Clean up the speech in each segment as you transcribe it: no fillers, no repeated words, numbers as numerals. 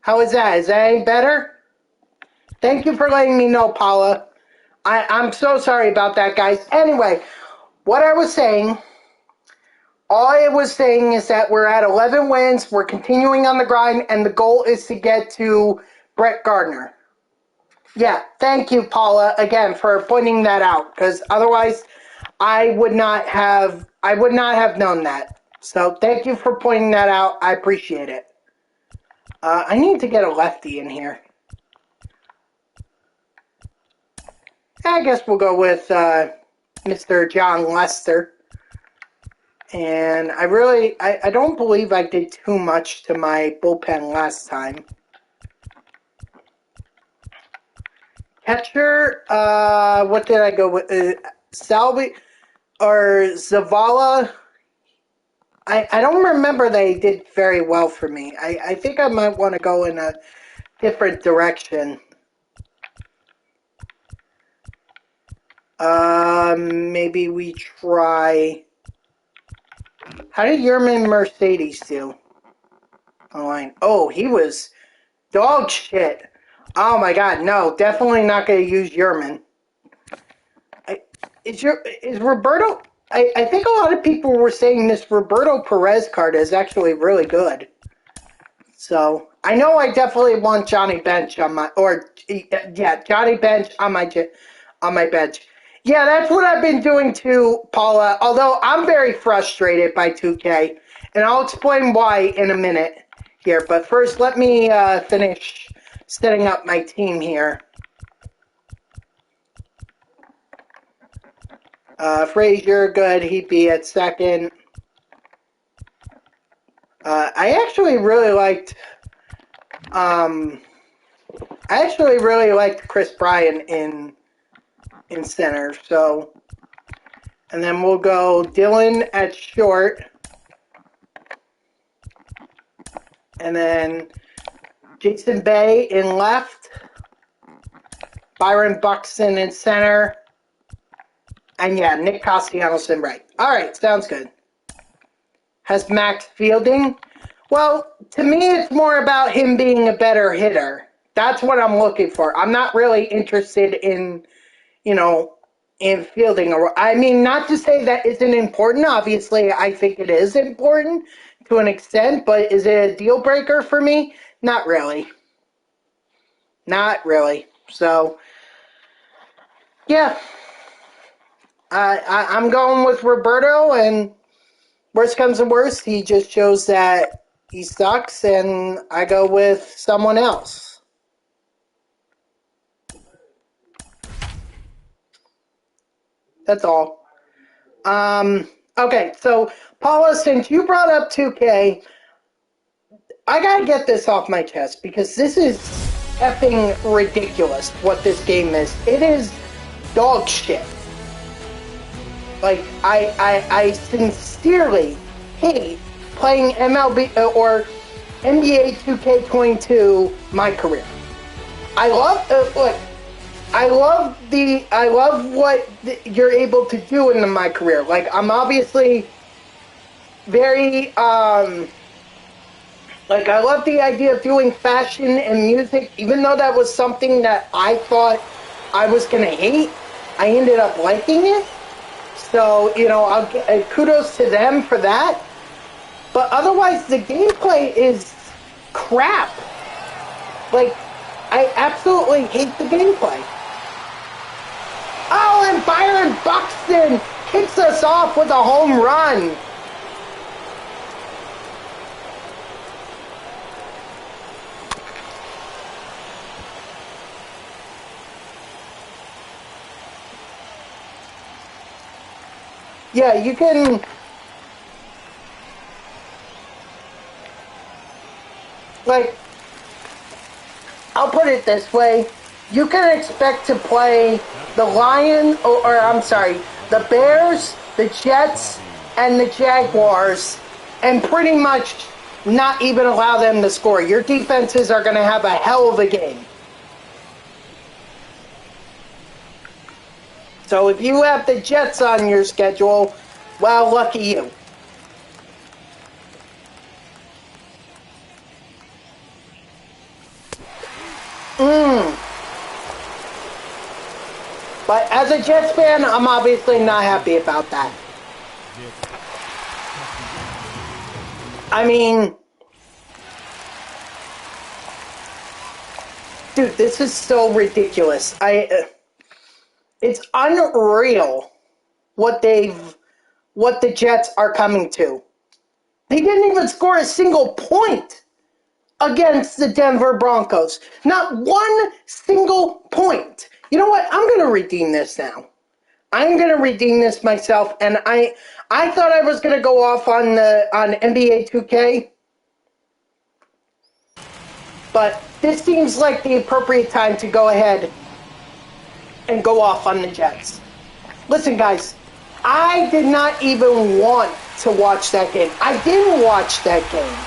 How is that? Is that any better? Thank you for letting me know, Paula. I'm so sorry about that, guys. Anyway, what I was saying, all I was saying is that we're at 11 wins, we're continuing on the grind, and the goal is to get to Brett Gardner. Yeah, thank you, Paula, again, for pointing that out, because otherwise I would not have known that. So thank you for pointing that out. I appreciate it. I need to get a lefty in here. I guess we'll go with Mr. John Lester. And I don't believe I did too much to my bullpen last time. Catcher, what did I go with? Salvi or Zavala? I don't remember they did very well for me. I think I might want to go in a different direction. Maybe we try... How did Yerman Mercedes do? Online. Oh, he was dog shit. Oh my god, no, definitely not going to use Yerman. Is Roberto... I think a lot of people were saying this Roberto Perez card is actually really good. So, I know I definitely want Johnny Bench on my... Johnny Bench on my bench. Yeah, that's what I've been doing too, Paula, although I'm very frustrated by 2K, and I'll explain why in a minute here. But first, let me finish setting up my team here. Frazier, good. He'd be at second. I actually really liked Chris Bryan in center. So, and then we'll go Dylan at short, and then Jason Bay in left, Byron Buxton in center. And yeah, Nick Castellanos in right. All right, sounds good. Has max fielding? Well, to me, it's more about him being a better hitter. That's what I'm looking for. I'm not really interested in, in fielding. I mean, not to say that isn't important. Obviously, I think it is important to an extent, but is it a deal breaker for me? Not really. Not really. So, yeah. I'm going with Roberto, and worst comes to worst, he just shows that he sucks, and I go with someone else. That's all. Okay, so Paula, since you brought up 2K, I gotta get this off my chest, because this is effing ridiculous what this game is. It is dog shit. Like, I sincerely hate playing MLB or NBA 2K22 my career. I love what you're able to do in my career. Like, I'm obviously very I love the idea of doing fashion and music, even though that was something that I thought I was gonna hate. I ended up liking it. So, I'll get kudos to them for that. But otherwise, the gameplay is crap. Like, I absolutely hate the gameplay. Oh, and Byron Buxton kicks us off with a home run. Yeah, you can... Like, I'll put it this way. You can expect to play the the Bears, the Jets, and the Jaguars, and pretty much not even allow them to score. Your defenses are going to have a hell of a game. So if you have the Jets on your schedule, well, lucky you. But as a Jets fan, I'm obviously not happy about that. I mean, dude, this is so ridiculous. It's unreal what the Jets are coming to. They didn't even score a single point against the Denver Broncos. Not one single point. You know what? I'm going to redeem this now. I'm going to redeem this myself, and I thought I was going to go off on NBA 2K, but this seems like the appropriate time to go ahead and go off on the Jets. Listen, guys, I did not even want to watch that game. I didn't watch that game.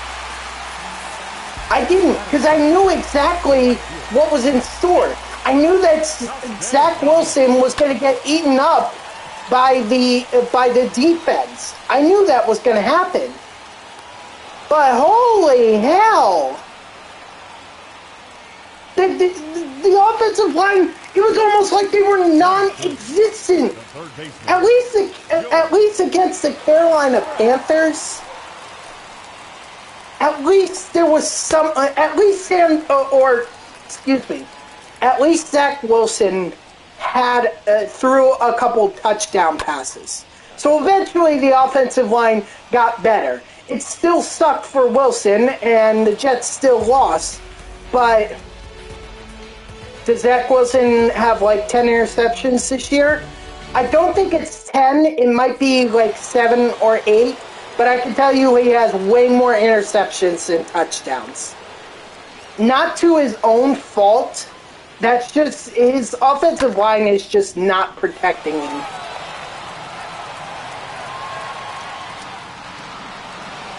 I didn't, because I knew exactly what was in store. I knew that Zach Wilson was going to get eaten up by the defense. I knew that was going to happen. But holy hell! The offensive line, it was almost like they were non-existent. At least against the Carolina Panthers. At least there was some. At least Zach Wilson had threw a couple touchdown passes. So eventually the offensive line got better. It still sucked for Wilson, and the Jets still lost. But does Zach Wilson have like 10 interceptions this year? I don't think it's 10. It might be like 7 or 8. But I can tell you he has way more interceptions than touchdowns. Not to his own fault. That's just, his offensive line is just not protecting him.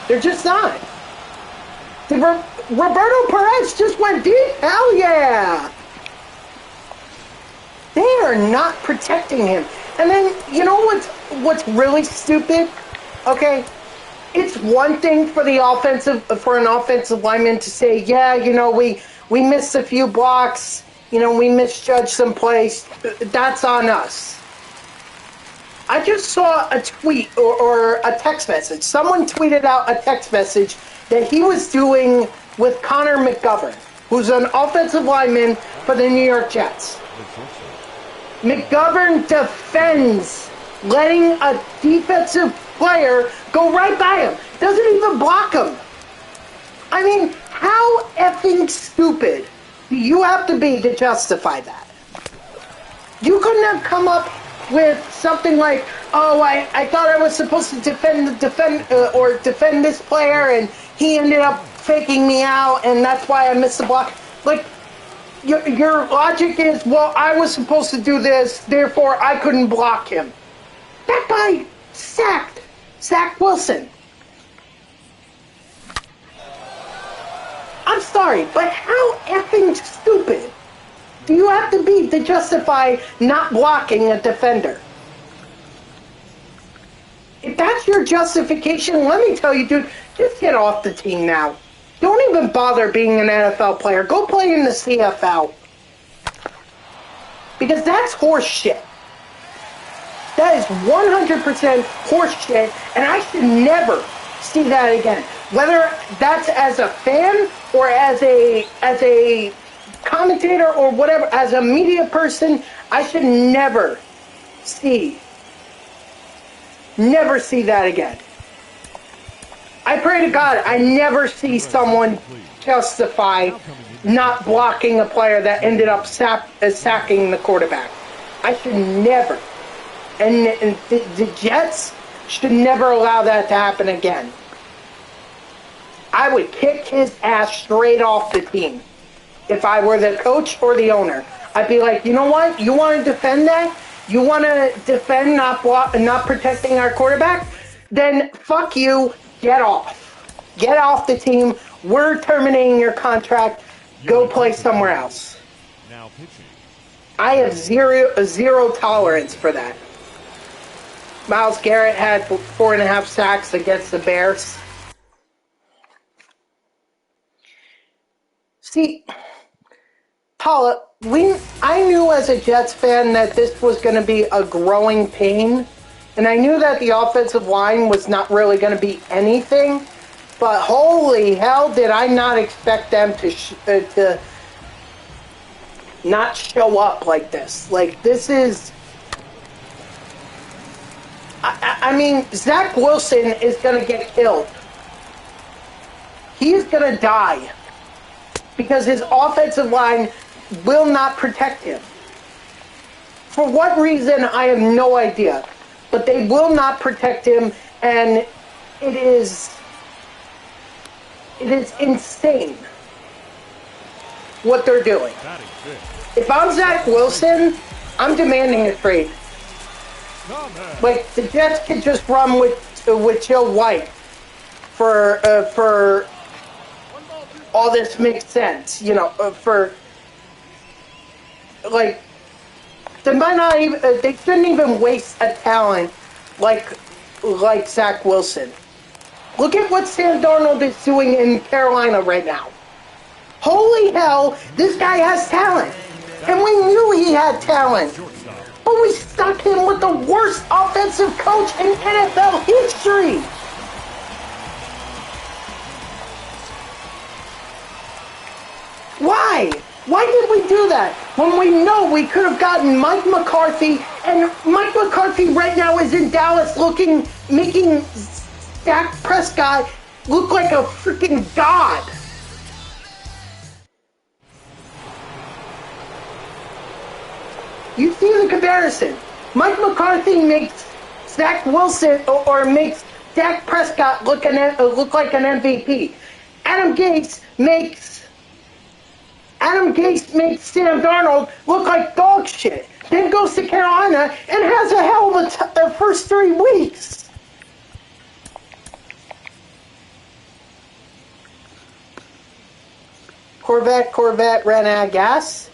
They're just not. Roberto Perez just went deep. Hell yeah. They are not protecting him. And then, you know what's really stupid? Okay, it's one thing for an offensive lineman to say, yeah, you know, we missed a few blocks, you know, we misjudged some plays. That's on us. I just saw a tweet or a text message. Someone tweeted out a text message that he was doing with Connor McGovern, who's an offensive lineman for the New York Jets. McGovern defends letting a defensive player go right by him. Doesn't even block him. I mean, how effing stupid do you have to be to justify that? You couldn't have come up with something like, oh, I thought I was supposed to defend this player, and he ended up faking me out, and that's why I missed the block. Like, your logic is, well, I was supposed to do this, therefore I couldn't block him. That guy sacked Zach Wilson. I'm sorry, but how effing stupid do you have to be to justify not blocking a defender? If that's your justification, let me tell you, dude, just get off the team now. Don't even bother being an NFL player. Go play in the CFL. Because that's horse shit. That is 100% horse shit, and I should never see that again. Whether that's as a fan or as a commentator or whatever, as a media person, I should never see that again. I pray to God I never see someone justify not blocking a player that ended up sacking the quarterback. I should never. And the Jets should never allow that to happen again. I would kick his ass straight off the team if I were the coach or the owner. I'd be like, you know what? You want to defend that? You want to defend not protecting our quarterback? Then fuck you. Get off. Get off the team. We're terminating your contract. Go play somewhere else. Now pitching. I have zero tolerance for that. Myles Garrett had 4.5 sacks against the Bears. See, Paula, I knew as a Jets fan that this was going to be a growing pain, and I knew that the offensive line was not really going to be anything, but holy hell did I not expect them to not show up like this. Like, this is... I mean, Zach Wilson is going to get killed. He's going to die because his offensive line will not protect him. For what reason, I have no idea. But they will not protect him, and it is insane what they're doing. If I'm Zach Wilson, I'm demanding a trade. Like, the Jets could just run with Joe White for all this makes sense, you know, for, like, they might not even, they shouldn't even waste a talent like Zach Wilson. Look at what Sam Darnold is doing in Carolina right now. Holy hell, this guy has talent. And we knew he had talent. But we stuck him with the worst offensive coach in NFL history. Why? Why did we do that? When we know we could have gotten Mike McCarthy, and Mike McCarthy right now is in Dallas making Dak Prescott look like a freaking god. You see the comparison. Mike McCarthy makes Zach Wilson or makes Dak Prescott look like an MVP. Adam Gase makes Sam Darnold look like dog shit. Then goes to Carolina and has a hell of a first 3 weeks. Corvette ran out of gas?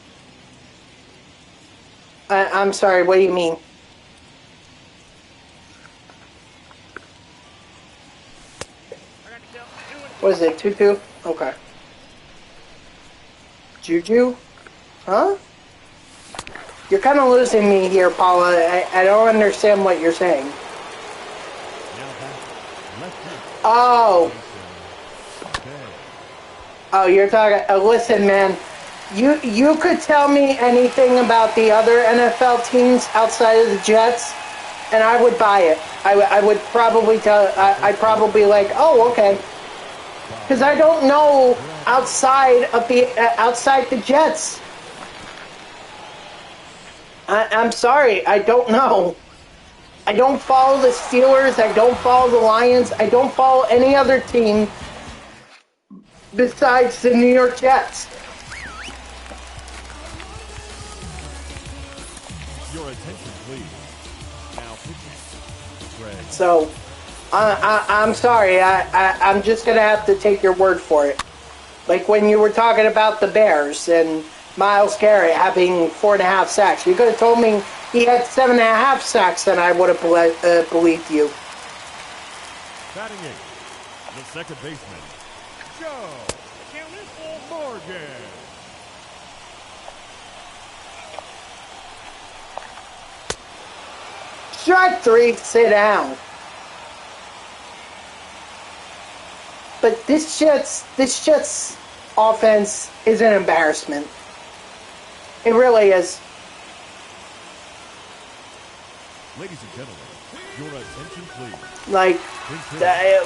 I'm sorry, what do you mean? What is it, 2-2? Okay. Juju? Huh? You're kind of losing me here, Paula. I don't understand what you're saying. Oh. Oh, you're talking... listen, man. You could tell me anything about the other NFL teams outside of the Jets, and I would buy it. I would probably tell... I'd probably like, oh, okay. Because I don't know outside the Jets. I'm sorry, I don't know. I don't follow the Steelers. I don't follow the Lions. I don't follow any other team besides the New York Jets. Your attention, please. Now, pitching. So, I'm sorry. I'm just gonna have to take your word for it. Like when you were talking about the Bears and Myles Garrett having 4.5 sacks, you could have told me he had 7.5 sacks, and I would have believed you. Batting 8, the second baseman, Joe Morgan. Strike 3, sit down. But this Jets offense is an embarrassment. It really is. Ladies and gentlemen, your attention please.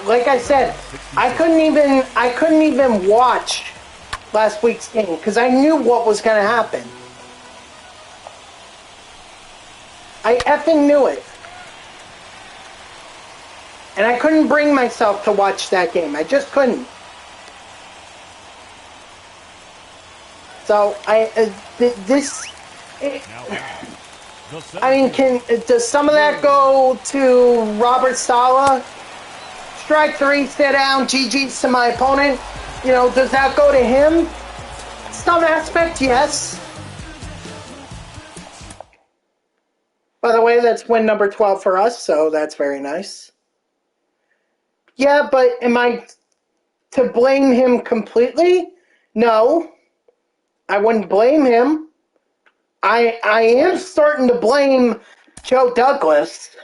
Like I said, I couldn't even watch last week's game because I knew what was going to happen. I effing knew it. And I couldn't bring myself to watch that game. I just couldn't. So this. I mean, does some of that go to Robert Saleh? Strike three, sit down, GG's to my opponent. You know, does that go to him? Some aspect, yes. By the way, that's win number 12 for us, so that's very nice. Yeah, but am I to blame him completely? No. I wouldn't blame him. I am starting to blame Joe Douglas.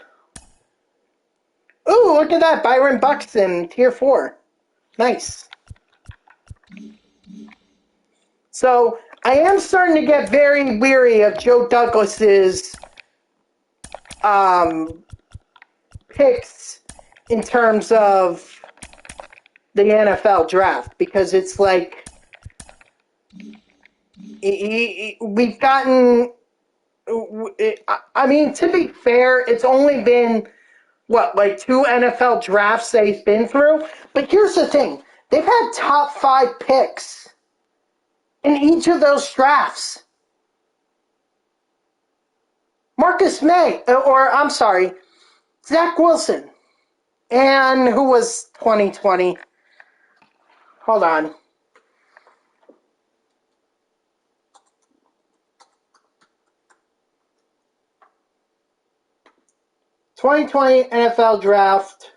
Ooh, look at that. Byron Buxton, tier 4. Nice. So, I am starting to get very weary of Joe Douglas's picks in terms of the NFL draft, because it's like we've gotten, I mean, to be fair, it's only been like 2 NFL drafts they've been through. But here's the thing. They've had top 5 picks in each of those drafts. Marcus May, or I'm sorry, Zach Wilson. And who was 2020? Hold on. '2020 NFL draft.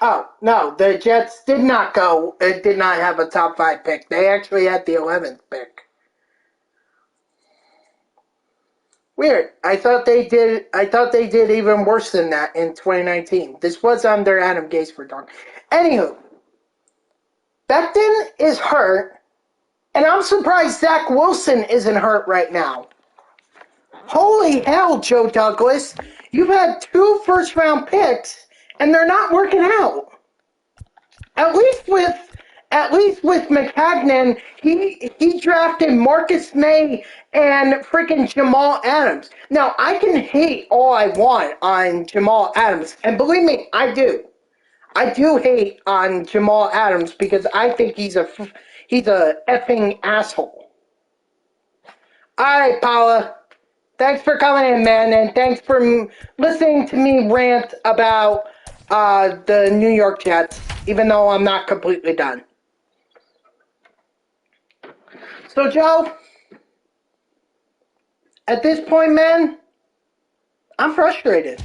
Oh, no, the Jets did not have a top 5 pick. They actually had the 11th pick. Weird. I thought they did even worse than that in 2019. This was under Adam Gase for darn. Anywho, Becton is hurt, and I'm surprised Zach Wilson isn't hurt right now. Holy hell, Joe Douglas. You've had 2 first-round picks, and they're not working out. At least with McCagnon, he drafted Marcus May and freaking Jamal Adams. Now, I can hate all I want on Jamal Adams, and believe me, I do. I do hate on Jamal Adams because I think he's a effing asshole. All right, Paula. Thanks for coming in, man, and thanks for listening to me rant about the New York Jets, even though I'm not completely done. So, Joe, at this point, man, I'm frustrated.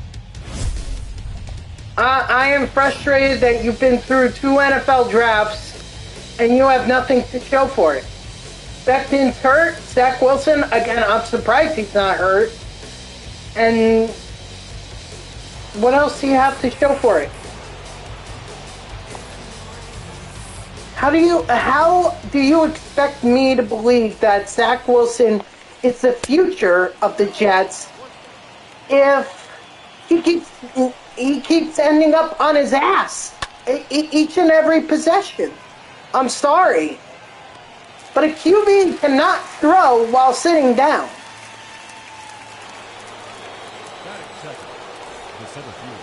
I am frustrated that you've been through 2 NFL drafts and you have nothing to show for it. Becton's hurt. Zach Wilson, again, I'm surprised he's not hurt. And what else do you have to show for it? How do you expect me to believe that Zach Wilson is the future of the Jets if he keeps ending up on his ass each and every possession? I'm sorry, but a QB cannot throw while sitting down.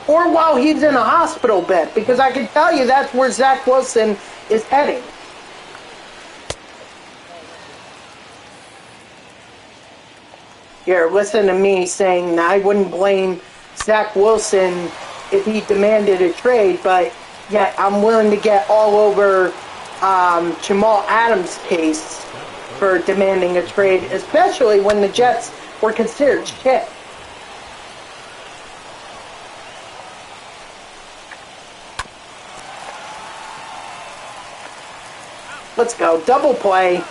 Or while he's in a hospital bed, because I can tell you that's where Zach Wilson is heading. Here, listen to me saying I wouldn't blame Zach Wilson if he demanded a trade, but yet I'm willing to get all over Jamal Adams' case for demanding a trade, especially when the Jets were considered shit. Let's go. Double play.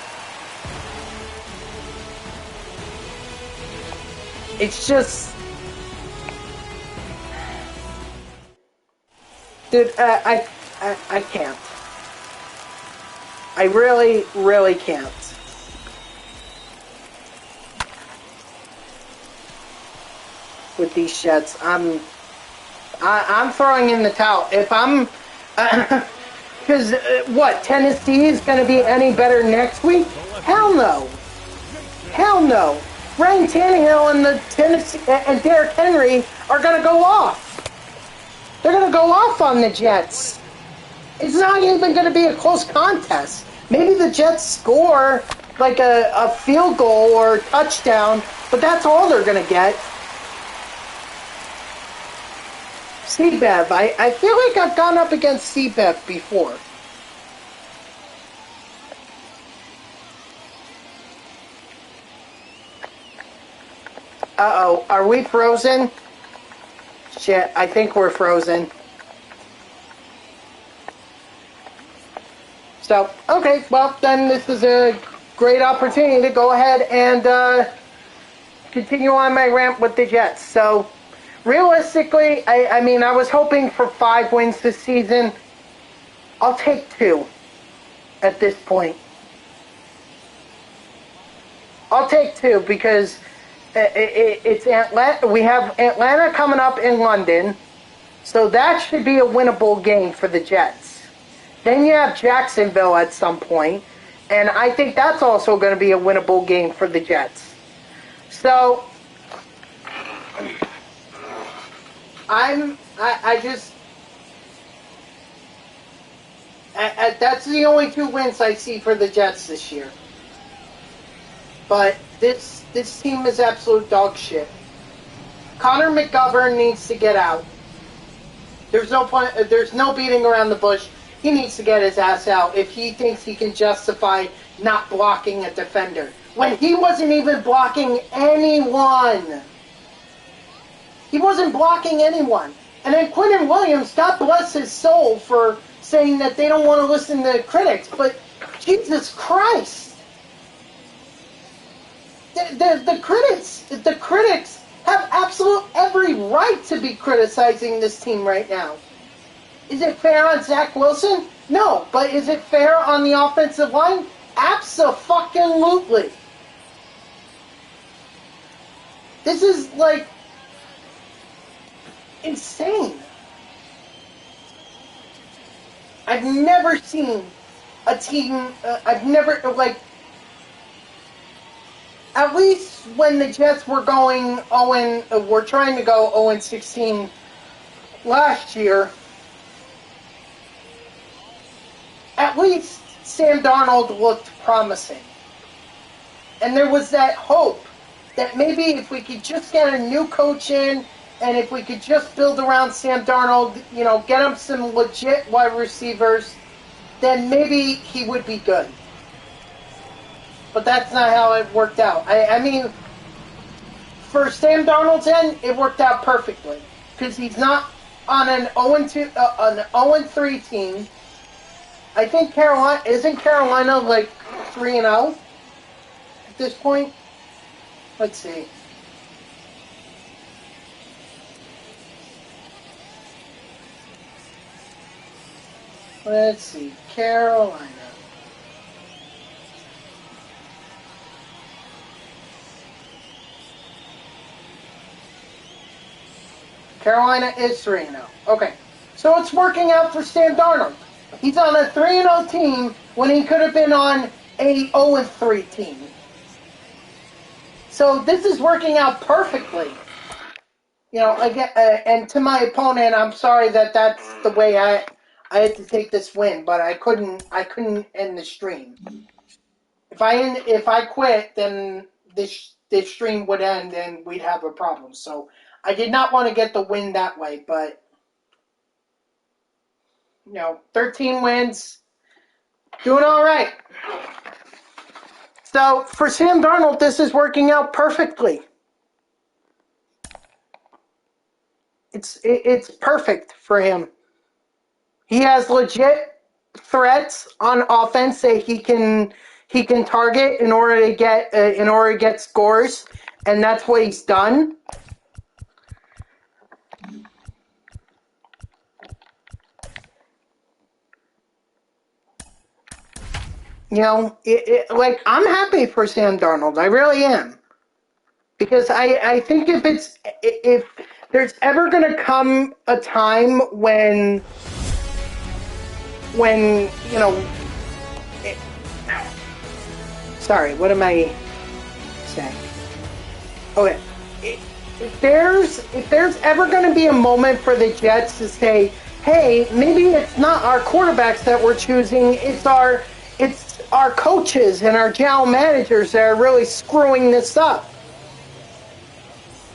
It's just... Dude, I can't. I really, really can't. With these Jets, I'm throwing in the towel. If I'm... Because, what, Tennessee is going to be any better next week? Hell no. Hell no. Ryan Tannehill and the Tennessee and Derrick Henry are going to go off. They're going to go off on the Jets. It's not even going to be a close contest. Maybe the Jets score like a field goal or a touchdown, but that's all they're going to get. CBEV. I feel like I've gone up against CBEV before. Uh-oh. Are we frozen? Shit, I think we're frozen. So, okay, well, then this is a great opportunity to go ahead and continue on my rant with the Jets. So, realistically, I mean, I was hoping for 5 wins this season. I'll take 2 at this point. I'll take 2 because it's Atlanta. We have Atlanta coming up in London, so that should be a winnable game for the Jets. Then you have Jacksonville at some point, and I think that's also going to be a winnable game for the Jets. So that's the only 2 wins I see for the Jets this year. But this team is absolute dog shit. Connor McGovern needs to get out. There's no point. There's no beating around the bush. He needs to get his ass out if he thinks he can justify not blocking a defender when he wasn't even blocking anyone. He wasn't blocking anyone. And then Quinton Williams, God bless his soul for saying that they don't want to listen to critics, but Jesus Christ. The critics have absolute every right to be criticizing this team right now. Is it fair on Zach Wilson? No. But is it fair on the offensive line? Abso-fucking-lutely. This is, like, insane. I've never seen a team, at least when the Jets were going were trying to go 0-16 last year, at least Sam Darnold looked promising. And there was that hope that maybe if we could just get a new coach in, and if we could just build around Sam Darnold, get him some legit wide receivers, then maybe he would be good. But that's not how it worked out. I mean, for Sam Darnold's end, it worked out perfectly. Because he's not on an 0-3 team. I think Carolina like 3-0 at this point? Let's see. Carolina. Carolina is 3-0. Okay. So it's working out for Sam Darnold. He's on a 3-0 team when he could have been on a 0-3 team. So this is working out perfectly. Again, and to my opponent, I'm sorry that that's the way I had to take this win, but I couldn't end the stream. If I quit, then this stream would end and we'd have a problem. So I did not want to get the win that way, but 13 wins, doing all right. So for Sam Darnold, this is working out perfectly. It's perfect for him. He has legit threats on offense that he can target in order to get scores, and that's what he's done. I'm happy for Sam Darnold. I really am. Because I think if there's ever going to come a time when sorry, what am I saying? Okay. if there's ever going to be a moment for the Jets to say, hey, maybe it's not our quarterbacks that we're choosing, it's our coaches and our general managers that are really screwing this up,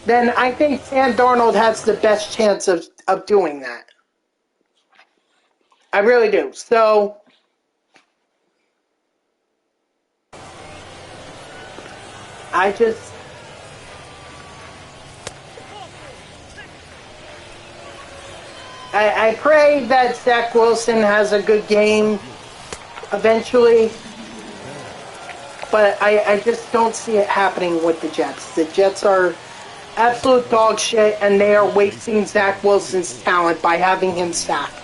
then I think Sam Darnold has the best chance of doing that. I really do. So I pray that Zach Wilson has a good game eventually, but I just don't see it happening with the Jets. The Jets are absolute dog shit, and they are wasting Zach Wilson's talent by having him sacked.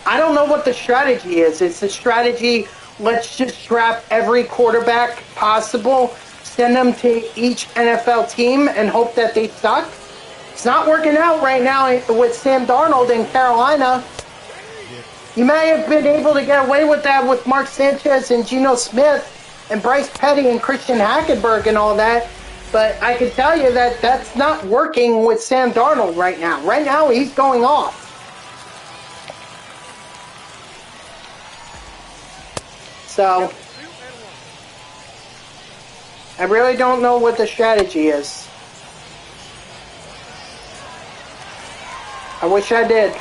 I don't know what the strategy is. It's the strategy, let's just draft every quarterback possible, send them to each NFL team, and hope that they suck. It's not working out right now with Sam Darnold in Carolina. You may have been able to get away with that with Mark Sanchez and Geno Smith and Bryce Petty and Christian Hackenberg and all that, but I can tell you that that's not working with Sam Darnold right now. Right now, he's going off. So, I really don't know what the strategy is. I wish I did.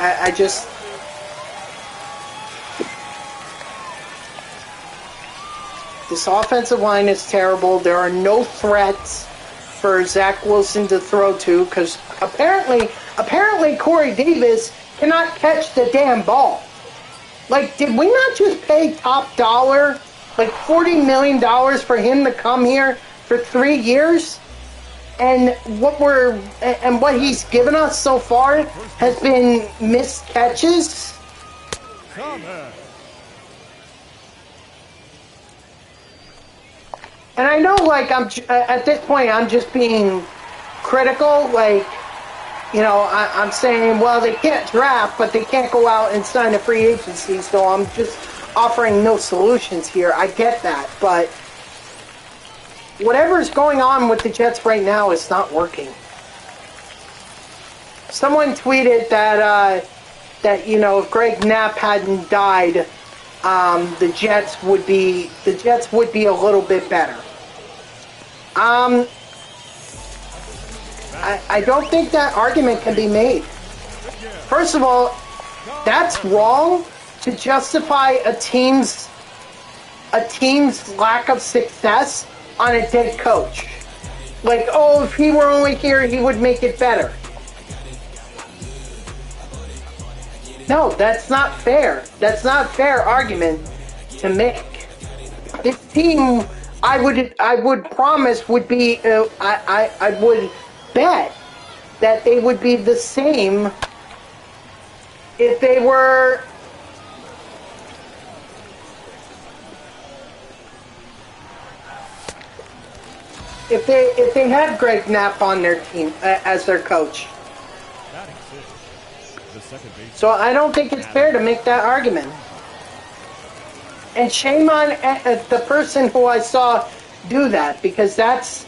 I just... This offensive line is terrible. There are no threats for Zach Wilson to throw to because apparently Corey Davis cannot catch the damn ball. Like, did we not just pay top dollar, like $40 million for him to come here for 3 years? And what he's given us so far has been missed catches. And I know, like, at this point, I'm just being critical. Like, you know, I'm saying, well, they can't draft, but they can't go out and sign a free agency. So I'm just offering no solutions here. I get that, but whatever's going on with the Jets right now is not working. Someone tweeted that you know, if Greg Knapp hadn't died, the Jets would be a little bit better. I don't think that argument can be made. First of all, that's wrong to justify a team's lack of success on a dead coach. Like, oh, if he were only here, he would make it better. No, that's not fair. That's not a fair argument to make. This team, I would promise would be, I would bet that they would be the same if they were if they had Greg Knapp on their team as their coach. So I don't think it's fair to make that argument. And shame on the person who I saw do that, because that's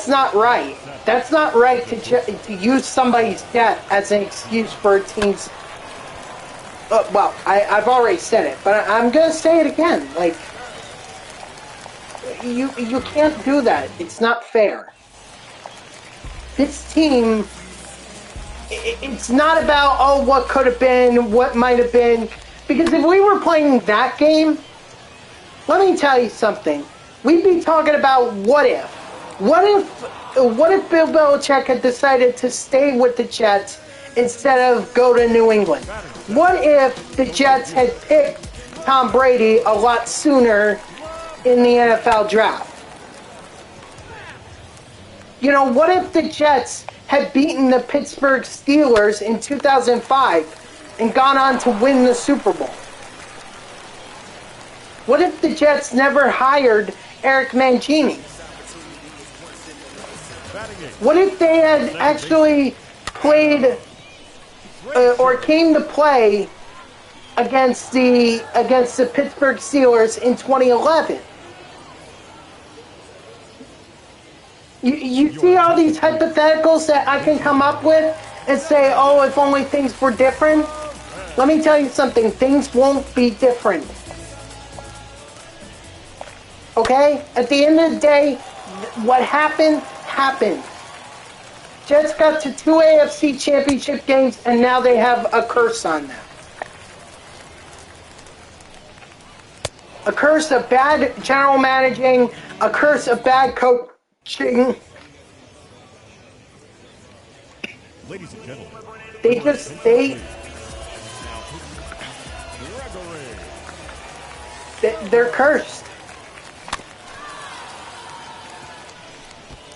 not right. That's not right to use somebody's death as an excuse for a team's... well, I've already said it, but I'm going to say it again. Like, you can't do that. It's not fair. This team... It's not about, oh, what could have been, what might have been. Because if we were playing that game, let me tell you something. We'd be talking about what if. What if Bill Belichick had decided to stay with the Jets instead of go to New England? What if the Jets had picked Tom Brady a lot sooner in the NFL draft? You know, what if the Jets had beaten the Pittsburgh Steelers in 2005 and gone on to win the Super Bowl? What if the Jets never hired Eric Mangini? What if they had actually played or came to play against the Pittsburgh Steelers in 2011. You see all these hypotheticals that I can come up with and say, oh, if only things were different. Let me tell you something, things won't be different. Okay? At the end of the day, what happened, happened. Jets got to 2 AFC championship games, and now they have a curse on them. A curse of bad general managing, a curse of bad coaching. Ladies and gentlemen, they're cursed.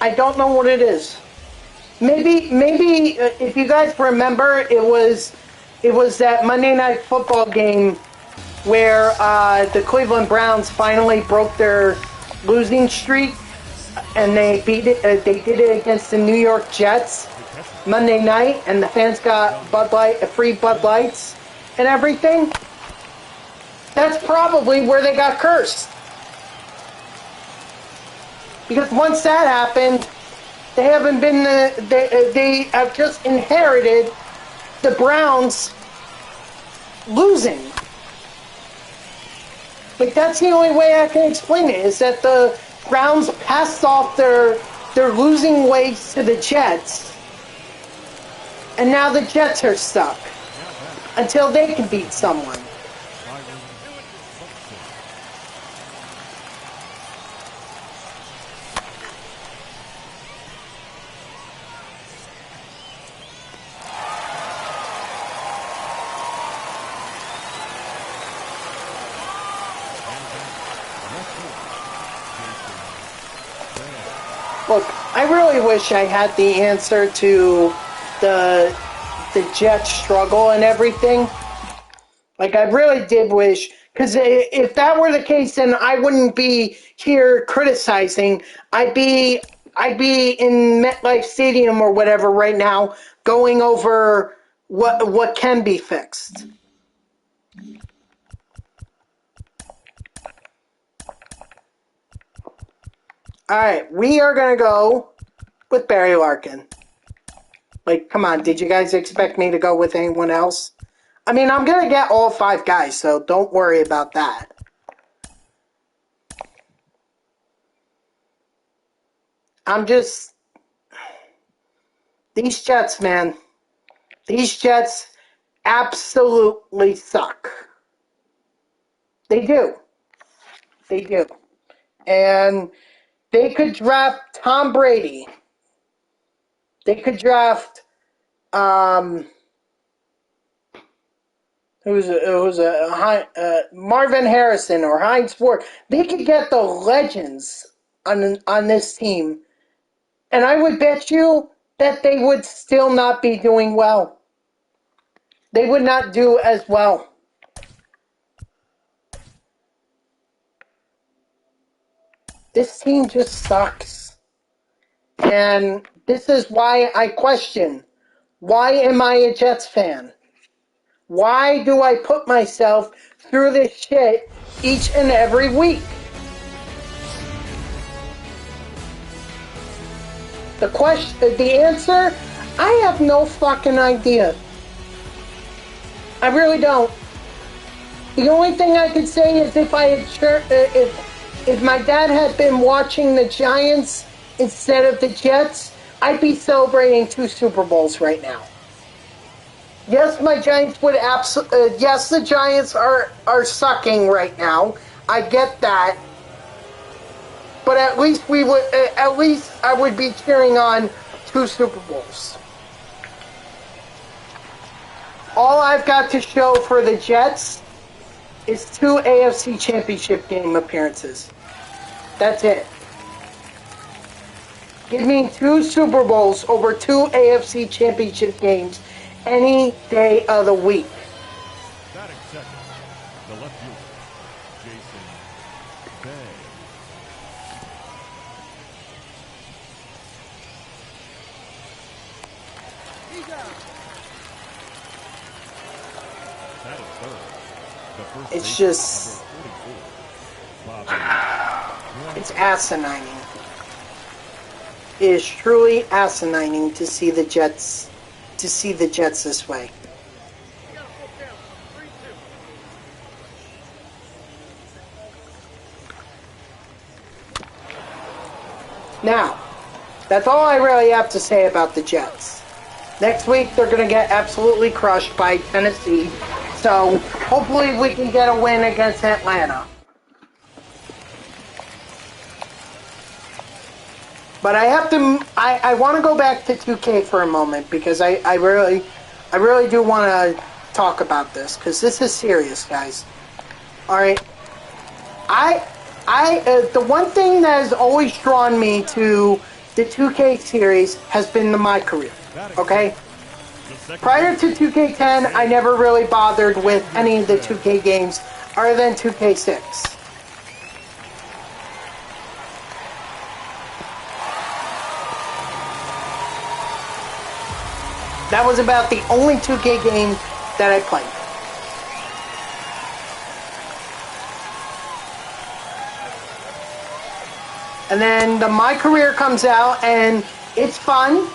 I don't know what it is. Maybe if you guys remember, it was that Monday Night Football game where the Cleveland Browns finally broke their losing streak, and they beat it. They did it against the New York Jets Monday night, and the fans got free Bud Lights and everything. That's probably where they got cursed. Because once that happened, they haven't been they have just inherited the Browns losing. Like, that's the only way I can explain it, is that the Browns passed off their losing ways to the Jets, and now the Jets are stuck until they can beat someone. Look, I really wish I had the answer to the Jets struggle and everything. Like, I really did wish, because if that were the case, then I wouldn't be here criticizing. I'd be in MetLife Stadium or whatever right now, going over what can be fixed. Alright, we are going to go with Barry Larkin. Like, come on, did you guys expect me to go with anyone else? I mean, I'm going to get all 5 guys, so don't worry about that. These Jets, man. These Jets absolutely suck. They do. They do. And they could draft Tom Brady. They could draft Marvin Harrison or Heinz Ward. They could get the legends on this team, and I would bet you that they would still not be doing well. They would not do as well. This team just sucks. And this is why I question, why am I a Jets fan? Why do I put myself through this shit each and every week? The answer, I have no fucking idea. I really don't. The only thing I could say is if my dad had been watching the Giants instead of the Jets, I'd be celebrating 2 Super Bowls right now. Yes, my Giants would yes, the Giants are sucking right now. I get that. But at least I would be cheering on 2 Super Bowls. All I've got to show for the Jets is 2 AFC Championship game appearances. That's it. Give me 2 Super Bowls over 2 AFC Championship games any day of the week. Batting second, the left fielder, Jason Bay. batting third. The first It's baseman, just, number 44, Bobby. it's asinine. It is truly asinine to see the Jets this way. Now, that's all I really have to say about the Jets. Next week, they're going to get absolutely crushed by Tennessee. So, hopefully we can get a win against Atlanta. But I want to go back to 2K for a moment because I really do want to talk about this because this is serious, guys. Alright. The one thing that has always drawn me to the 2K series has been my career. Okay? Prior to 2K10, I never really bothered with any of the 2K games other than 2K6. That was about the only 2K game that I played. And then the My Career comes out, and it's fun.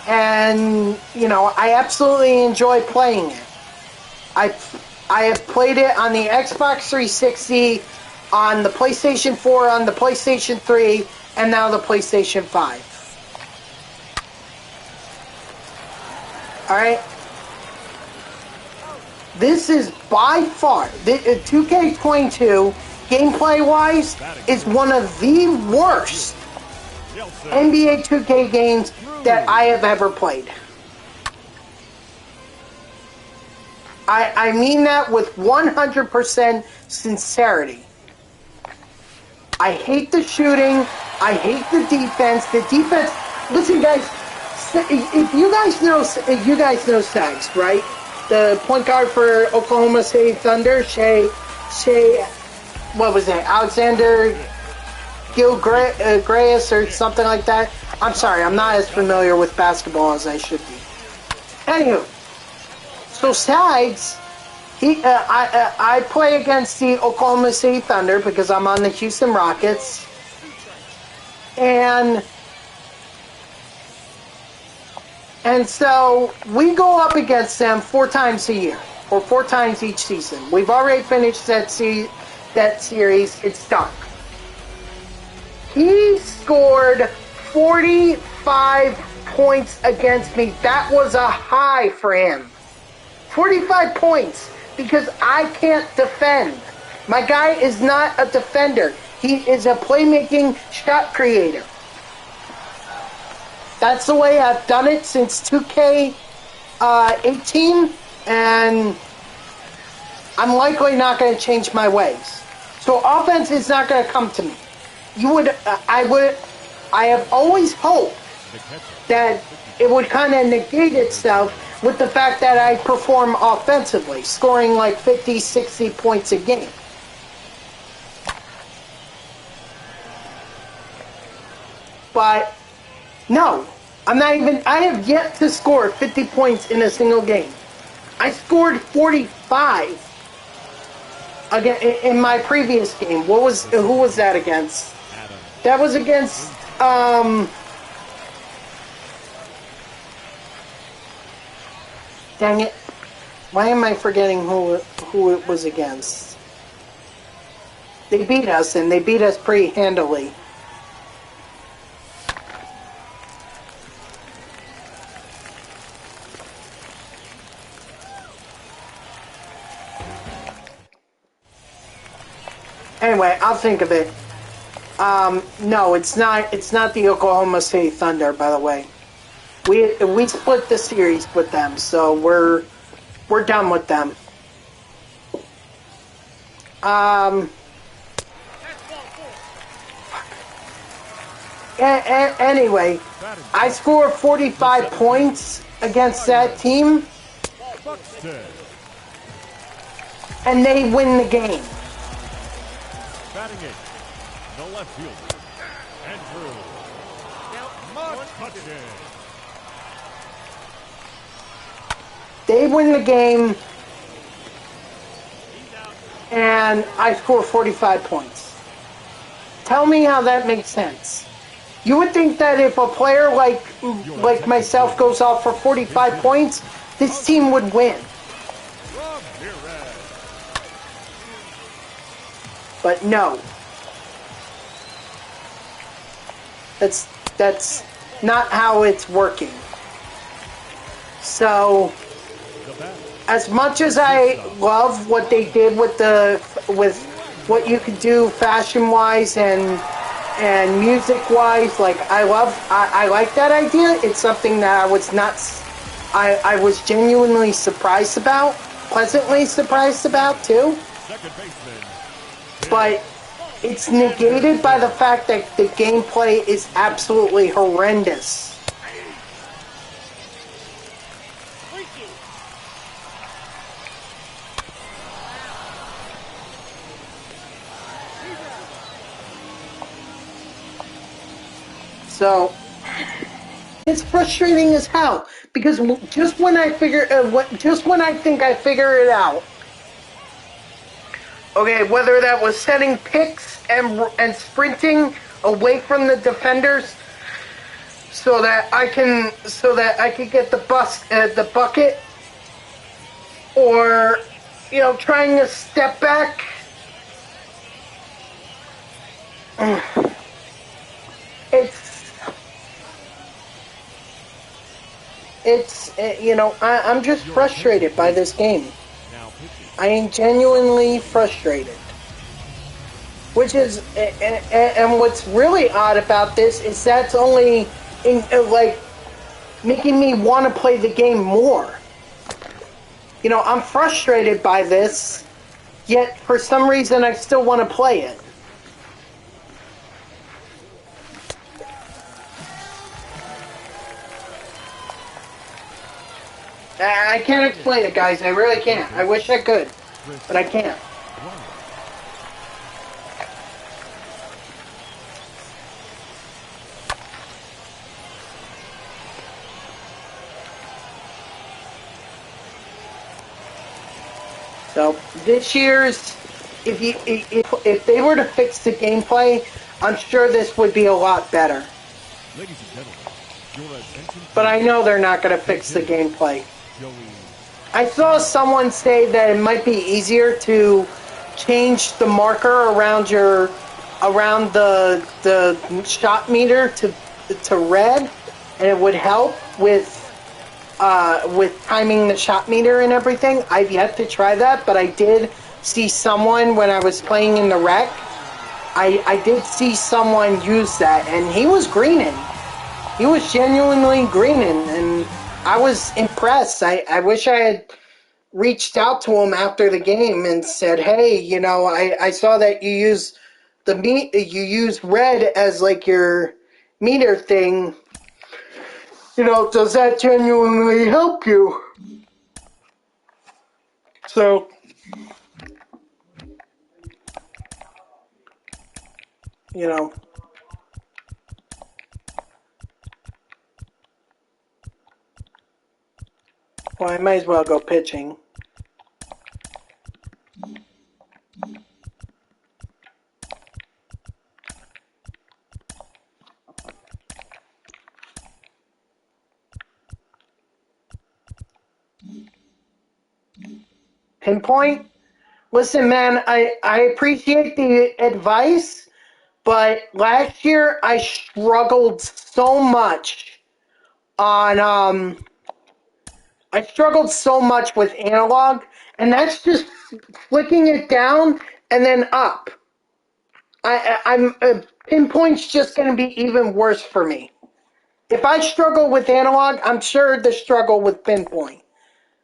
And, you know, I absolutely enjoy playing it. I have played it on the Xbox 360, on the PlayStation 4, on the PlayStation 3, and now the PlayStation 5. Alright? This is by far, 2K22, gameplay-wise, is one of the worst NBA 2K games that I have ever played. I mean that with 100% sincerity. I hate the shooting. I hate the defense. The defense. Listen, guys. If you guys know Sags, right? The point guard for Oklahoma City Thunder, what was it? Alexander Gilgeous or something like that. I'm sorry, I'm not as familiar with basketball as I should be. Anywho, so Sags, I play against the Oklahoma City Thunder because I'm on the Houston Rockets, and so we go up against them 4 times a year, or 4 times each season. We've already finished that series. It's done. He scored 45 points against me. That was a high for him. 45 points, because I can't defend. My guy is not a defender. He is a playmaking shot creator. That's the way I've done it since 2K18, and I'm likely not going to change my ways. So offense is not going to come to me. I have always hoped that it would kind of negate itself with the fact that I perform offensively, scoring like 50, 60 points a game. But no, I have yet to score 50 points in a single game. I scored 45 again in my previous game. Who was that against? That was against dang it. Why am I forgetting who it was against? They beat us, and they beat us pretty handily. Anyway, I'll think of it. No, it's not the Oklahoma City Thunder, by the way. We split the series with them, so we're done with them. Anyway, I scored 45 points against that team, and they win the game. Batting it, the left fielder, Andrew. They win the game, and I score 45 points. Tell me how that makes sense. You would think that if a player like myself goes off for 45 points, this team would win. But no. That's not how it's working. So, as much as I love what they did with what you could do fashion-wise and music-wise, like I like that idea. It's something that I was genuinely surprised about, pleasantly surprised about too. But it's negated by the fact that the gameplay is absolutely horrendous. So it's frustrating as hell because just when I think I figure it out. Okay, whether that was setting picks and sprinting away from the defenders so that I could get the bucket, or trying to step back. I'm just frustrated by this game. I am genuinely frustrated. Which is, and what's really odd about this is that's only making me want to play the game more. I'm frustrated by this, yet for some reason I still want to play it. I can't explain it, guys. I really can't. I wish I could, but I can't. So this year's, if they were to fix the gameplay, I'm sure this would be a lot better. Ladies and gentlemen, your attention. But I know they're not going to fix the gameplay. I saw someone say that it might be easier to change the marker around the shot meter to red, and it would help with timing the shot meter and everything. I've yet to try that, but I did see someone when I was playing in the rec. I did see someone use that, and he was greening. He was genuinely greening, and I was impressed. I wish I had reached out to him after the game and said, hey, I saw that you use red as like your meter thing. Does that genuinely help you? So, well, I might as well go pitching. Pinpoint? Listen, man, I appreciate the advice, but last year I struggled so much with analog, and that's just flicking it down and then up. I'm pinpoint's just going to be even worse for me. If I struggle with analog, I'm sure the struggle with pinpoint.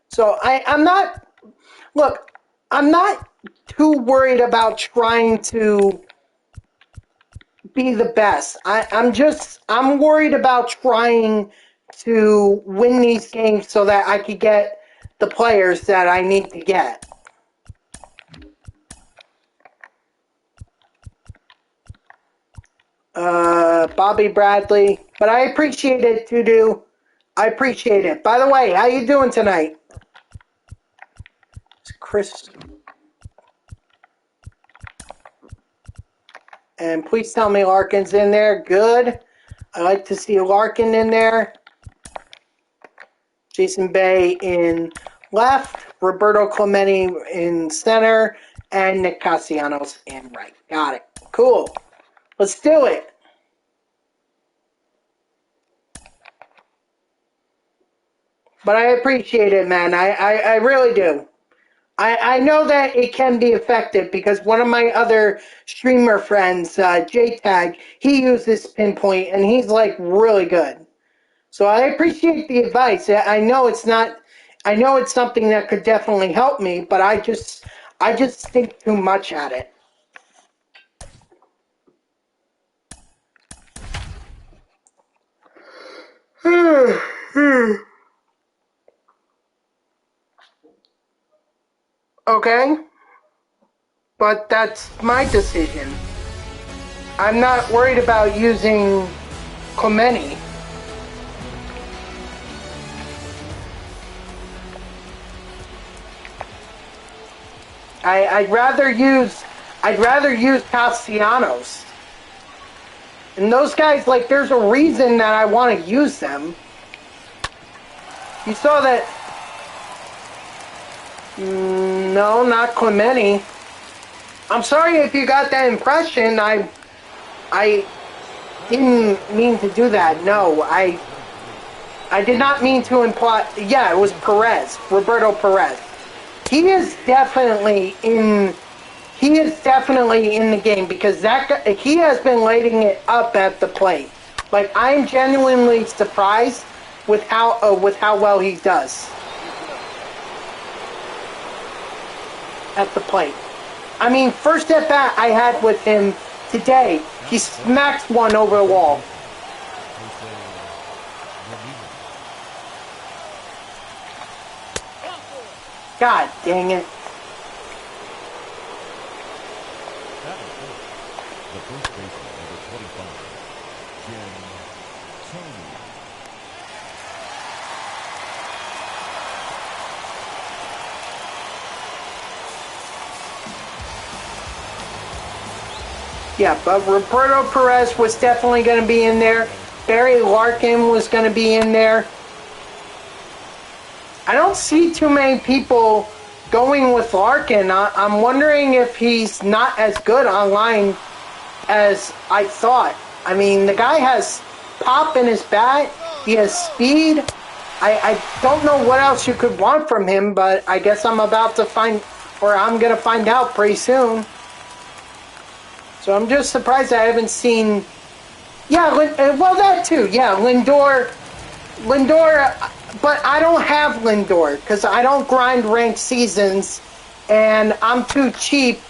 So I'm not too worried about trying to be the best. I'm worried about trying to win these games so that I could get the players that I need to get. Bobby Bradley, but I appreciate it, Tudu. I appreciate it. By the way, how you doing tonight? Chris. And please tell me Larkin's in there. Good. I like to see Larkin in there. Jason Bay in left. Roberto Clemente in center. And Nick Castellanos in right. Got it. Cool. Let's do it. But I appreciate it, man. I really do. I know that it can be effective because one of my other streamer friends, JTag, he uses Pinpoint and he's like really good. So I appreciate the advice. I know it's not, I know it's something that could definitely help me, but I just think too much at it. Okay, but that's my decision. I'm not worried about using Clemente. I'd rather use Castellanos. And those guys, like, there's a reason that I want to use them. You saw that. No, not Clemente. I'm sorry if you got that impression. I didn't mean to do that. No, I did not mean to imply. Yeah, it was Perez, Roberto Perez. He is definitely in the game because that guy, he has been lighting it up at the plate. Like, I'm genuinely surprised with how well he does at the plate. I mean, first at bat I had with him today, he smacked one over the wall. God dang it. The first baseman, number 25, Tony. Yeah, but Roberto Perez was definitely going to be in there. Barry Larkin was going to be in there. I don't see too many people going with Larkin. I'm wondering if he's not as good online as I thought. I mean, the guy has pop in his bat. He has speed. I don't know what else you could want from him, but I guess I'm going to find out pretty soon. So I'm just surprised I haven't seen... Yeah, well, that too. Yeah, Lindor, but I don't have Lindor because I don't grind ranked seasons, and I'm too cheap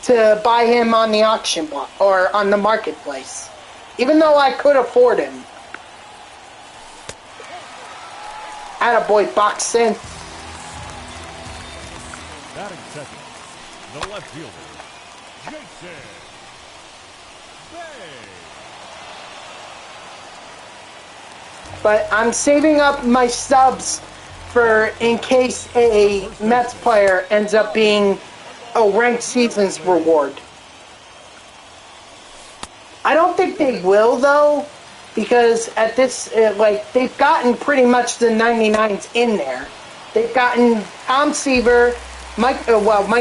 to buy him on the auction block or on the marketplace, even though I could afford him. Attaboy, box in. Batting second, the left fielder, Jason Bay. But I'm saving up my subs for in case a Mets player ends up being a ranked seasons reward. I don't think they will, though, because at this, they've gotten pretty much the 99s in there. They've gotten Tom Seaver, Mike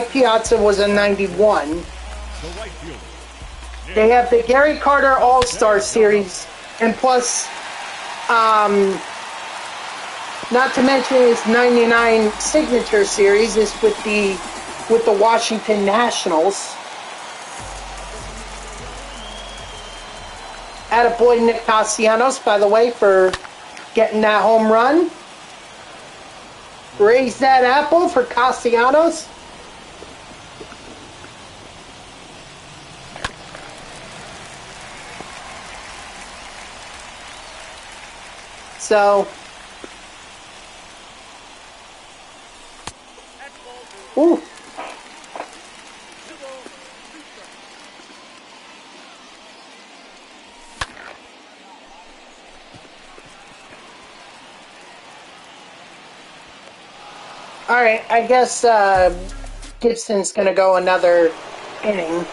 Piazza was a 91. They have the Gary Carter All-Star Series, and plus, not to mention his 99 signature series is with the Washington Nationals. Attaboy Nick Castellanos, by the way, for getting that home run. Raise that apple for Castellanos. So, ooh. All right, I guess Gibson's going to go another inning.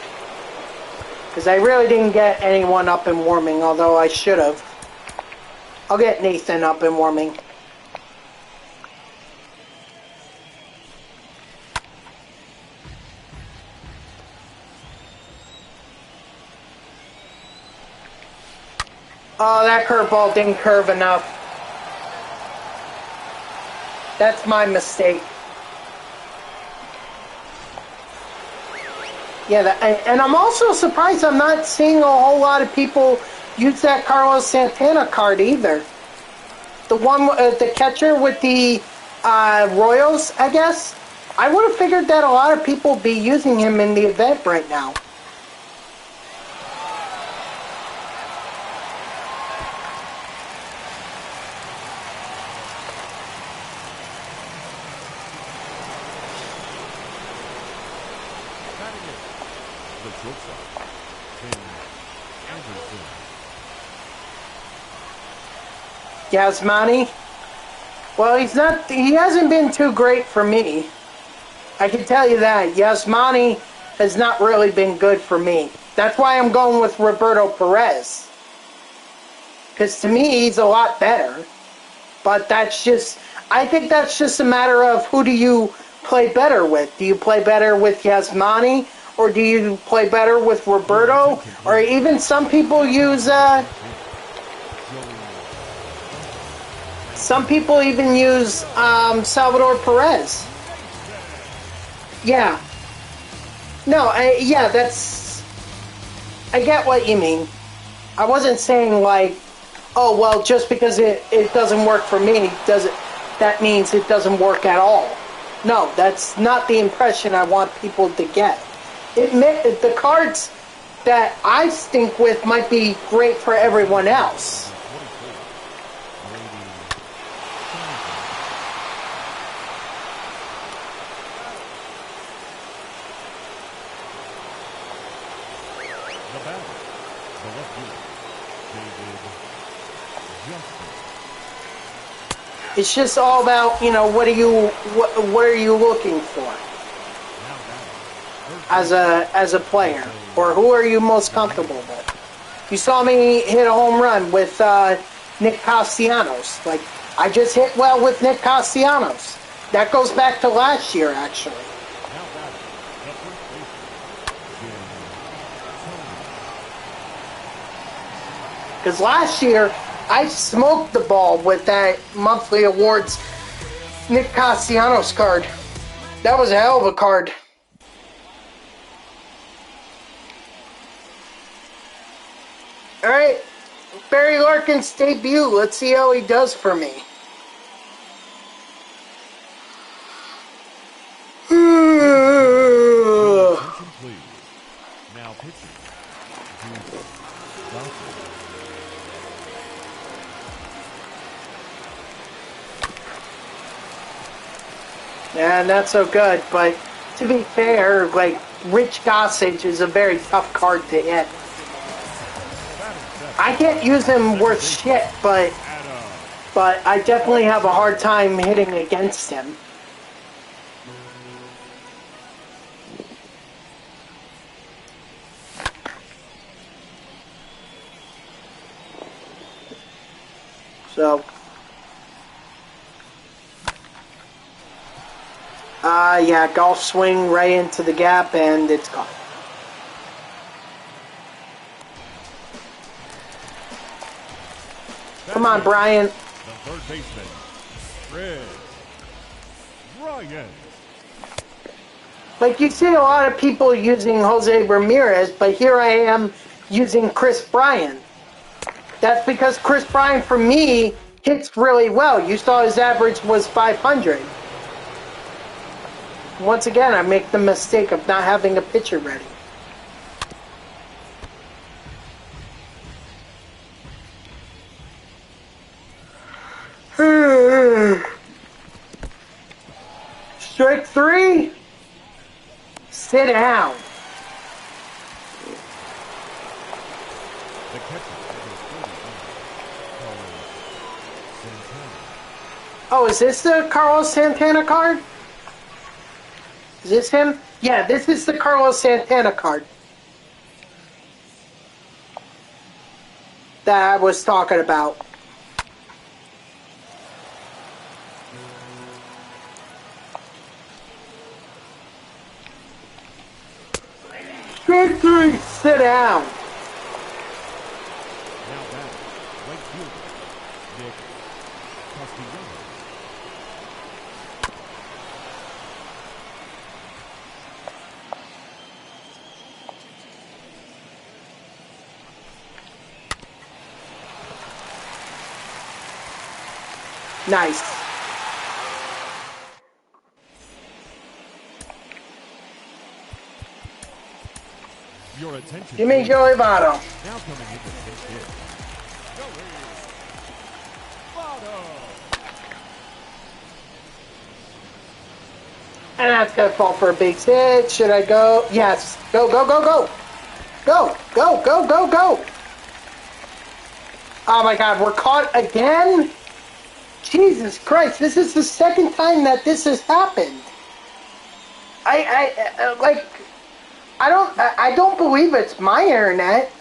Because I really didn't get anyone up and warming, although I should have. I'll get Nathan up and warming. Oh, that curveball didn't curve enough. That's my mistake. Yeah, and I'm also surprised I'm not seeing a whole lot of people use that Carlos Santana card either. The one, the catcher with the Royals, I guess. I would have figured that a lot of people would be using him in the event right now. Yasmani? Well, he hasn't been too great for me. I can tell you that. Yasmani has not really been good for me. That's why I'm going with Roberto Perez. Because to me, he's a lot better. But I think that's just a matter of who do you play better with. Do you play better with Yasmani? Or do you play better with Roberto? Or even some people use, some people even use Salvador Perez. Yeah. No, I get what you mean. I wasn't saying like, oh, well, just because it doesn't work for me, that means it doesn't work at all. No, that's not the impression I want people to get. The cards that I stink with might be great for everyone else. It's just all about, what are you looking for as a player, or who are you most comfortable with? You saw me hit a home run with Nick Castellanos. Like, I just hit well with Nick Castellanos. That goes back to last year, actually. Because last year, I smoked the ball with that monthly awards Nick Castellanos card. That was a hell of a card. Alright, Barry Larkin's debut. Let's see how he does for me. Now pitching. Yeah, not so good, but to be fair, like, Rich Gossage is a very tough card to hit. I can't use him worth shit, but I definitely have a hard time hitting against him. So, yeah, golf swing right into the gap, and it's gone. Come on, Brian. The third baseman, Fred Ryan. Like, you see a lot of people using Jose Ramirez, but here I am using Chris Bryant. That's because Chris Bryant, for me, hits really well. You saw his average was 500. Once again, I make the mistake of not having a pitcher ready. Strike three. Sit down. Oh, is this the Carlos Santana card? Is this him? Yeah, this is the Carlos Santana card. that I was talking about. Strike 3, sit down. Now back, right fielder, Nick Castellanos. Nice. Your attention. Jimmy Joey Votto. Now coming in to finish it. Joey Votto. And that's going to fall for a base hit. Should I go? Yes. Go, go, go, go. Go, go, go, go, go. Oh my God, we're caught again? Jesus Christ, this is the second time that this has happened. I don't believe it's my internet.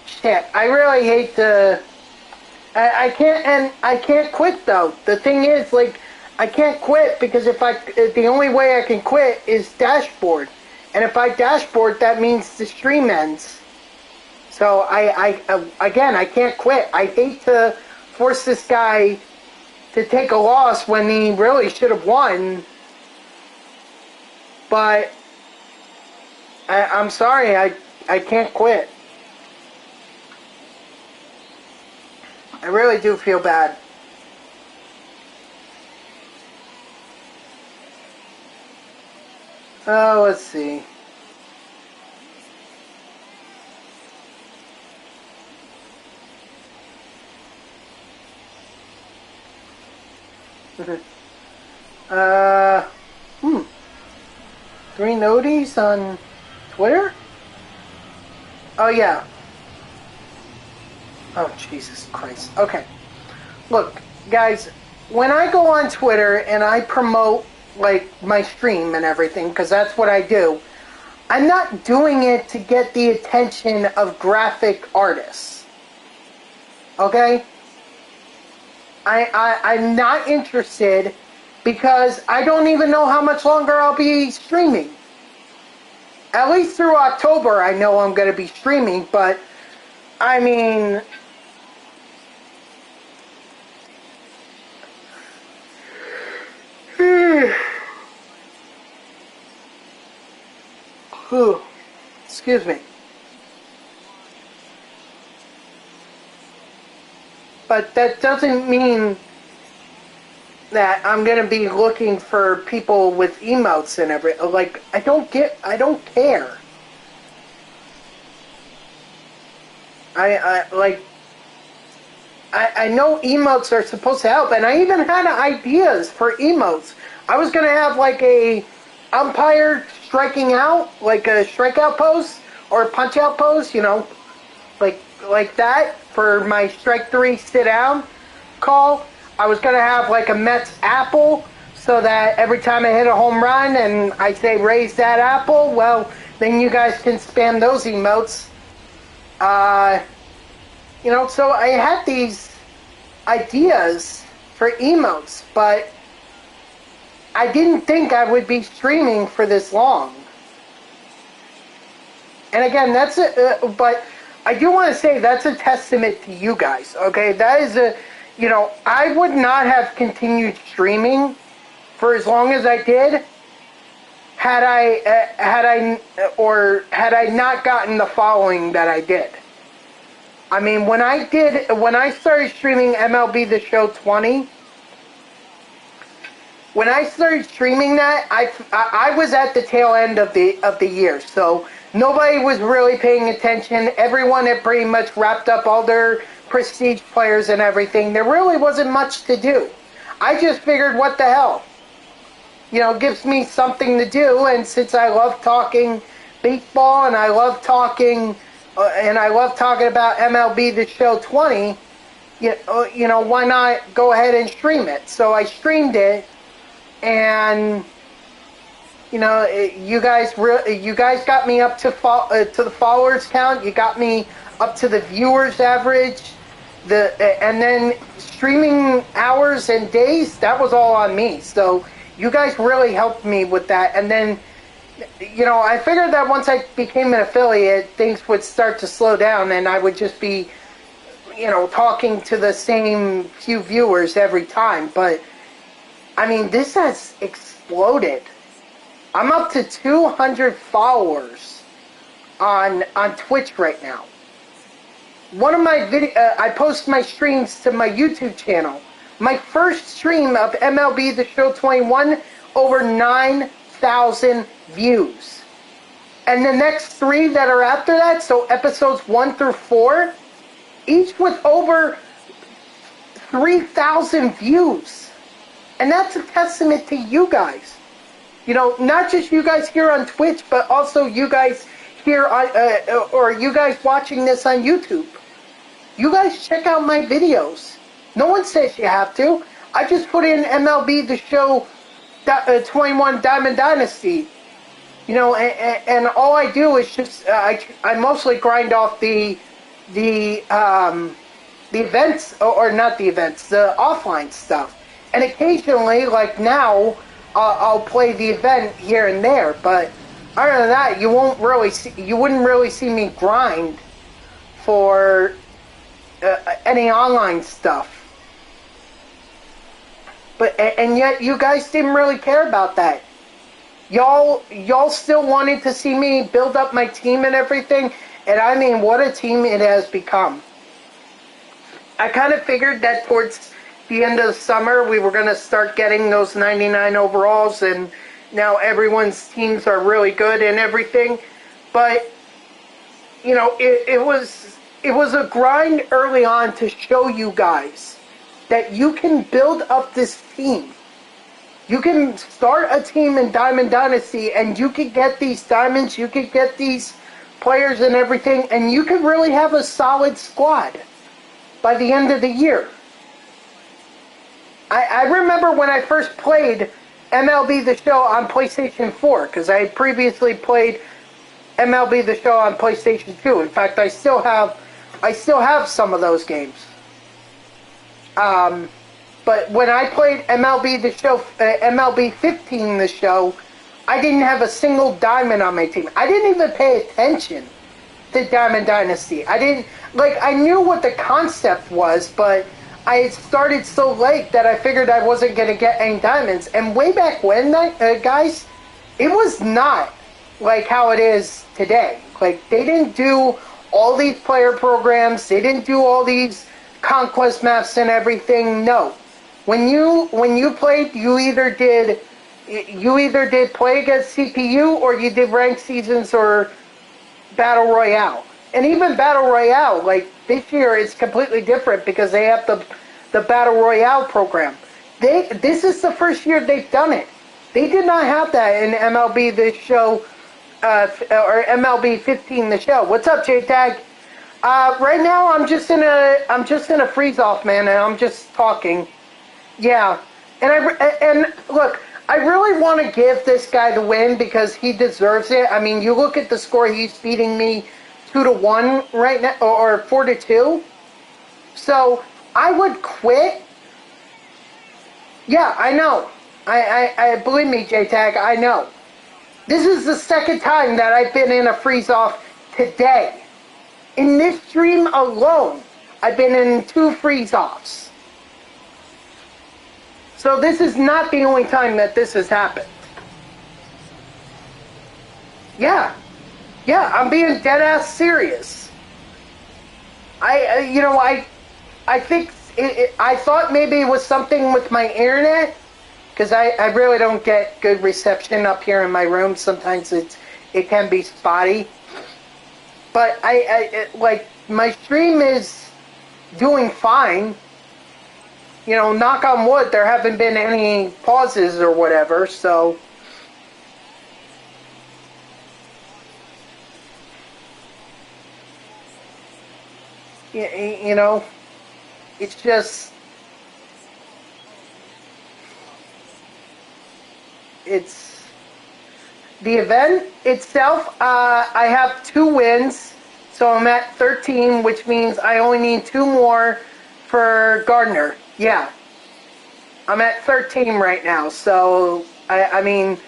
Shit, I really hate to... I can't quit though. The thing is, like, I can't quit because the only way I can quit is dashboard. And if I dashboard, that means the stream ends. So again, I can't quit. I hate to force this guy to take a loss when he really should have won. But I'm sorry, I can't quit. I really do feel bad. Oh, let's see. Three noties on Twitter? Oh, yeah. Oh, Jesus Christ. Okay. Look, guys, when I go on Twitter and I promote, like, my stream and everything, because that's what I do, I'm not doing it to get the attention of graphic artists. Okay? I'm not interested because I don't even know how much longer I'll be streaming. At least through October, I know I'm going to be streaming, but, I mean... Excuse me. But that doesn't mean that I'm going to be looking for people with emotes and everything. Like, I don't care. I know emotes are supposed to help, and I even had ideas for emotes. I was going to have like a umpire striking out, like a strikeout pose or a punch out pose, you know, like that for my strike 3 sit down call. I was going to have like a Mets apple so that every time I hit a home run and I say raise that apple, well, then you guys can spam those emotes. You know, so I had these ideas for emotes, but I didn't think I would be streaming for this long. And again, that's but I do want to say that's a testament to you guys, okay? That is you know, I would not have continued streaming for as long as I did had I not gotten the following that I did. I mean, when I started streaming MLB The Show 20, when I started streaming that, I was at the tail end of the year, so nobody was really paying attention. Everyone had pretty much wrapped up all their prestige players and everything. There really wasn't much to do. I just figured, what the hell? You know, it gives me something to do, and since I love talking baseball and I love talking about MLB The Show 20, you know, why not go ahead and stream it? So I streamed it, and You guys got me up to the followers count. You got me up to the viewers average. And then streaming hours and days, that was all on me. So you guys really helped me with that. And then, I figured that once I became an affiliate, things would start to slow down, and I would just be, talking to the same few viewers every time. But I mean, this has exploded. I'm up to 200 followers on Twitch right now. One of my I post my streams to my YouTube channel. My first stream of MLB The Show 21, over 9,000 views. And the next 3 that are after that, so episodes 1 through 4, each with over 3,000 views. And that's a testament to you guys. Not just you guys here on Twitch, but also you guys here on, or you guys watching this on YouTube. You guys check out my videos. No one says you have to. I just put in MLB The Show 21 Diamond Dynasty. And all I do is just, I mostly grind off the events, or not the events, the offline stuff. And occasionally, like now, I'll play the event here and there, but other than that, you wouldn't really see me grind for any online stuff. And yet you guys didn't really care about that. Y'all still wanted to see me build up my team and everything, and I mean, what a team it has become. I kind of figured that towards the end of the summer, we were going to start getting those 99 overalls, and now everyone's teams are really good and everything. But, it was a grind early on to show you guys that you can build up this team. You can start a team in Diamond Dynasty, and you can get these diamonds, you can get these players and everything, and you can really have a solid squad by the end of the year. I remember when I first played MLB The Show on PlayStation 4, because I had previously played MLB The Show on PlayStation 2. In fact, I still have some of those games. But when I played MLB The Show, MLB 15 The Show, I didn't have a single diamond on my team. I didn't even pay attention to Diamond Dynasty. I knew what the concept was, but I had started so late that I figured I wasn't going to get any diamonds. And way back when, guys, it was not like how it is today. Like, they didn't do all these player programs. They didn't do all these conquest maps and everything. No. When you played, you either did play against CPU, or you did ranked seasons or Battle Royale. And even Battle Royale, like this year, is completely different because they have the Battle Royale program. This is the first year they've done it. They did not have that in MLB The Show, or MLB 15 The Show. What's up, J-Tag? Right now, I'm just in a freeze off, man, and I'm just talking. Yeah, and look, I really want to give this guy the win because he deserves it. I mean, you look at the score; he's beating me 2-1 right now, or 4-2. So I would quit. Yeah, I know. I believe me, J-Tag. I know. This is the second time that I've been in a freeze off today. In this stream alone, I've been in 2 freeze offs. So this is not the only time that this has happened. Yeah, I'm being dead ass serious. I think I thought maybe it was something with my internet, because I really don't get good reception up here in my room. Sometimes it can be spotty. But like, my stream is doing fine. Knock on wood, there haven't been any pauses or whatever, so. It's just. the event itself, I have 2 wins, so I'm at 13, which means I only need 2 more for Gardner. Yeah, I'm at 13 right now, so I mean,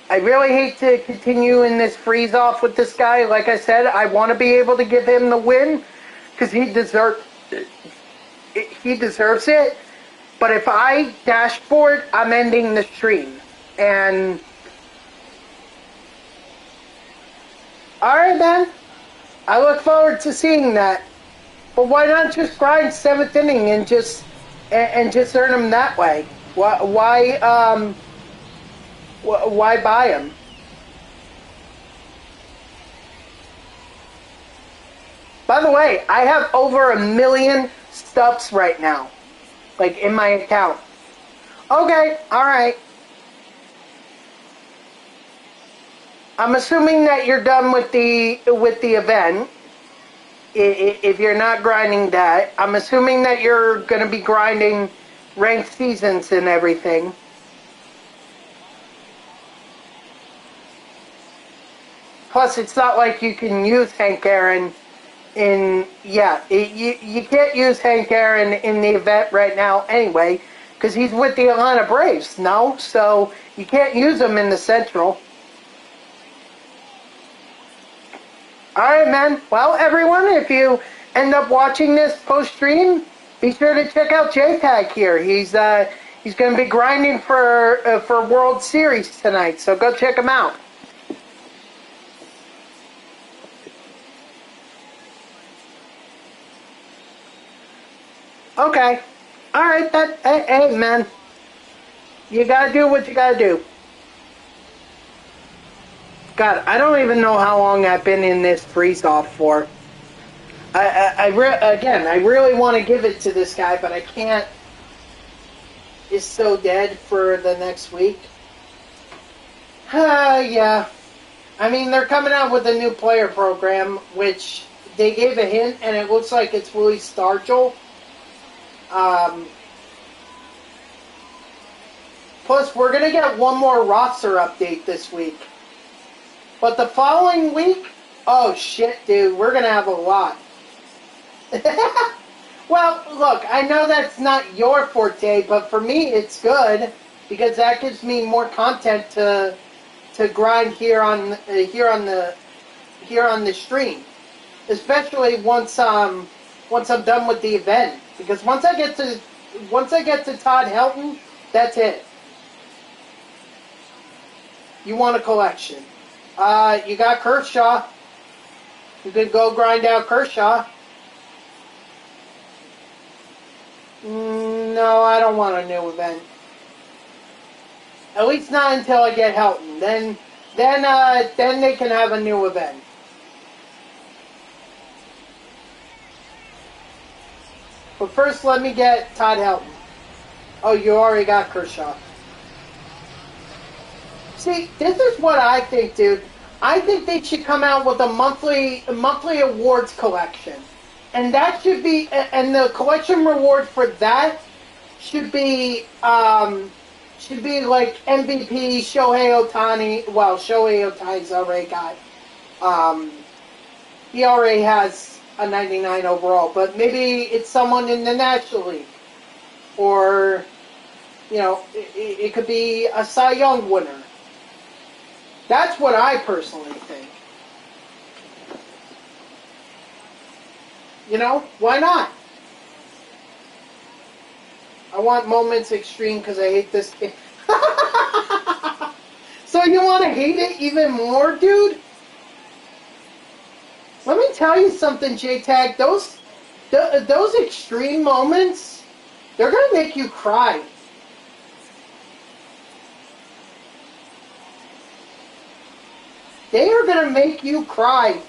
I really hate to continue in this freeze off with this guy. Like I said, I want to be able to give him the win because he deserves it. But if I dashboard, I'm ending the stream. And all right, man. I look forward to seeing that. But why not just grind 7th inning and just earn him that way? Why buy him? By the way, I have over 1 million stubs right now, like in my account. Okay, all right. I'm assuming that you're done with the event. If you're not grinding that, I'm assuming that you're going to be grinding ranked seasons and everything. Plus, it's not like you can use Hank Aaron you can't use Hank Aaron in the event right now anyway, because he's with the Atlanta Braves, no? So you can't use him in the Central. Alright, man. Well, everyone, if you end up watching this post-stream, be sure to check out JTag here. He's going to be grinding for World Series tonight, so go check him out. Okay. Alright, hey, man. You gotta do what you gotta do. God, I don't even know how long I've been in this freeze-off for. I really want to give it to this guy, but I can't. It's so dead for the next week. Yeah. I mean, they're coming out with a new player program, which they gave a hint, and it looks like it's really Stargell. Plus, we're going to get one more roster update this week. But the following week, oh shit, dude, we're going to have a lot. Well, look, I know that's not your forte, but for me, it's good because that gives me more content to grind here on the stream, especially once I'm done with the event. Because once I get to Todd Helton, that's it. You want a collection. You got Kershaw. You could go grind out Kershaw. No, I don't want a new event. At least not until I get Helton. Then they can have a new event. But first, let me get Todd Helton. Oh, you already got Kershaw. See, this is what I think, dude. I think they should come out with a monthly awards collection. And that should be, and the collection reward for that should be like MVP Shohei Ohtani. Well, Shohei Ohtani's already got, he already has a 99 overall, but maybe it's someone in the National League. Or, it could be a Cy Young winner. That's what I personally think. Why not? I want Moments Extreme because I hate this game. So you want to hate it even more, dude? Let me tell you something, JTag. Those extreme moments, they're going to make you cry. They are going to make you cry.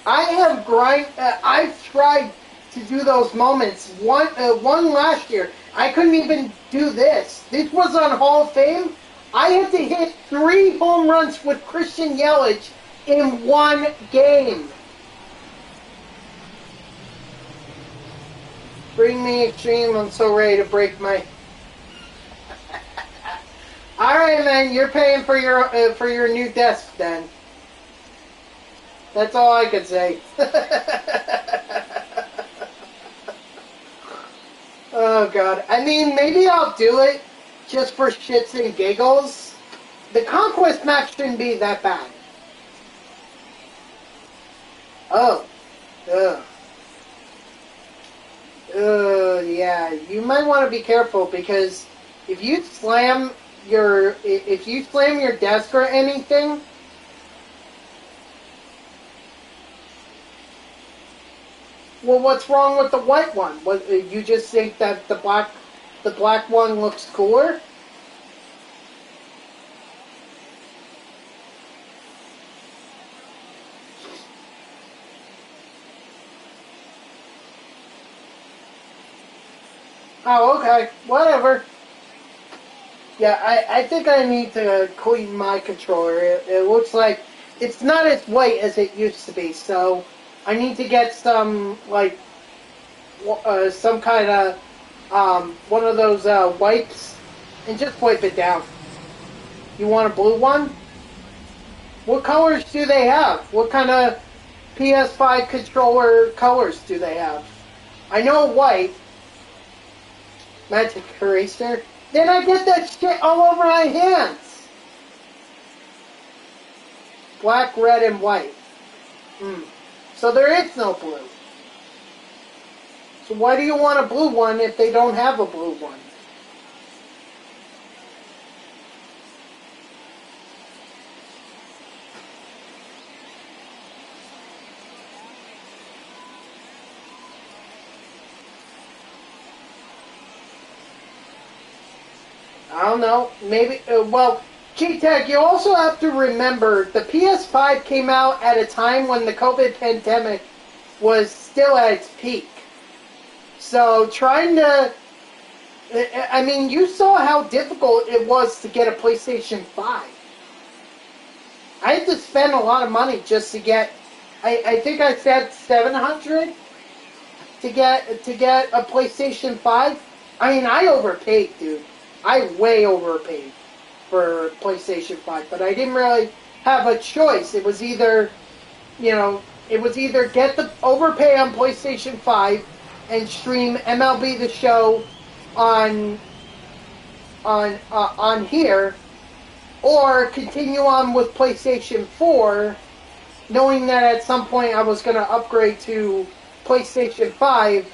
I've tried to do those moments. One last year. I couldn't even do this. This was on Hall of Fame. I had to hit 3 home runs with Christian Yelich in one game. Bring me extreme. I'm so ready to break my... Alright. right, man. You're paying for your new desk, then. That's all I could say. Oh God. I mean, maybe I'll do it just for shits and giggles. The Conquest match shouldn't be that bad. Oh. Ugh. Yeah. You might want to be careful because if you slam your desk or anything. Well, what's wrong with the white one? What, you just think that the black one looks cooler? Oh, okay. Whatever. Yeah, I think I need to clean my controller. It looks like it's not as white as it used to be, so I need to get some, like, some kind of, one of those wipes and just wipe it down. You want a blue one? What colors do they have? What kind of PS5 controller colors do they have? I know white. Magic eraser. Then I get that shit all over my hands. Black, red, and white. So there is no blue. So why do you want a blue one if they don't have a blue one? I don't know. Maybe, well, G-Tech, you also have to remember the PS5 came out at a time when the COVID pandemic was still at its peak. So trying to, I mean, you saw how difficult it was to get a PlayStation 5. I had to spend a lot of money just to get, I think I said $700 to get a PlayStation 5. I mean, I overpaid, dude. I way overpaid for PlayStation 5, but I didn't really have a choice. It was either, get the overpay on PlayStation 5 and stream MLB The Show on here, or continue on with PlayStation 4, knowing that at some point I was going to upgrade to PlayStation 5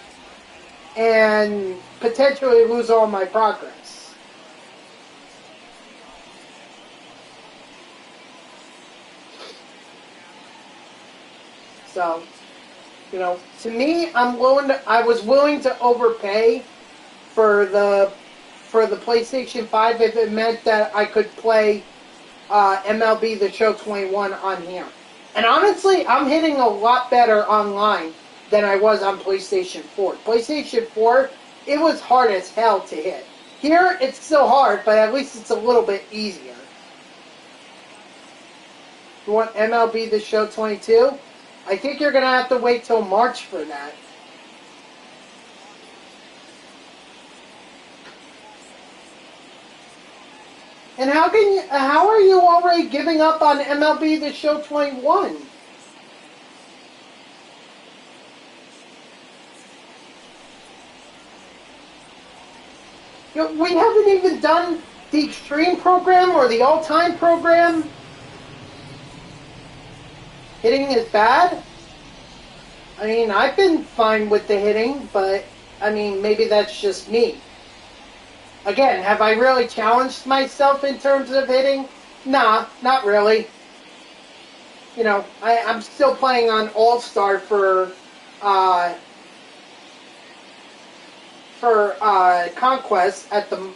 and potentially lose all my progress. So, to me, I was willing to overpay for the PlayStation 5 if it meant that I could play MLB The Show 21 on here. And honestly, I'm hitting a lot better online than I was on PlayStation 4. PlayStation 4, it was hard as hell to hit. Here, it's still hard, but at least it's a little bit easier. You want MLB The Show 22? I think you're going to have to wait till March for that. And how are you already giving up on MLB The Show 21? We haven't even done the Extreme program or the All-Time program. Hitting is bad? I mean, I've been fine with the hitting, but, I mean, maybe that's just me. Again, have I really challenged myself in terms of hitting? Nah, not really. I'm still playing on All-Star for Conquest at the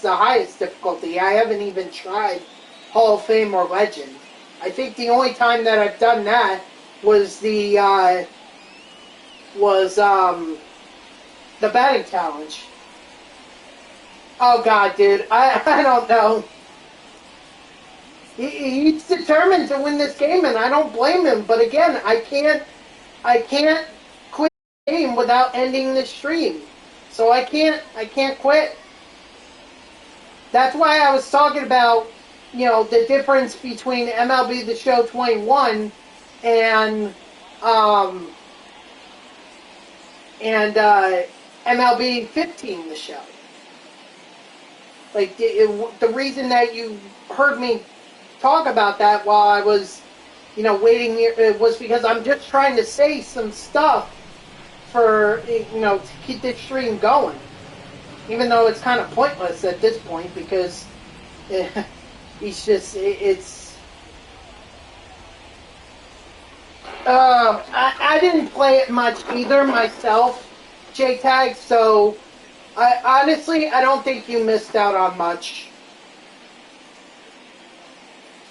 highest difficulty. I haven't even tried Hall of Fame or Legend. I think the only time that I've done that was the batting challenge. Oh God, dude, I don't know. He's determined to win this game, and I don't blame him. But again, I can't quit the game without ending the stream. So I can't quit. That's why I was talking about, the difference between MLB The Show 21 and um, MLB 15 The Show. Like, the reason that you heard me talk about that while I was, waiting here, it was because I'm just trying to say some stuff for, to keep this stream going. Even though it's kind of pointless at this point because it's. I didn't play it much either myself, JTAG, so I don't think you missed out on much.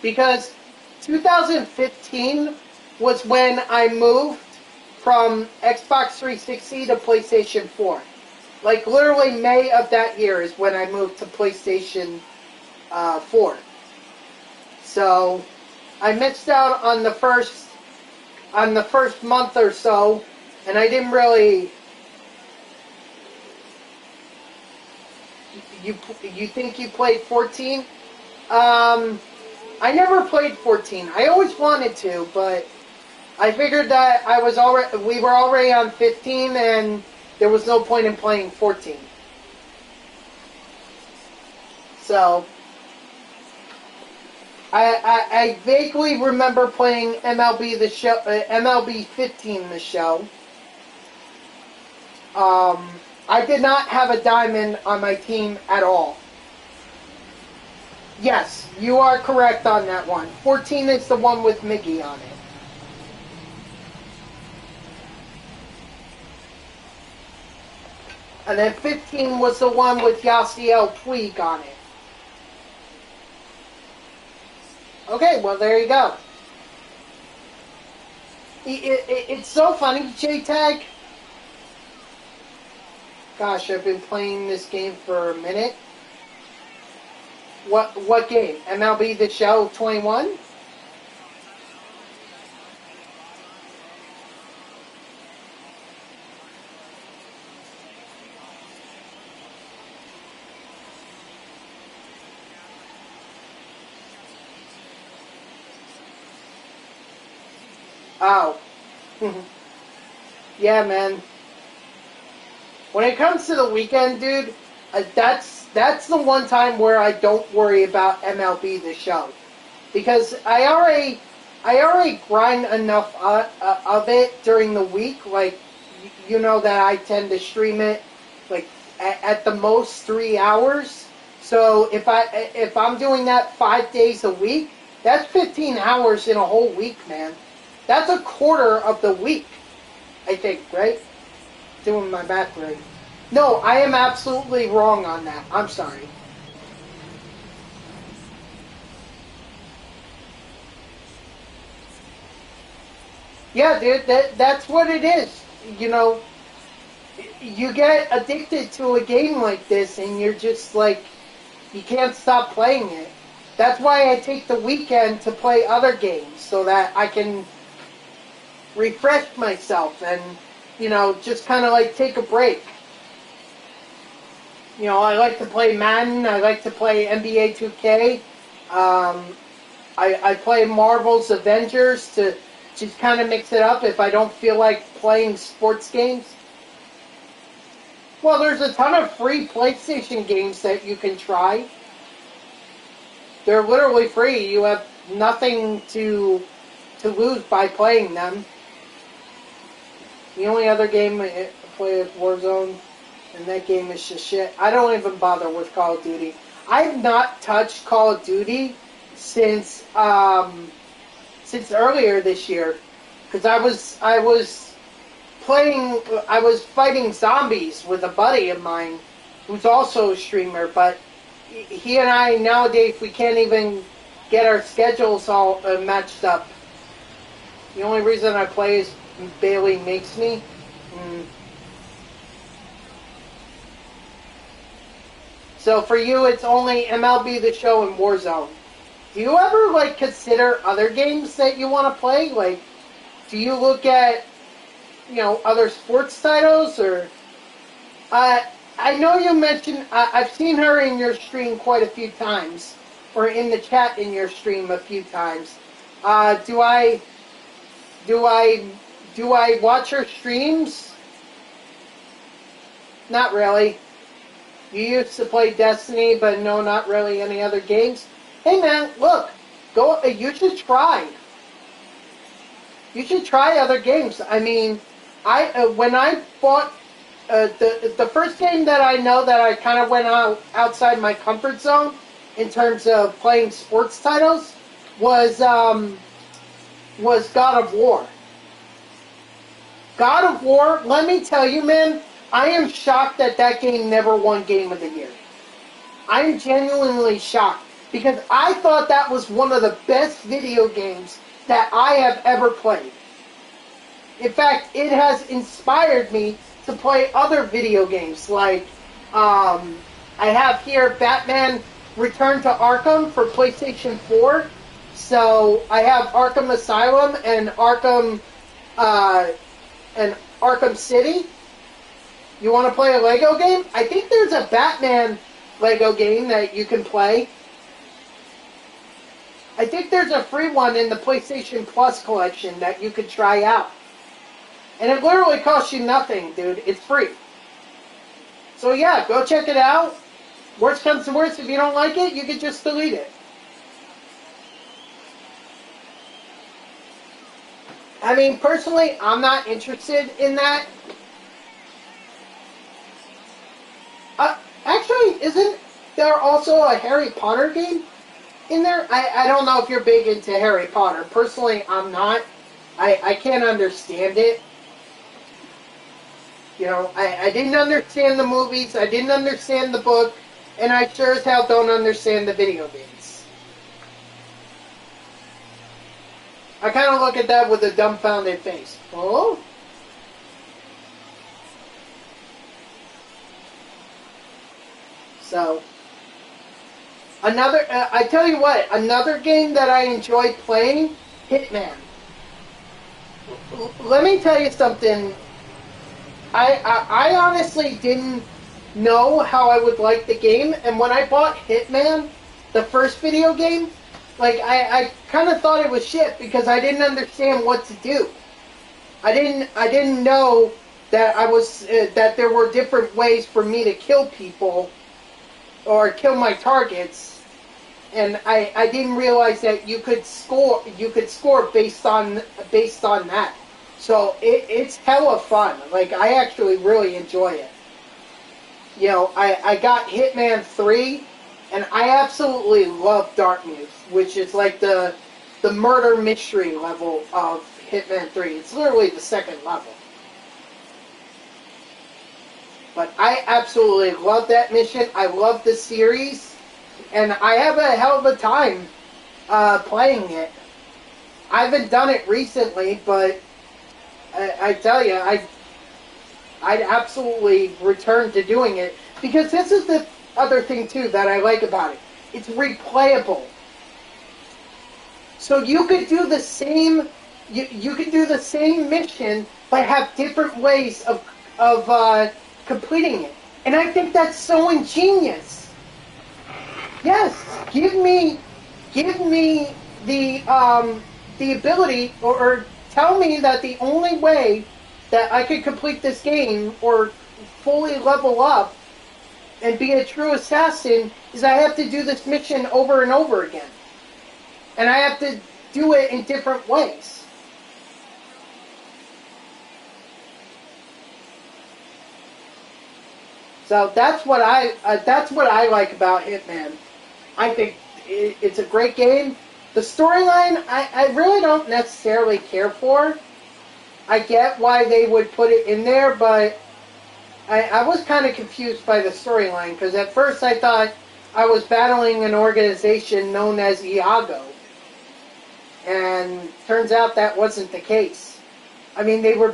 Because 2015 was when I moved from Xbox 360 to PlayStation 4. Like, literally May of that year is when I moved to PlayStation 4. So, I missed out on the first month or so, and I didn't really... You think you played 14? I never played 14. I always wanted to, but I figured that we were already on 15, and there was no point in playing 14. So, I vaguely remember playing MLB The Show, MLB 15 The Show. I did not have a diamond on my team at all. Yes, you are correct on that one. 14 is the one with Mickey on it. And then 15 was the one with Yasiel Puig on it. Okay, well, there you go. It's so funny, JTAG. Gosh, I've been playing this game for a minute. What game? MLB The Show 21? Oh. Yeah, man. When it comes to the weekend, dude, that's the one time where I don't worry about MLB The Show, because I already grind enough of it during the week. Like, you know that I tend to stream it like at the most 3 hours. So if I'm doing that 5 days a week, that's 15 hours in a whole week, man. That's a quarter of the week, I think, right? Doing my math right. No, I am absolutely wrong on that. I'm sorry. Yeah, dude, that's what it is. You get addicted to a game like this, and you're just like, you can't stop playing it. That's why I take the weekend to play other games, so that I can refresh myself and, just kind of like take a break. I like to play Madden. I like to play NBA 2K. I play Marvel's Avengers to just kind of mix it up if I don't feel like playing sports games. Well, there's a ton of free PlayStation games that you can try. They're literally free. You have nothing to lose by playing them. The only other game I play is Warzone, and that game is just shit. I don't even bother with Call of Duty. I have not touched Call of Duty since earlier this year, because I was fighting zombies with a buddy of mine who's also a streamer, but he and I nowadays, we can't even get our schedules all matched up. The only reason I play is Bailey makes me. So for you, it's only MLB The Show and Warzone. Do you ever consider other games that you want to play? Like, do you look at other sports titles, or I know you mentioned, I've seen her in your stream quite a few times, or in the chat in your stream a few times. Do I watch her streams? Not really. You used to play Destiny, but no, not really any other games. Hey man, look, go. You should try. You should try other games. I mean, when I bought the first game that I know that I kind of went outside my comfort zone in terms of playing sports titles was God of War. God of War. Let me tell you, man. I am shocked that that game never won Game of the Year. I'm genuinely shocked because I thought that was one of the best video games that I have ever played. In fact, it has inspired me to play other video games like I have here Batman Return to Arkham for PlayStation 4. So I have Arkham Asylum and Arkham City. You want to play a Lego game? I think there's a Batman Lego game that you can play. I think there's a free one in the PlayStation Plus collection that you could try out. And it literally costs you nothing, dude. It's free. So yeah, go check it out. Worst comes to worst, if you don't like it, you can just delete it. I mean, personally, I'm not interested in that. Actually, isn't there also a Harry Potter game in there? I don't know if you're big into Harry Potter. Personally, I'm not. I can't understand it. You know, I didn't understand the movies, I didn't understand the book, and I sure as hell don't understand the video games. I kind of look at that with a dumbfounded face. Oh? So, I tell you what, another game that I enjoy playing, Hitman. Let me tell you something. I honestly didn't know how I would like the game, and when I bought Hitman, the first video game, like, I kind of thought it was shit because I didn't understand what to do. I didn't know that that there were different ways for me to kill people or kill my targets, and I didn't realize that you could score based on that. So it's hella fun. Like, I actually really enjoy it. You know, I got Hitman 3, and I absolutely love Darkness, which is like the murder mystery level of Hitman 3. It's literally the second level. But I absolutely love that mission. I love the series. And I have a hell of a time playing it. I haven't done it recently, but I tell you, I'd absolutely return to doing it. Because this is the other thing, too, that I like about it. It's replayable. So you could do the same... You could do the same mission, but have different ways of completing it. And I think that's so ingenious. Yes, give me the ability, or tell me that the only way that I could complete this game or fully level up and be a true assassin is I have to do this mission over and over again. And I have to do it in different ways. So that's what I like about Hitman. I think it's a great game. The storyline, I really don't necessarily care for. I get why they would put it in there, but I was kind of confused by the storyline, because at first I thought I was battling an organization known as Iago. And turns out that wasn't the case. I mean, they were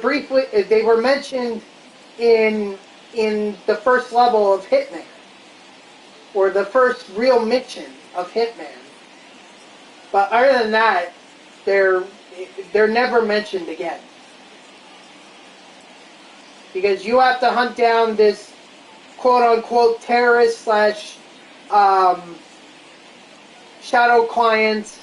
mentioned in the first level of Hitman, or the first real mission of Hitman. But other than that, they're never mentioned again. Because you have to hunt down this quote-unquote terrorists slash shadow clients,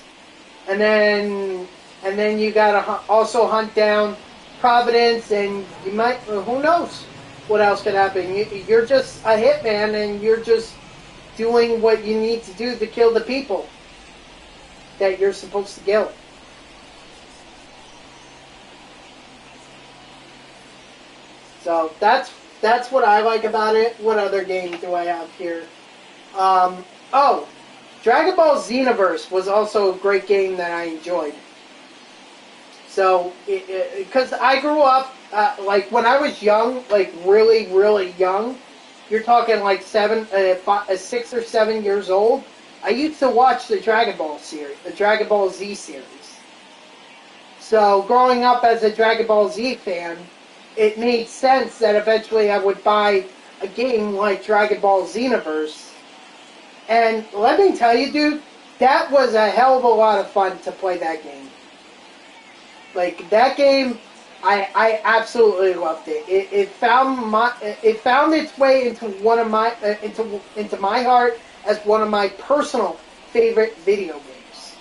and then you gotta also hunt down Providence, and you might, who knows what else could happen. You're just a hitman, and you're just doing what you need to do to kill the people that you're supposed to kill. So that's what I like about it. What other game do I have here? Oh, Dragon Ball Xenoverse was also a great game that I enjoyed. So, because I grew up, like when I was young, like really, really young, you're talking like 6 or 7 years old, I used to watch the Dragon Ball series, the Dragon Ball Z series. So, growing up as a Dragon Ball Z fan, it made sense that eventually I would buy a game like Dragon Ball Xenoverse. And let me tell you, dude, that was a hell of a lot of fun to play that game. Like, that game, I absolutely loved it. It found its way into one of my into my heart as one of my personal favorite video games.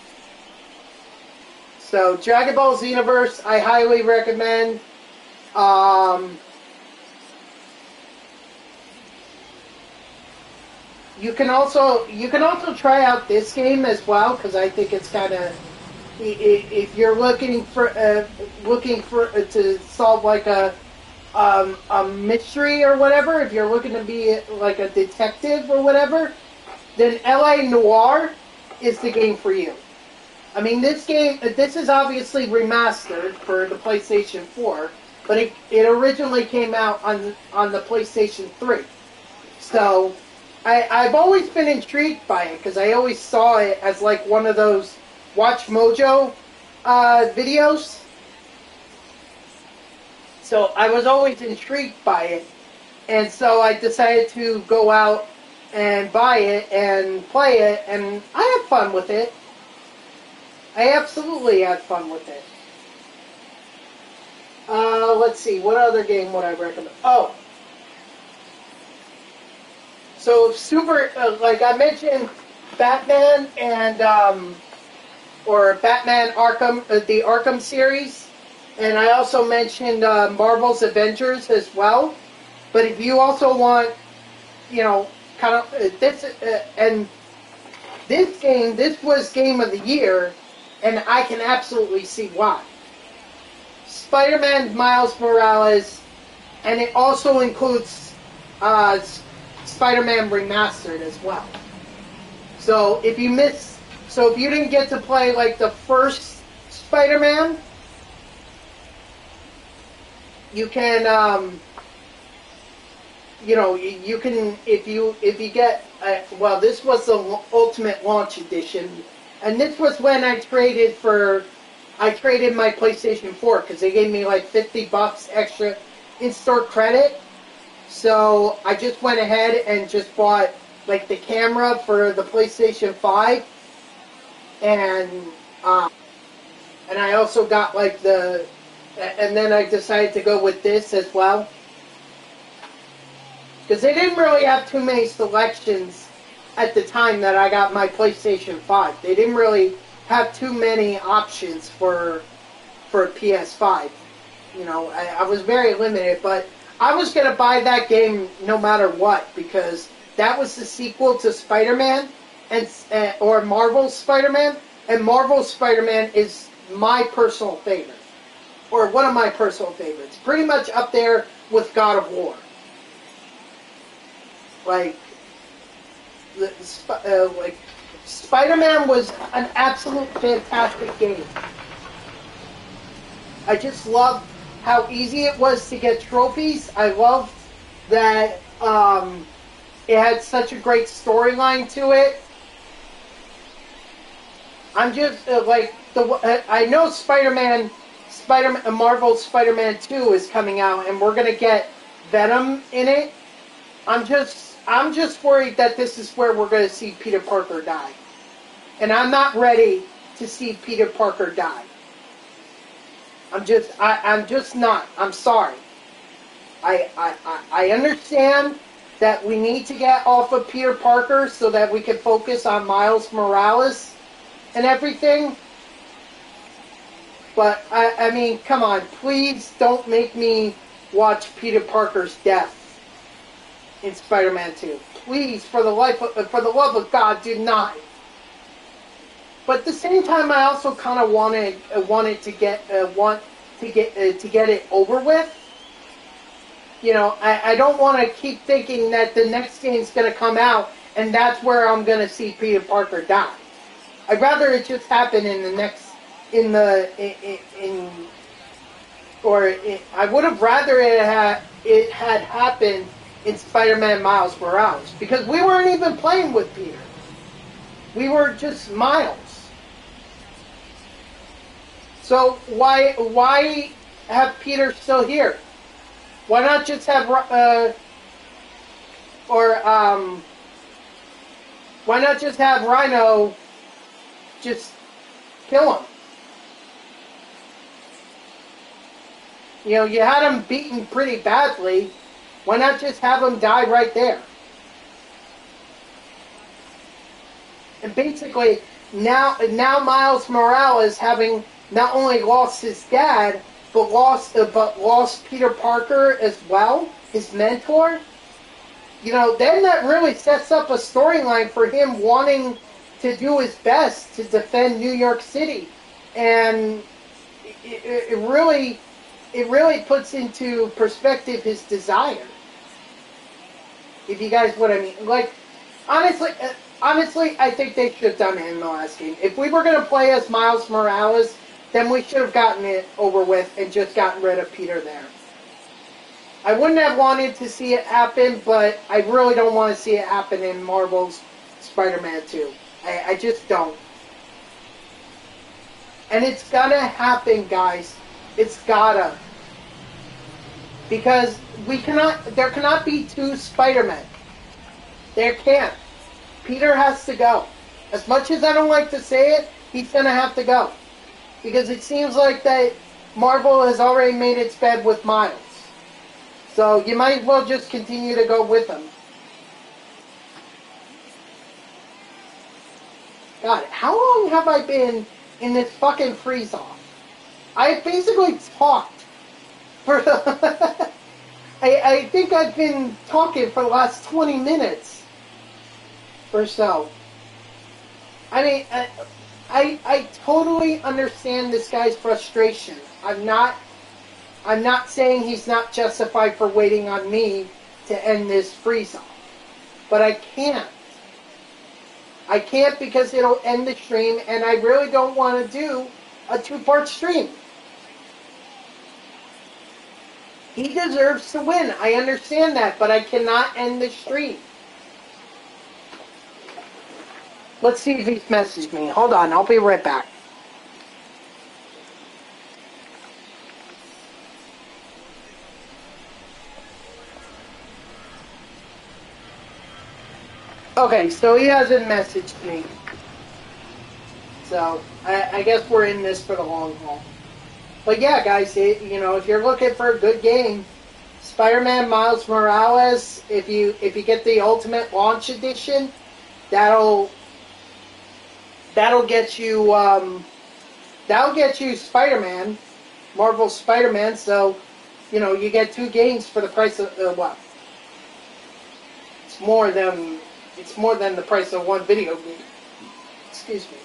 So, Dragon Ball Xenoverse, I highly recommend. You can also try out this game as well, because I think it's kind of, if you're looking for to solve like a mystery or whatever, if you're looking to be like a detective or whatever, then LA Noire is the game for you. I mean, this is obviously remastered for the PlayStation 4, but it originally came out on the PlayStation 3. So I've always been intrigued by it, because I always saw it as like one of those Watch Mojo videos. So I was always intrigued by it. And so I decided to go out and buy it and play it, and I had fun with it. I absolutely had fun with it. Let's see, what other game would I recommend? Oh, so like I mentioned, Batman and or Batman Arkham, the Arkham series, and I also mentioned Marvel's Avengers as well. But if you also want, kind of this and this was Game of the Year, and I can absolutely see why. Spider-Man Miles Morales, and it also includes Spider-Man Remastered as well. So if you didn't get to play like the first Spider-Man, you can you can, if you get this was the Ultimate Launch Edition, and this was when I traded my PlayStation 4, because they gave me like $50 extra in-store credit. So I just went ahead and just bought like the camera for the PlayStation 5, and I also got like and then I decided to go with this as well, because they didn't really have too many selections at the time that I got my PlayStation 5. They didn't really have too many options for PS5. I was very limited, but I was going to buy that game no matter what, because that was the sequel to Spider-Man, or Marvel's Spider-Man, and Marvel's Spider-Man is my personal favorite, or one of my personal favorites, pretty much up there with God of War. Like Spider-Man was an absolute fantastic game. I just loved how easy it was to get trophies. I loved that it had such a great storyline to it. I'm just I know Marvel's Spider-Man 2 is coming out, and we're gonna get Venom in it. I'm just worried that this is where we're gonna see Peter Parker die, and I'm not ready to see Peter Parker die. I'm just not. I'm sorry. I understand that we need to get off of Peter Parker so that we can focus on Miles Morales and everything. But, I mean, come on. Please don't make me watch Peter Parker's death in Spider-Man 2. Please, for the love of God, do not. But at the same time, I also kind of wanted to get it over with. You know, I don't want to keep thinking that the next game's going to come out and that's where I'm going to see Peter Parker die. I'd rather it just happen I would have rather it had happened in Spider-Man Miles Morales, because we weren't even playing with Peter. We were just Miles. So why have Peter still here? Why not just have why not just have Rhino just kill him? You know, you had him beaten pretty badly. Why not just have him die right there? And basically, now Miles Morales, having not only lost his dad, but lost Peter Parker as well, his mentor. You know, then that really sets up a storyline for him wanting to do his best to defend New York City, and it really puts into perspective his desire. If you guys what I mean. Like, honestly, I think they should have done it in the last game. If we were going to play as Miles Morales, then we should have gotten it over with and just gotten rid of Peter there. I wouldn't have wanted to see it happen, but I really don't want to see it happen in Marvel's Spider-Man 2. I just don't. And it's gotta happen, guys. It's gotta. Because there cannot be two Spider-Men. There can't. Peter has to go. As much as I don't like to say it, he's gonna have to go. Because it seems like that Marvel has already made its bed with Miles. So you might as well just continue to go with him. God, how long have I been in this fucking freeze-off? I basically talked for... I think I've been talking for the last 20 minutes or so. I mean, I totally understand this guy's frustration. I'm not saying he's not justified for waiting on me to end this freeze-off. But I can't. I can't because it'll end the stream, and I really don't want to do a 2-part stream. He deserves to win. I understand that, but I cannot end the stream. Let's see if he's messaged me. Hold on, I'll be right back. Okay, so he hasn't messaged me. So, I guess we're in this for the long haul. But yeah, guys, you know, if you're looking for a good game, Spider-Man Miles Morales, if you get the Ultimate Launch Edition, that'll get you Spider-Man, Marvel Spider-Man. So, you know, you get 2 games for the price of what? It's more than the price of 1 video game. Excuse me.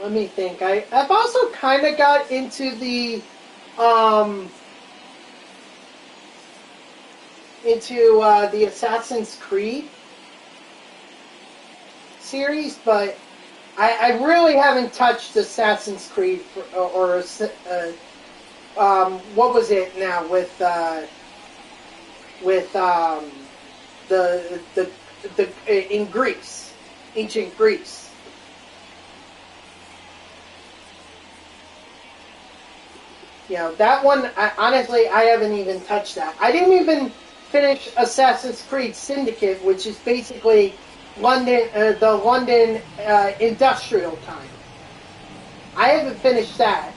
Let me think. I've also kind of got into the Assassin's Creed series, but I really haven't touched Assassin's Creed what was it now with in Greece, ancient Greece. You know, that one, honestly, I haven't even touched that. I didn't even finish Assassin's Creed Syndicate, which is basically the London industrial time. I haven't finished that.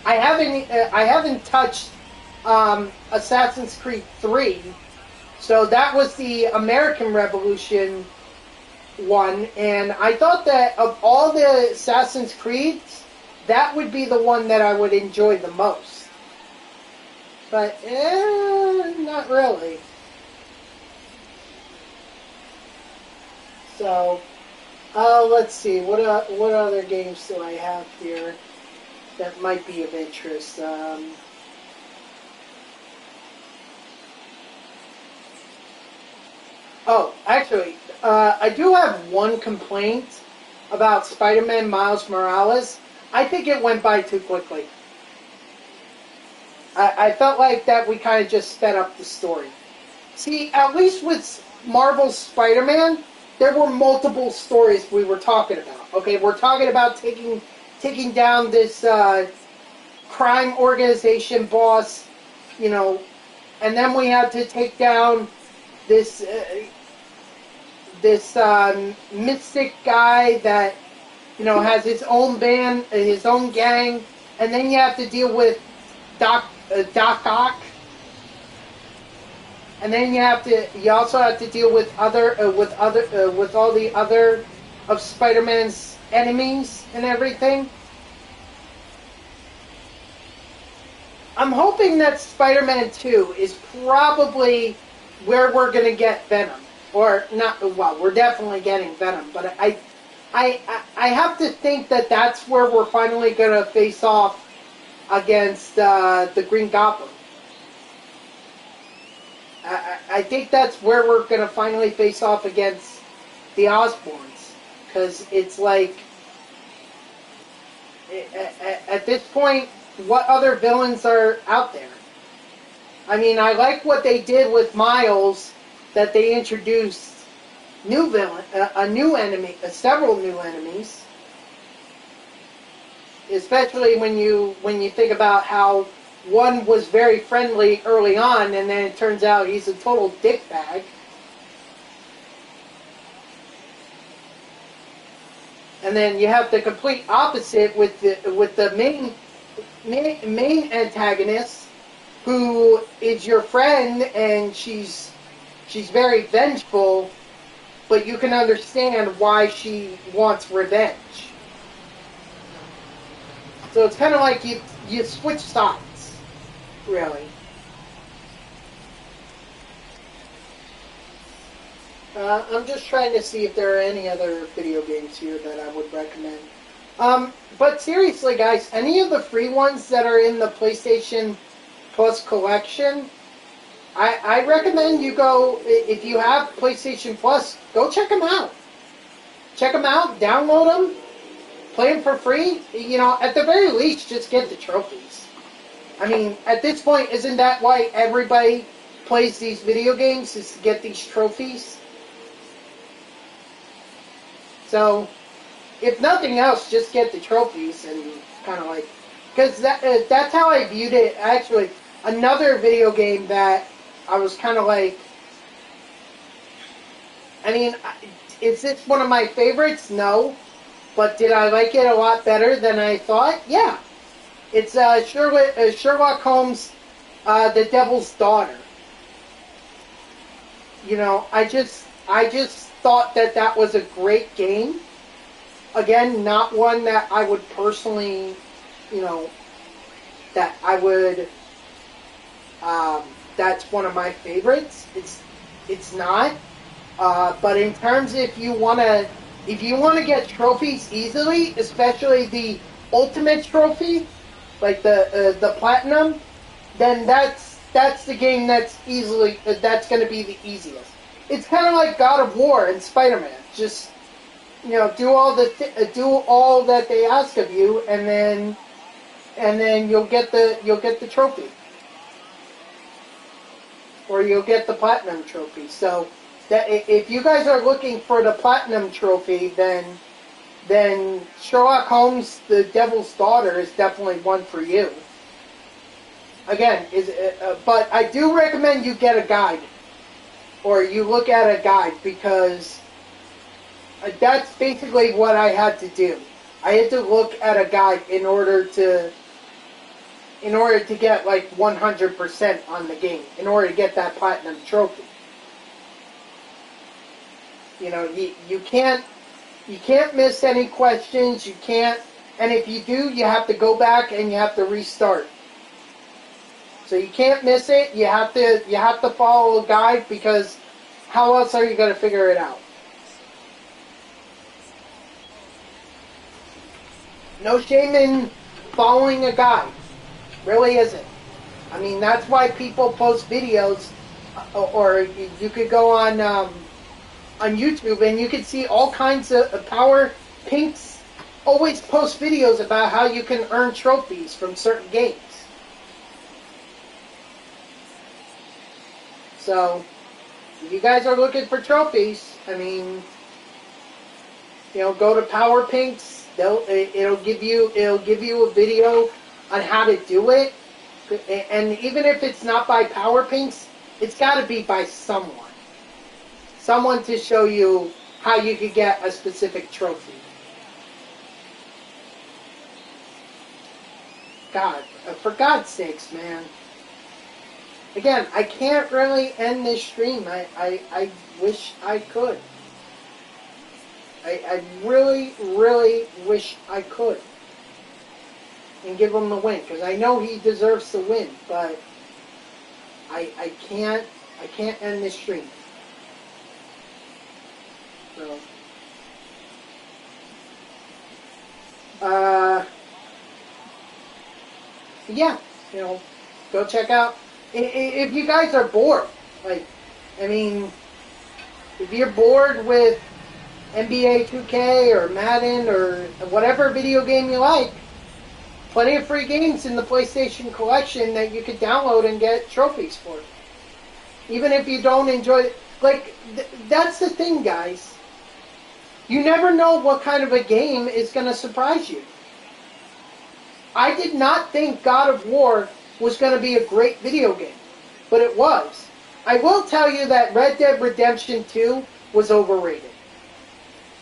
I haven't touched Assassin's Creed 3, so that was the American Revolution one, and I thought that of all the Assassin's Creeds, that would be the one that I would enjoy the most. But not really. So, let's see. What other games do I have here that might be of interest? Oh, actually, I do have one complaint about Spider-Man Miles Morales. I think it went by too quickly. I felt like that we kind of just sped up the story. See, at least with Marvel's Spider-Man, there were multiple stories we were talking about. Okay, we're talking about taking down this crime organization boss, you know, and then we had to take down this mystic guy that, you know, has his own band, his own gang, and then you have to deal with Doc Ock, and then you also have to deal with all the other of Spider-Man's enemies and everything. I'm hoping that Spider-Man 2 is probably where we're going to get Venom. Or not, well, we're definitely getting Venom, but I have to think that that's where we're finally going to face off against the Green Goblin. I think that's where we're going to finally face off against the Osborns. Because it's like, at this point, what other villains are out there? I mean, I like what they did with Miles, that they introduced a new enemy, several new enemies. Especially when you think about how one was very friendly early on, and then it turns out he's a total dickbag. And then you have the complete opposite with the main antagonist, who is your friend, and she's very vengeful, but you can understand why she wants revenge. So it's kind of like you switch sides, really. I'm just trying to see if there are any other video games here that I would recommend. But seriously, guys, any of the free ones that are in the PlayStation Plus collection, I recommend you go, if you have PlayStation Plus, go check them out. Check them out, download them, play them for free. You know, at the very least, just get the trophies. I mean, at this point, isn't that why everybody plays these video games, is to get these trophies? So, if nothing else, just get the trophies and kind of like, because that's how I viewed it. Actually, another video game that I was kind of like, I mean, is this one of my favorites? No. But did I like it a lot better than I thought? Yeah. It's Sherlock Holmes, The Devil's Daughter. You know, I just thought that was a great game. Again, not one that I would personally, you know, that I would, that's one of my favorites. It's not. But in terms of if you want to get trophies easily, especially the ultimate trophy, like the platinum, then that's the game that's going to be the easiest. It's kind of like God of War and Spider-Man. Just, you know, do all that they ask of you, and then you'll get the trophy, or you'll get the platinum trophy. So that if you guys are looking for the platinum trophy, then Sherlock Holmes, The Devil's Daughter is definitely one for you. Again, but I do recommend you get a guide, or you look at a guide, because that's basically what I had to do. I had to look at a guide in order to in order to get like 100% on the game, in order to get that platinum trophy. You know, you can't miss any questions. You can't, and if you do, you have to go back and you have to restart. So you can't miss it. You have to follow a guide, because how else are you going to figure it out? No shame in following a guide. Really isn't. I mean, that's why people post videos, or you could go on YouTube and you can see all kinds of Power Pinks always post videos about how you can earn trophies from certain games. So, if you guys are looking for trophies, I mean, you know, go to Power Pinks. It'll give you a video on how to do it. And even if it's not by Power Pinks, it's got to be by someone. Someone to show you how you could get a specific trophy. God, for God's sakes, man. Again, I can't really end this stream. I wish I could. I really, really wish I could. And give him the win, because I know he deserves to win, but I can't end this stream. So, yeah, you know, go check out. If you guys are bored, like, I mean, if you're bored with NBA 2K or Madden or whatever video game you like, plenty of free games in the PlayStation Collection that you could download and get trophies for. Even if you don't enjoy it. Like, that's the thing, guys. You never know what kind of a game is going to surprise you. I did not think God of War was going to be a great video game, but it was. I will tell you that Red Dead Redemption 2 was overrated.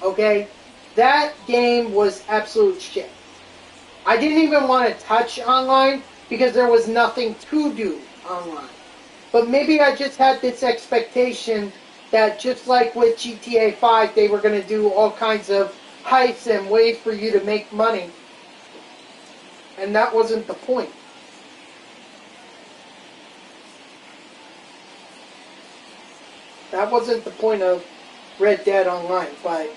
Okay? That game was absolute shit. I didn't even want to touch online because there was nothing to do online. But maybe I just had this expectation that just like with GTA 5, they were going to do all kinds of heists and ways for you to make money. And that wasn't the point. That wasn't the point of Red Dead Online, but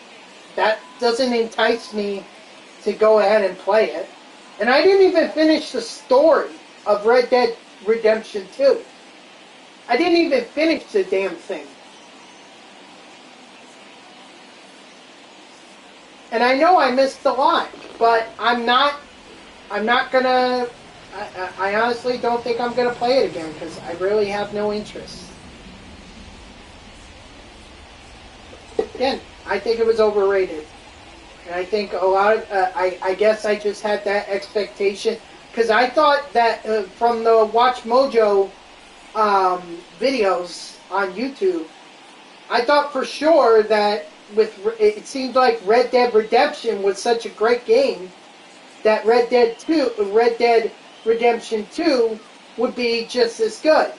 that doesn't entice me to go ahead and play it. And I didn't even finish the story of Red Dead Redemption 2. I didn't even finish the damn thing. And I know I missed a lot, but I'm not gonna, I honestly don't think I'm gonna play it again, because I really have no interest. Again, I think it was overrated. And I think a lot of, I guess I just had that expectation, because I thought that from the Watch Mojo videos on YouTube, I thought for sure that it seemed like Red Dead Redemption was such a great game that Red Dead Redemption 2 would be just as good.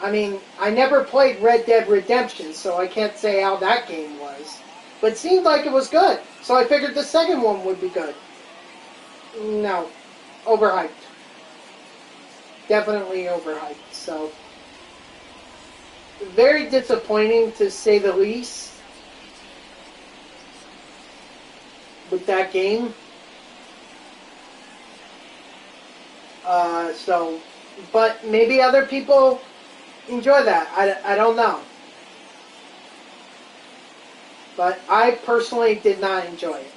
I mean, I never played Red Dead Redemption, so I can't say how that game was. But it seemed like it was good, so I figured the second one would be good. No. Overhyped. Definitely overhyped, so... Very disappointing, to say the least, with that game. But maybe other people enjoy that. I don't know. But I personally did not enjoy it.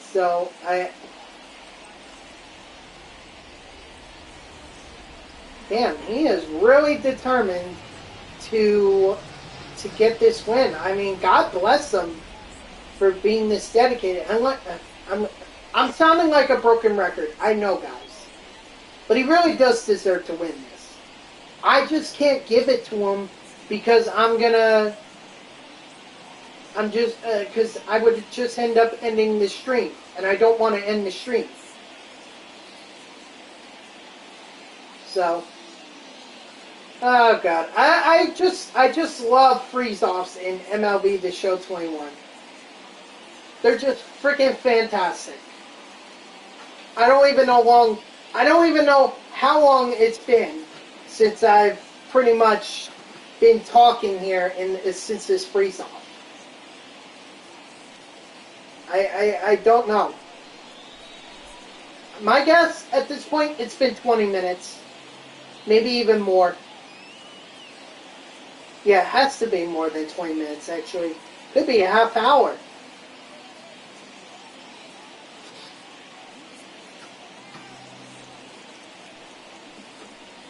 So, damn, he is really determined to get this win. I mean, God bless him for being this dedicated. I'm sounding like a broken record. I know, guys. But he really does deserve to win this. I just can't give it to him because I'm gonna I'm just, because I would just end up ending the stream, and I don't want to end the stream. So, oh god, I just love freeze-offs in MLB The Show 21. They're just freaking fantastic. I don't even know how long it's been since I've pretty much been talking here since this freeze-off. I don't know. My guess at this point, it's been 20 minutes. Maybe even more. Yeah, it has to be more than 20 minutes, actually. Could be a half hour.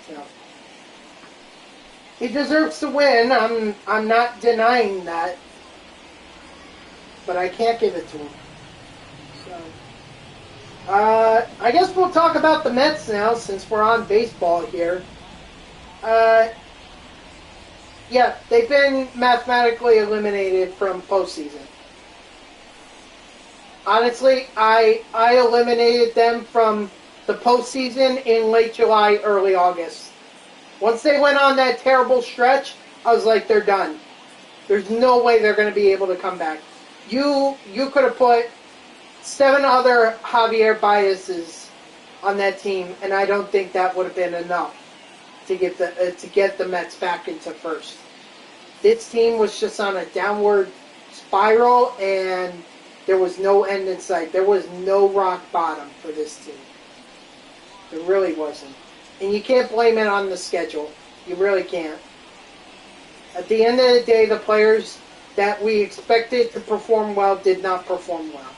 So, he deserves to win. I'm not denying that. But I can't give it to him. So, I guess we'll talk about the Mets now, since we're on baseball here. Yeah, they've been mathematically eliminated from postseason. Honestly, I eliminated them from the postseason in late July, early August. Once they went on that terrible stretch, I was like, they're done. There's no way they're going to be able to come back. You could have put 7 other Javier Baez's on that team, and I don't think that would have been enough to get the Mets back into first. This team was just on a downward spiral, and there was no end in sight. There was no rock bottom for this team. There really wasn't. And you can't blame it on the schedule. You really can't. At the end of the day, the players that we expected to perform well did not perform well.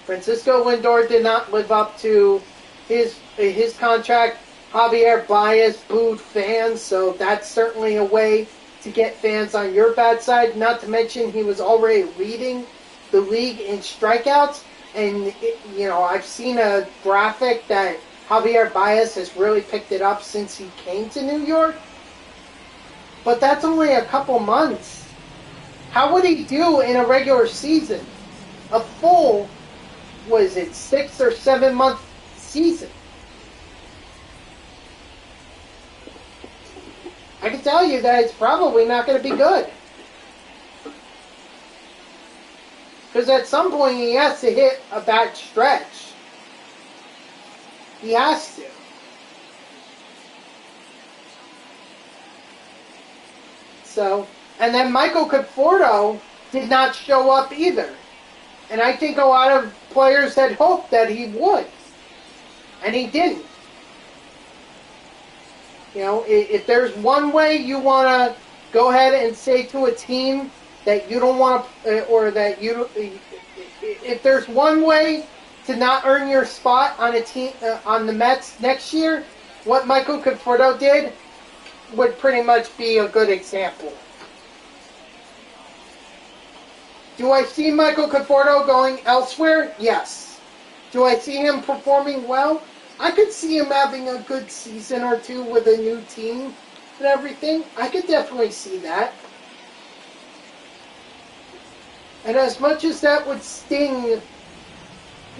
Francisco Lindor did not live up to his contract. Javier Baez booed fans, so that's certainly a way to get fans on your bad side. Not to mention he was already leading the league in strikeouts, and I've seen a graphic that Javier Baez has really picked it up since he came to New York. But that's only a couple months. How would he do in a regular season? A full, 6 or 7 month season? I can tell you that it's probably not going to be good. Because at some point he has to hit a bad stretch. He has to. So, and then Michael Caffordo did not show up either. And I think a lot of players had hoped that he would. And he didn't. If there's one way you want to go ahead and say to a team that you don't want to, or that you, if there's one way to not earn your spot on a team, on the Mets next year, what Michael Caffordo did would pretty much be a good example. Do I see Michael Caffordo going elsewhere? Yes. Do I see him performing well? I could see him having a good season or two with a new team and everything. I could definitely see that. And as much as that would sting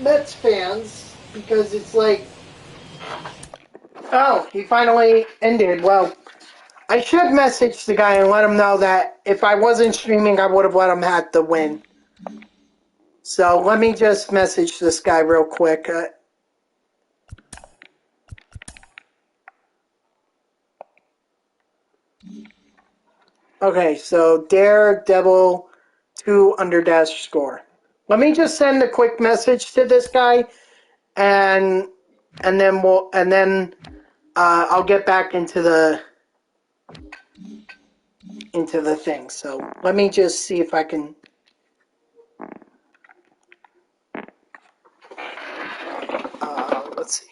Mets fans, because it's like, oh, he finally ended. Well, I should message the guy and let him know that if I wasn't streaming, I would have let him have the win. So let me just message this guy real quick. Okay, so Daredevil 2_score. Let me just send a quick message to this guy, and then I'll get back into the thing. So let me just see if I can. Let's see.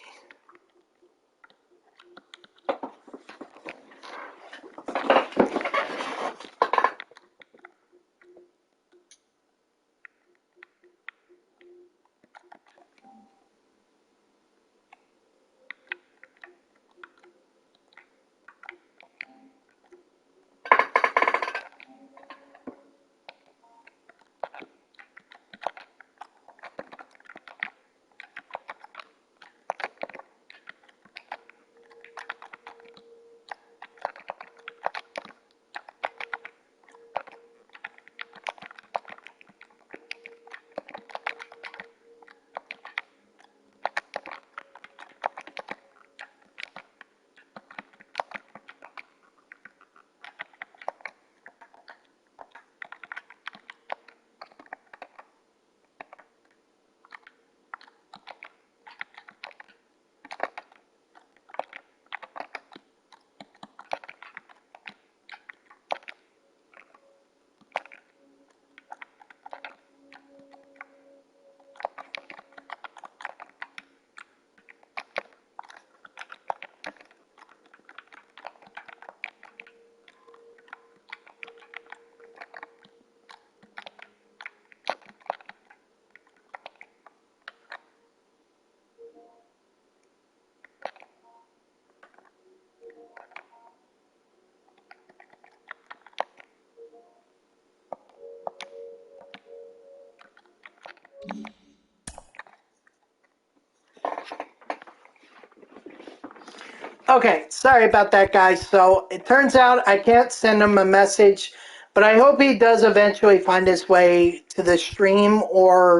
Okay, sorry about that, guys. So it turns out I can't send him a message, but I hope he does eventually find his way to the stream to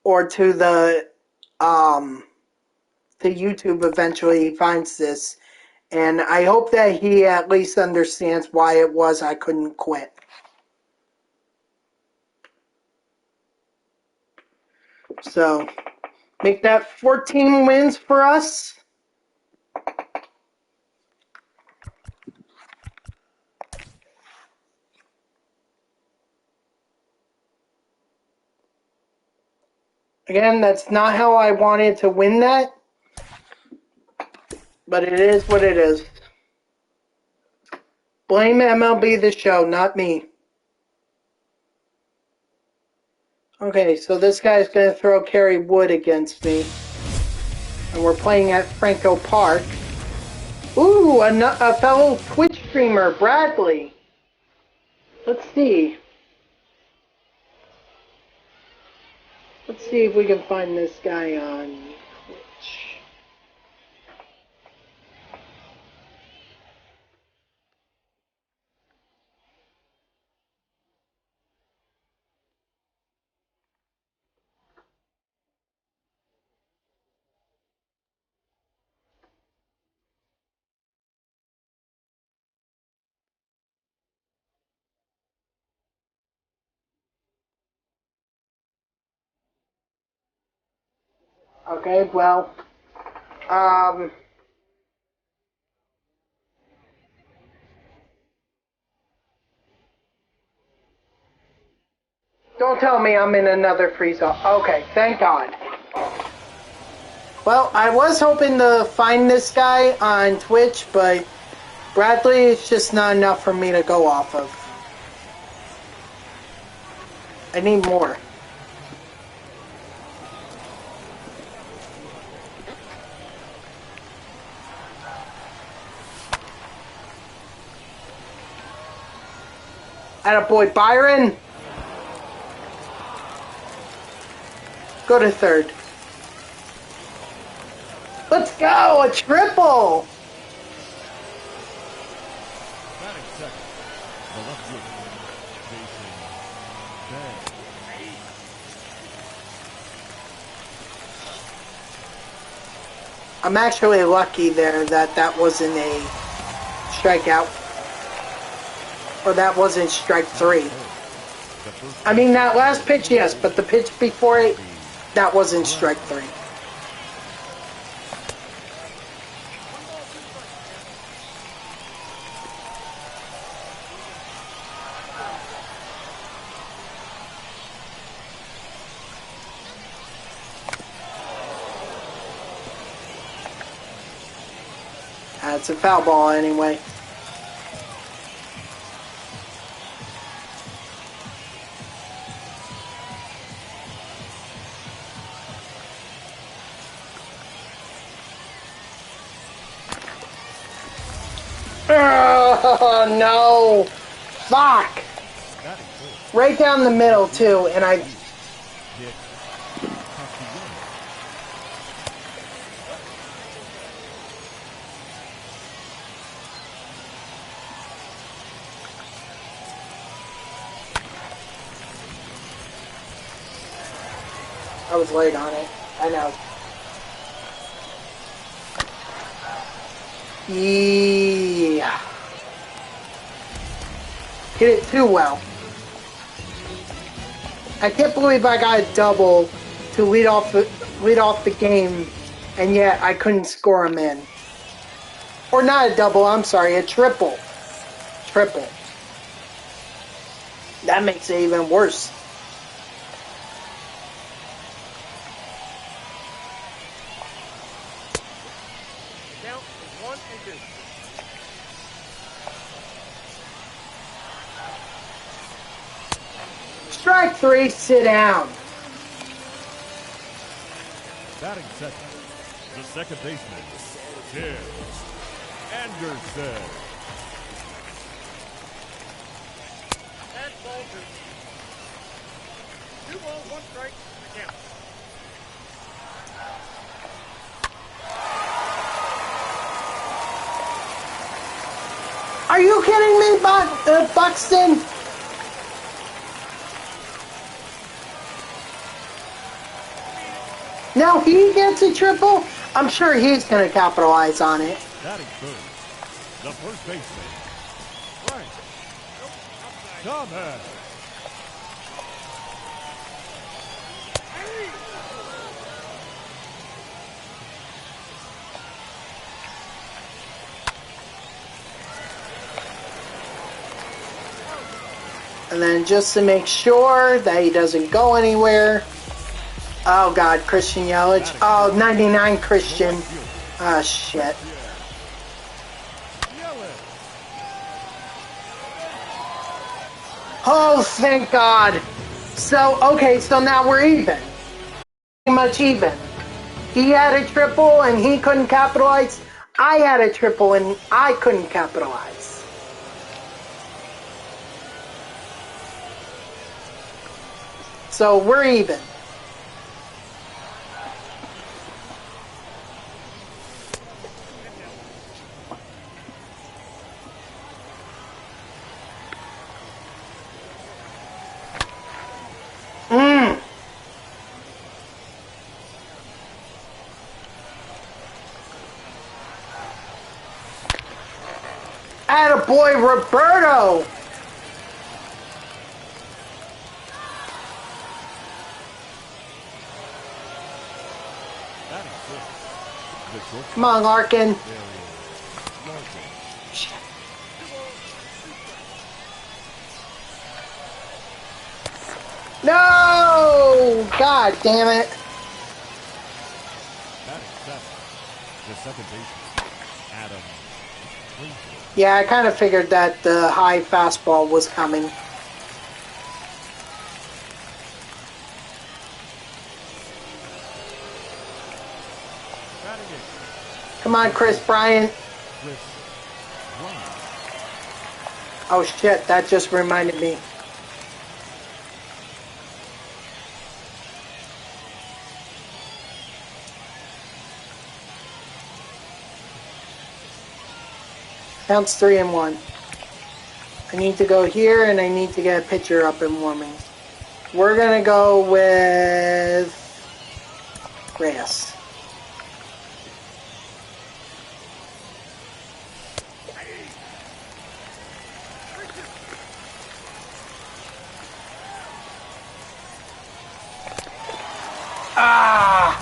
the to YouTube. Eventually he finds this, and I hope that he at least understands why it was I couldn't quit. So make that 14 wins for us. Again, that's not how I wanted to win that, but it is what it is. Blame MLB The Show, not me. Okay, so this guy's going to throw Kerry Wood against me. And we're playing at Franco Park. Ooh, a fellow Twitch streamer, Bradley. Let's see. Let's see if we can find this guy on Twitch. Okay, well, don't tell me I'm in another free zone. Okay, thank God. Well, I was hoping to find this guy on Twitch, but Bradley is just not enough for me to go off of. I need more. Attaboy Byron. Go to third. Let's go! A triple! Batting second, the left fielder, Jason Baez. I'm actually lucky there that that wasn't a strikeout. Or that wasn't strike three. I mean, that last pitch, yes, but the pitch before it, that wasn't strike three. It's a foul ball anyway. Oh, no. Fuck. Right down the middle, too, and I... I was late on it. I know. Yeah. Hit it too well. I can't believe I got a double to lead off the game, and yet I couldn't score him in. Or not a double, I'm sorry, a triple. Triple. That makes it even worse. Count 1 and 2. Strike three, sit down. Batting second, the second baseman, Tim Anderson. And ball 2. 2 balls, 1 strike. Count. Are you kidding me, Buxton? Now he gets a triple. I'm sure he's going to capitalize on it. Batting first, the first baseman, Frank Thomas. And then just to make sure that he doesn't go anywhere. Oh God, Christian Yelich. Oh, 99 Christian. Ah, shit. Oh, thank God. So, okay, so now we're even. Pretty much even. He had a triple and he couldn't capitalize. I had a triple and I couldn't capitalize. So we're even. Attaboy, Roberto! Come on, Larkin. No! God damn it. The second baseman, Adam. Yeah, I kind of figured that the high fastball was coming. Come on, Chris Bryant. Oh shit, that just reminded me. Counts 3-1. I need to go here and I need to get a pitcher up and warming. We're gonna go with Reyes. Ah!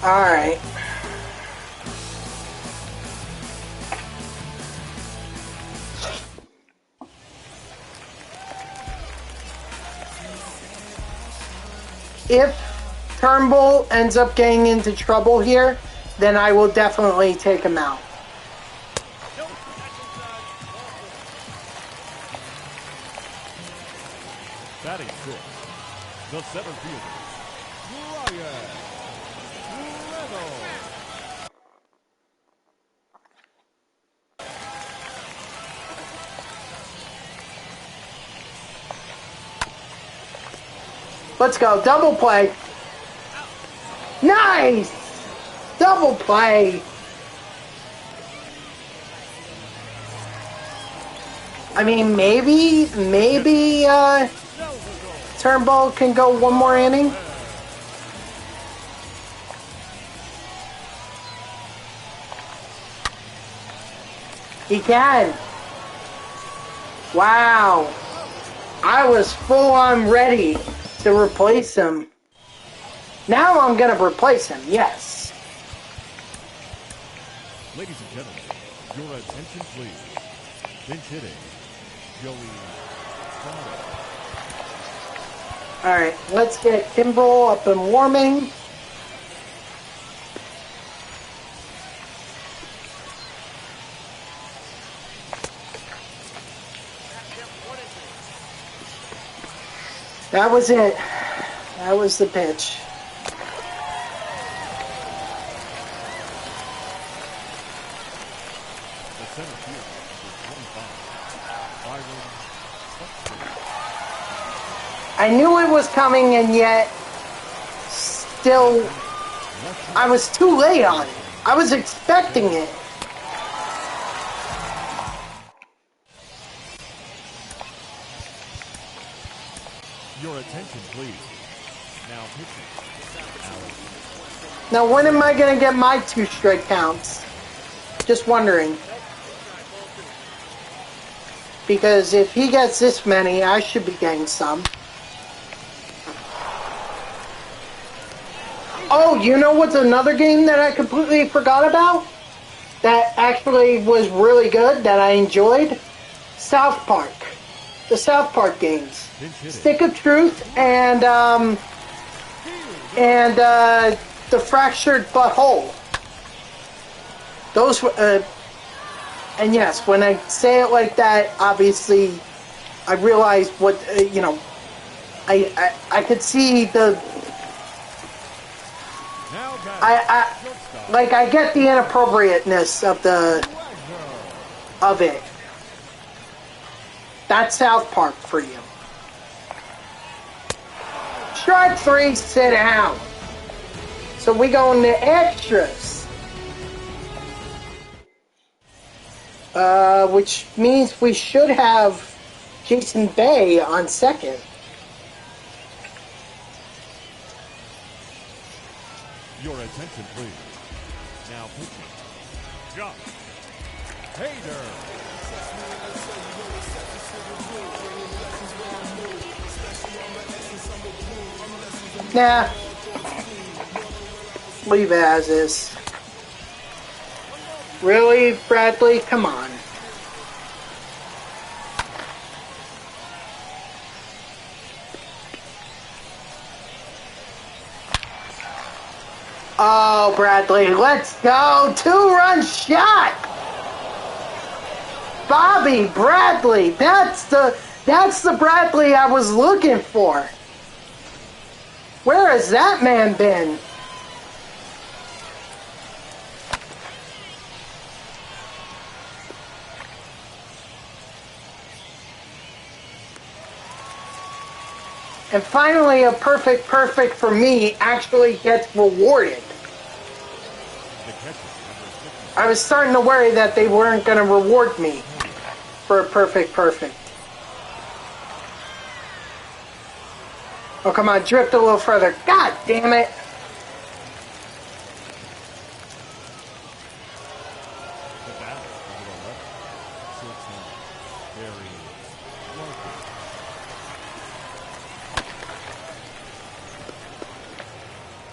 Alright. If Turnbull ends up getting into trouble here, then I will definitely take him out. Batting sixth, the center fielder, Brian Reynolds. Let's go. Double play. Nice! Double play. I mean, maybe Turnbull can go one more inning. He can. Wow. I was full on ready to replace him. Now I'm going to replace him, yes. Ladies and gentlemen, your attention please. Bench hitting, Joey Votto. Alright, let's get Kimbrel up and warming. That was it. That was the pitch. The center fielder, number 25, Byron. I knew it was coming, and yet still I was too late on it. I was expecting it. Your attention, please. Now pitching. Alex. Now, when am I going to get my 2 strike counts? Just wondering. Because if he gets this many, I should be getting some. Oh, you know what's another game that I completely forgot about? That actually was really good, that I enjoyed? South Park. The South Park games. Stick of Truth and The Fractured Butthole. Those were, and yes, when I say it like that, obviously, I realize what, you know, I could see the, I get the inappropriateness of it. That's South Park for you. Strike 3, sit down. So we go into extras. Which means we should have Jason Bay on second. Your attention, please. Now pitching. Jump. Hader. Nah. Leave it as is. Really, Bradley? Come on. Oh, Bradley, let's go. 2-run shot. Bobby Bradley. That's the Bradley I was looking for. Where has that man been? And finally, a perfect for me actually gets rewarded. I was starting to worry that they weren't going to reward me for a perfect. Oh, come on, drift a little further. God damn it.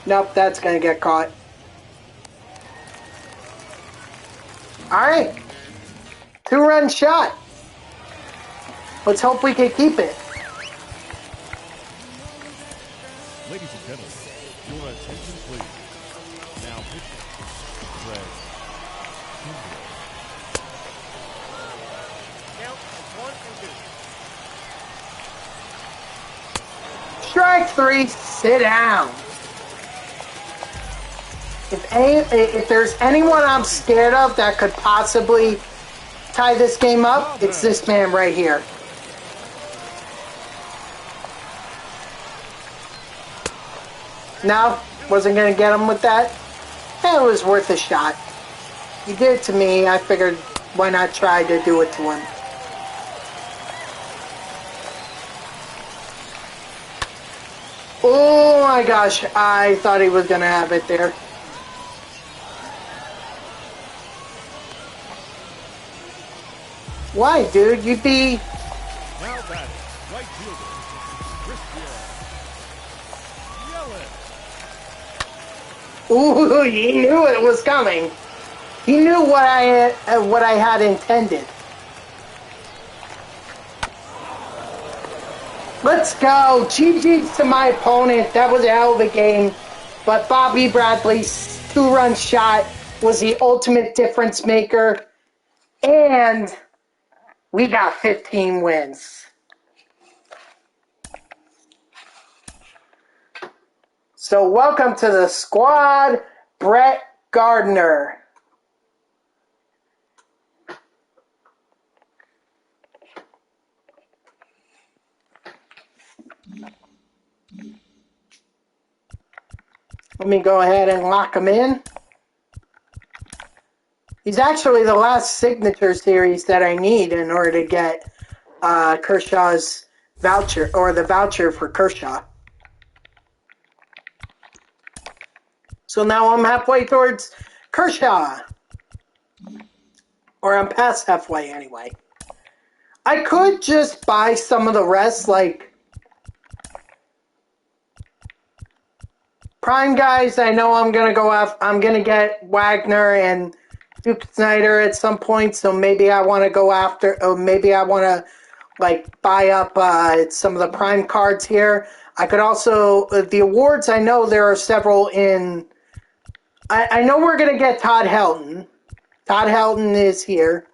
Nope, that's going to get caught. Alright. 2-run shot. Let's hope we can keep it. Ladies and gentlemen, your attention, please. Now pitching. Brett Count of 1 and 2. Strike 3, sit down. If there's anyone I'm scared of that could possibly tie this game up, it's this man right here. No, wasn't going to get him with that. It was worth a shot. He did it to me. I figured, why not try to do it to him? Oh my gosh, I thought he was going to have it there. Why, dude? You'd be... Now batting, right fielder, Christian. Ooh, he knew it was coming. He knew what I had intended. Let's go. GG's to my opponent. That was a hell of a game. But Bobby Bradley's 2-run shot was the ultimate difference maker. And we got 15 wins. So welcome to the squad, Brett Gardner. Let me go ahead and lock him in. He's actually the last signature series that I need in order to get Kershaw's voucher, or the voucher for Kershaw. So now I'm halfway towards Kershaw. Or I'm past halfway anyway. I could just buy some of the rest, like prime guys. I know I'm gonna go after. I'm gonna get Wagner and Duke Snyder at some point. So maybe I want to go after. Or maybe I want to like buy up some of the prime cards here. I could also the awards. I know there are several in. I know we're gonna get Todd Helton. Todd Helton is here.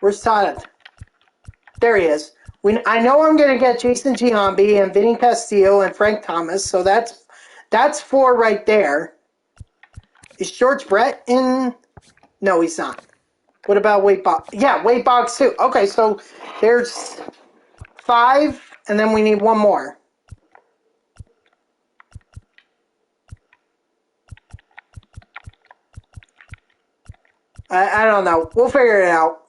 Where's Todd? There he is. I know I'm going to get Jason Giambi and Vinny Castillo and Frank Thomas, so that's 4 right there. Is George Brett in? No, he's not. What about Wade Boggs? Yeah, Wade Boggs too. Okay, so there's 5, and then we need one more. I don't know. We'll figure it out.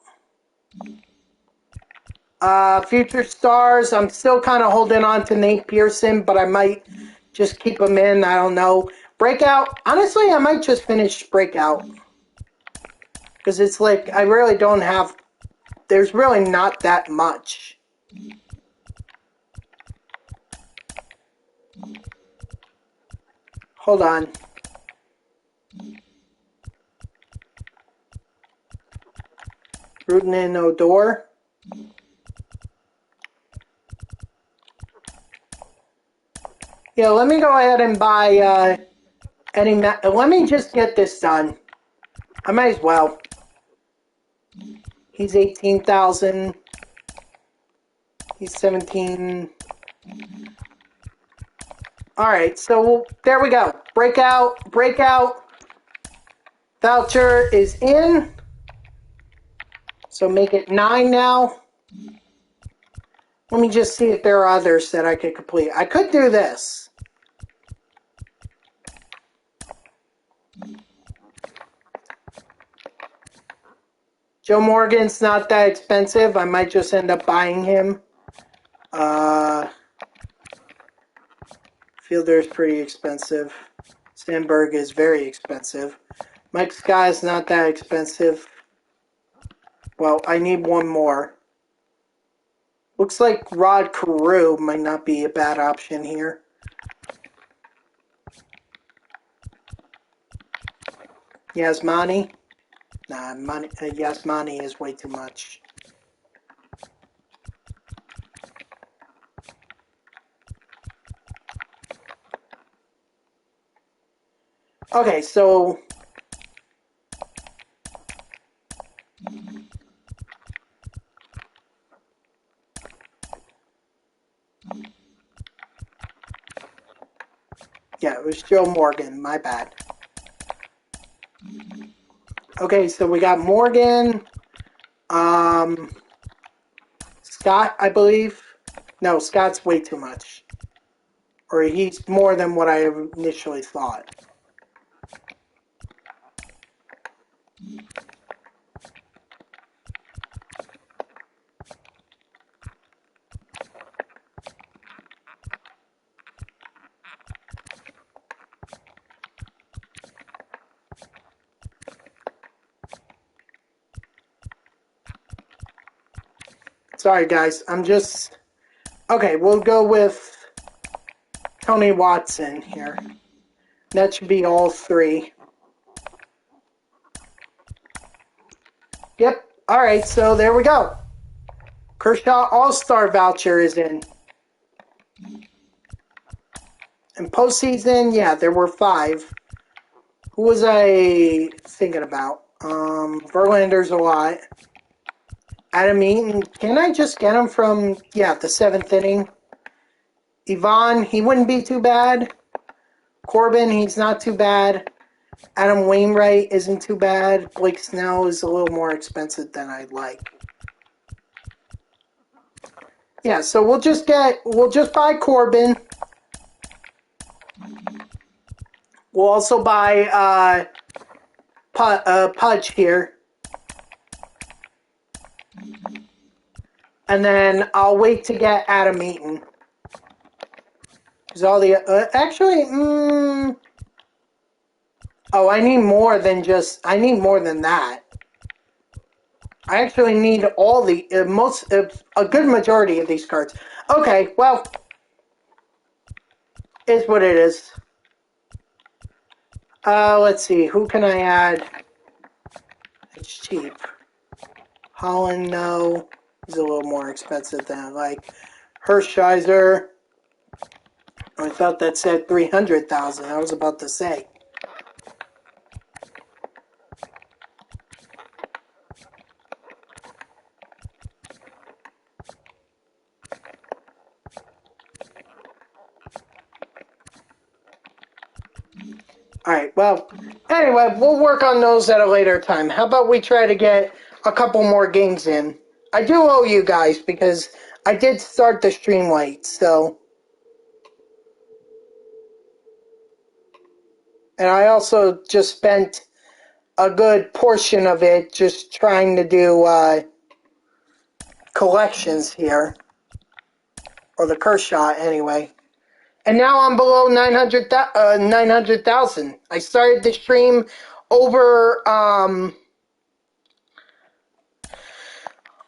Future stars, I'm still kind of holding on to Nate Pearson, but I might just keep him in. I don't know. Breakout, honestly, I might just finish Breakout. Because it's like, I really don't have, there's really not that much. Hold on. Rootin' in Odor. Yeah, let me go ahead and buy let me just get this done. I might as well. He's 18,000. He's 17. Alright, so there we go. Breakout. Voucher is in. So make it 9 now. Let me just see if there are others that I could complete. I could do this. Joe Morgan's not that expensive. I might just end up buying him. Fielder's pretty expensive. Sandberg is very expensive. Mike Scott is not that expensive. Well, I need one more. Looks like Rod Carew might not be a bad option here. Yasmani? Nah, Yasmani is way too much. Okay, so yeah, it was Joe Morgan, my bad. Okay, so we got Morgan, Scott, I believe. No, Scott's way too much. Or he's more than what I initially thought. Sorry, guys. I'm just... Okay, we'll go with Tony Watson here. That should be all 3. Yep. All right, so there we go. Kershaw All-Star voucher is in. And postseason, yeah, there were 5. Who was I thinking about? Verlander's a lot. Adam Eaton, can I just get him from, the 7th inning? Yvonne, he wouldn't be too bad. Corbin, he's not too bad. Adam Wainwright isn't too bad. Blake Snell is a little more expensive than I'd like. Yeah, so we'll just buy Corbin. We'll also buy Pudge here. And then I'll wait to get Adam Eaton. Because all the... actually, oh, I need more than just... I need more than that. I actually need all the... a good majority of these cards. Okay, well... Is what it is. Let's see. Who can I add? It's cheap. Holland, no. He's a little more expensive than I like. Hershiser. I thought that said 300,000. I was about to say. Alright, well, anyway, we'll work on those at a later time. How about we try to get a couple more games in? I do owe you guys because I did start the stream late, so... And I also just spent a good portion of it just trying to do collections here. Or the Kershaw, anyway. And now I'm below 900,000. I started the stream over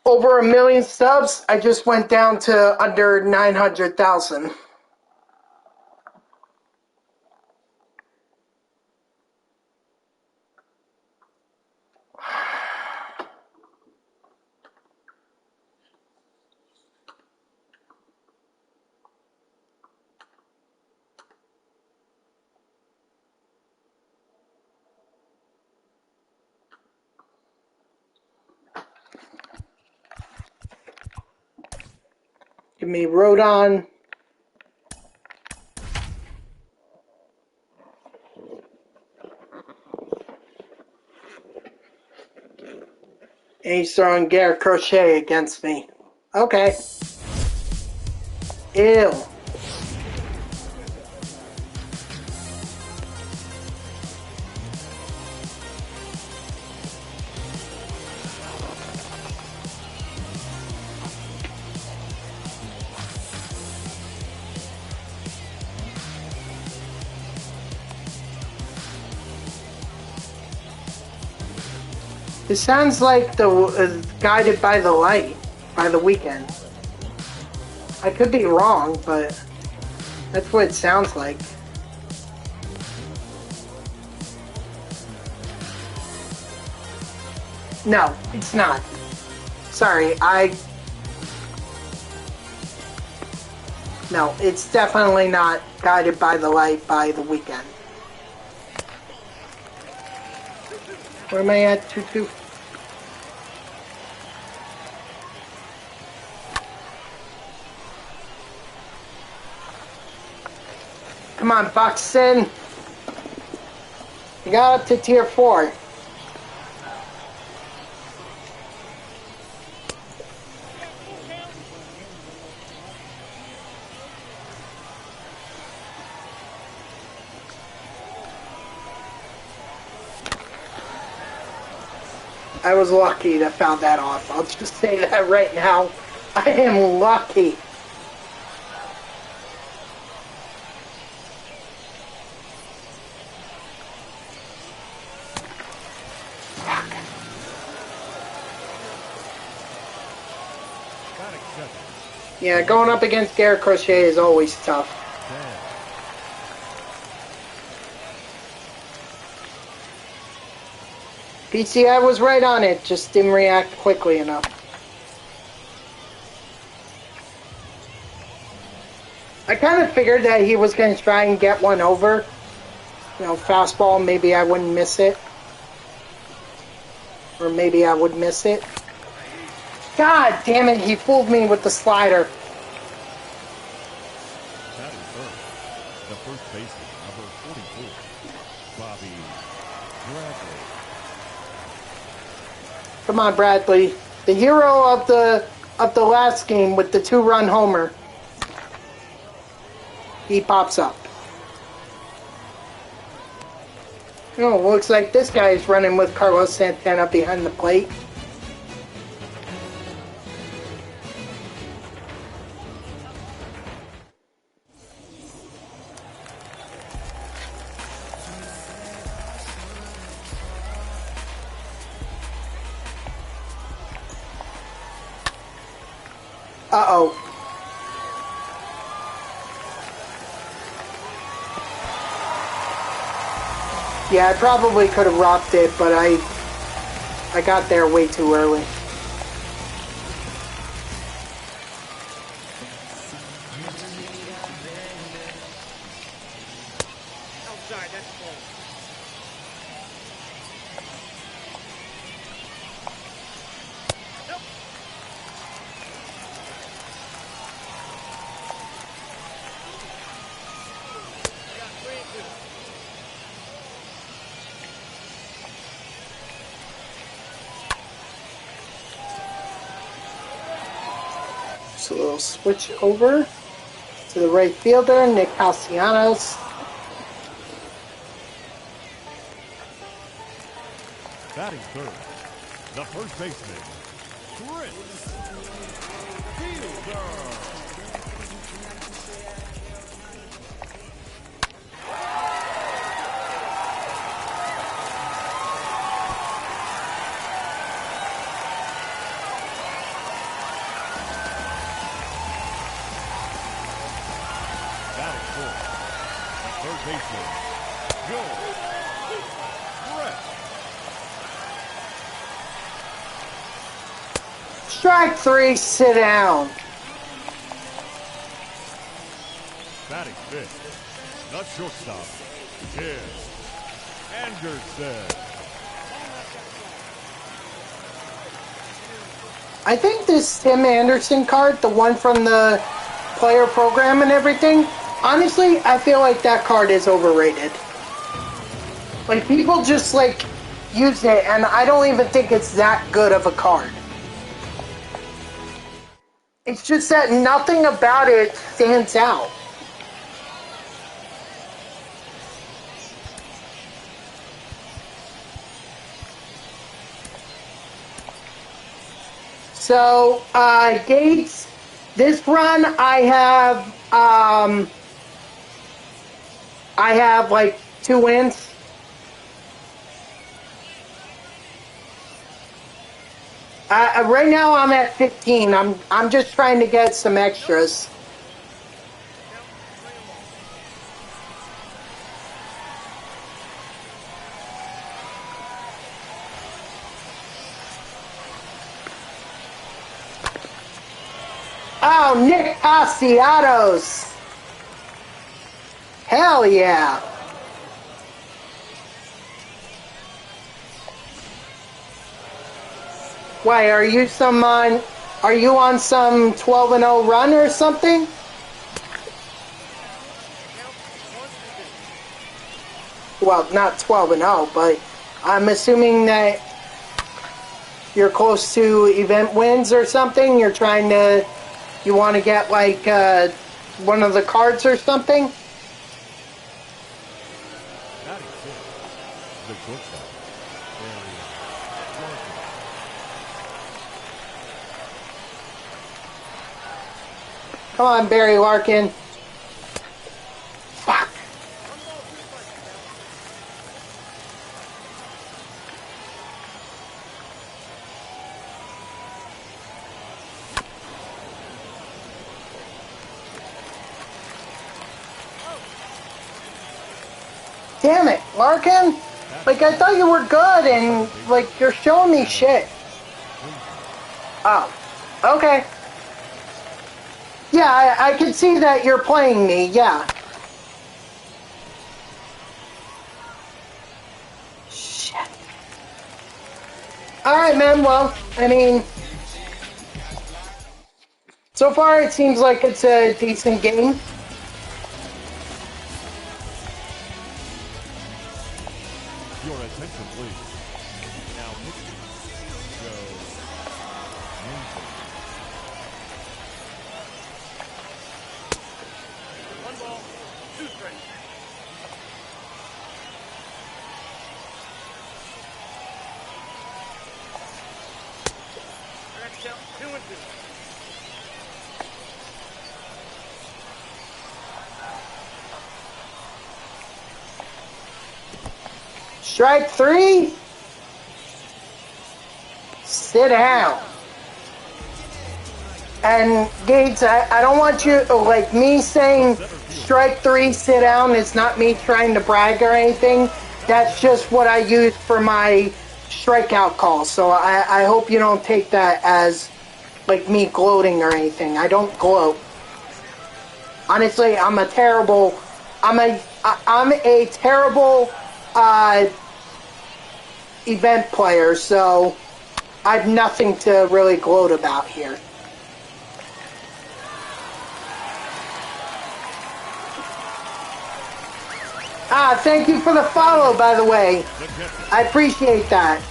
over 1 million subs. I just went down to under 900,000. Give me Rodon. And he's throwing Garrett Crochet against me. Okay. Ew. It sounds like the Guided by the Light by The Weeknd. I could be wrong, but that's what it sounds like. No, it's not. Sorry, No, it's definitely not Guided by the Light by The Weeknd. Where am I at? 2-2. Come on, Buxton. You got up to tier 4. I was lucky to found that off. I'll just say that right now. I am lucky. Yeah, going up against Garrett Crochet is always tough. PCI was right on it, just didn't react quickly enough. I kind of figured that he was going to try and get one over. You know, fastball, maybe I wouldn't miss it. Or maybe I would miss it. God damn it, he fooled me with the slider. That is first. The first baseman, number 44, Bobby Bradley. Come on, Bradley. The hero of the last game with the 2-run homer. He pops up. Oh, looks like this guy is running with Carlos Santana behind the plate. Uh-oh. Yeah, I probably could have rocked it, but I got there way too early. Outside, that's full. Nope. I got 3 and 2. So we'll switch over to the right fielder, Nick Castellanos. Batting third, the first baseman, Brett Fielder. Batting fourth, the third baseman, Brett. Strike 3, sit down. Batting fifth, the shortstop, Tim Anderson. I think this Tim Anderson card, the one from the player program and everything, honestly, I feel like that card is overrated. Like, people just, like, use it, and I don't even think it's that good of a card. It's just that nothing about it stands out. So, Gates, this run I have like 2 wins. Right now I'm at 15. I'm just trying to get some extras. Oh, Nick Castellanos. Hell yeah. Why, are you on some 12-0 run or something? Well, not 12-0, but I'm assuming that you're close to event wins or something. You want to get like one of the cards or something? Batting fifth, the shortstop, Larkin. Come on, Barry Larkin. Fuck. Damn it, Larkin. Like, I thought you were good and, like, you're showing me shit. Oh, okay. Yeah, I can see that you're playing me, yeah. Shit. Alright, man, well, I mean, so far it seems like it's a decent game. Your attention, please. Now, pitching, Joe Minton. 1 ball, 2 strikes. Strike 3. Sit down. And Gates, I don't want you, like me saying strike 3, sit down. It's not me trying to brag or anything. That's just what I use for my strikeout calls. So I hope you don't take that as like me gloating or anything. I don't gloat. Honestly, I'm a terrible event player, so I have nothing to really gloat about here. Thank you for the follow, by the way. I appreciate that.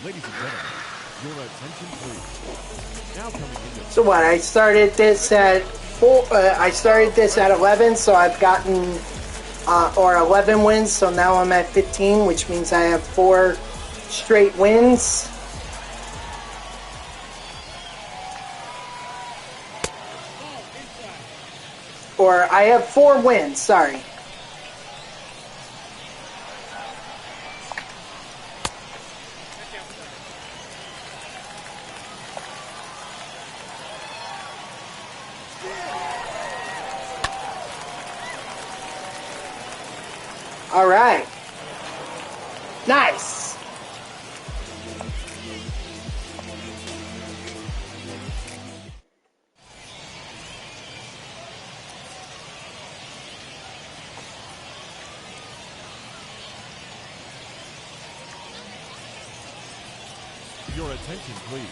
Ladies and gentlemen, your attention please. Now coming into So what? I started this at 4. I started this at 11, so I've gotten 11 wins. So now I'm at 15, which means I have 4 straight wins. Or I have 4 wins. Sorry. All right. Nice. your attention, please.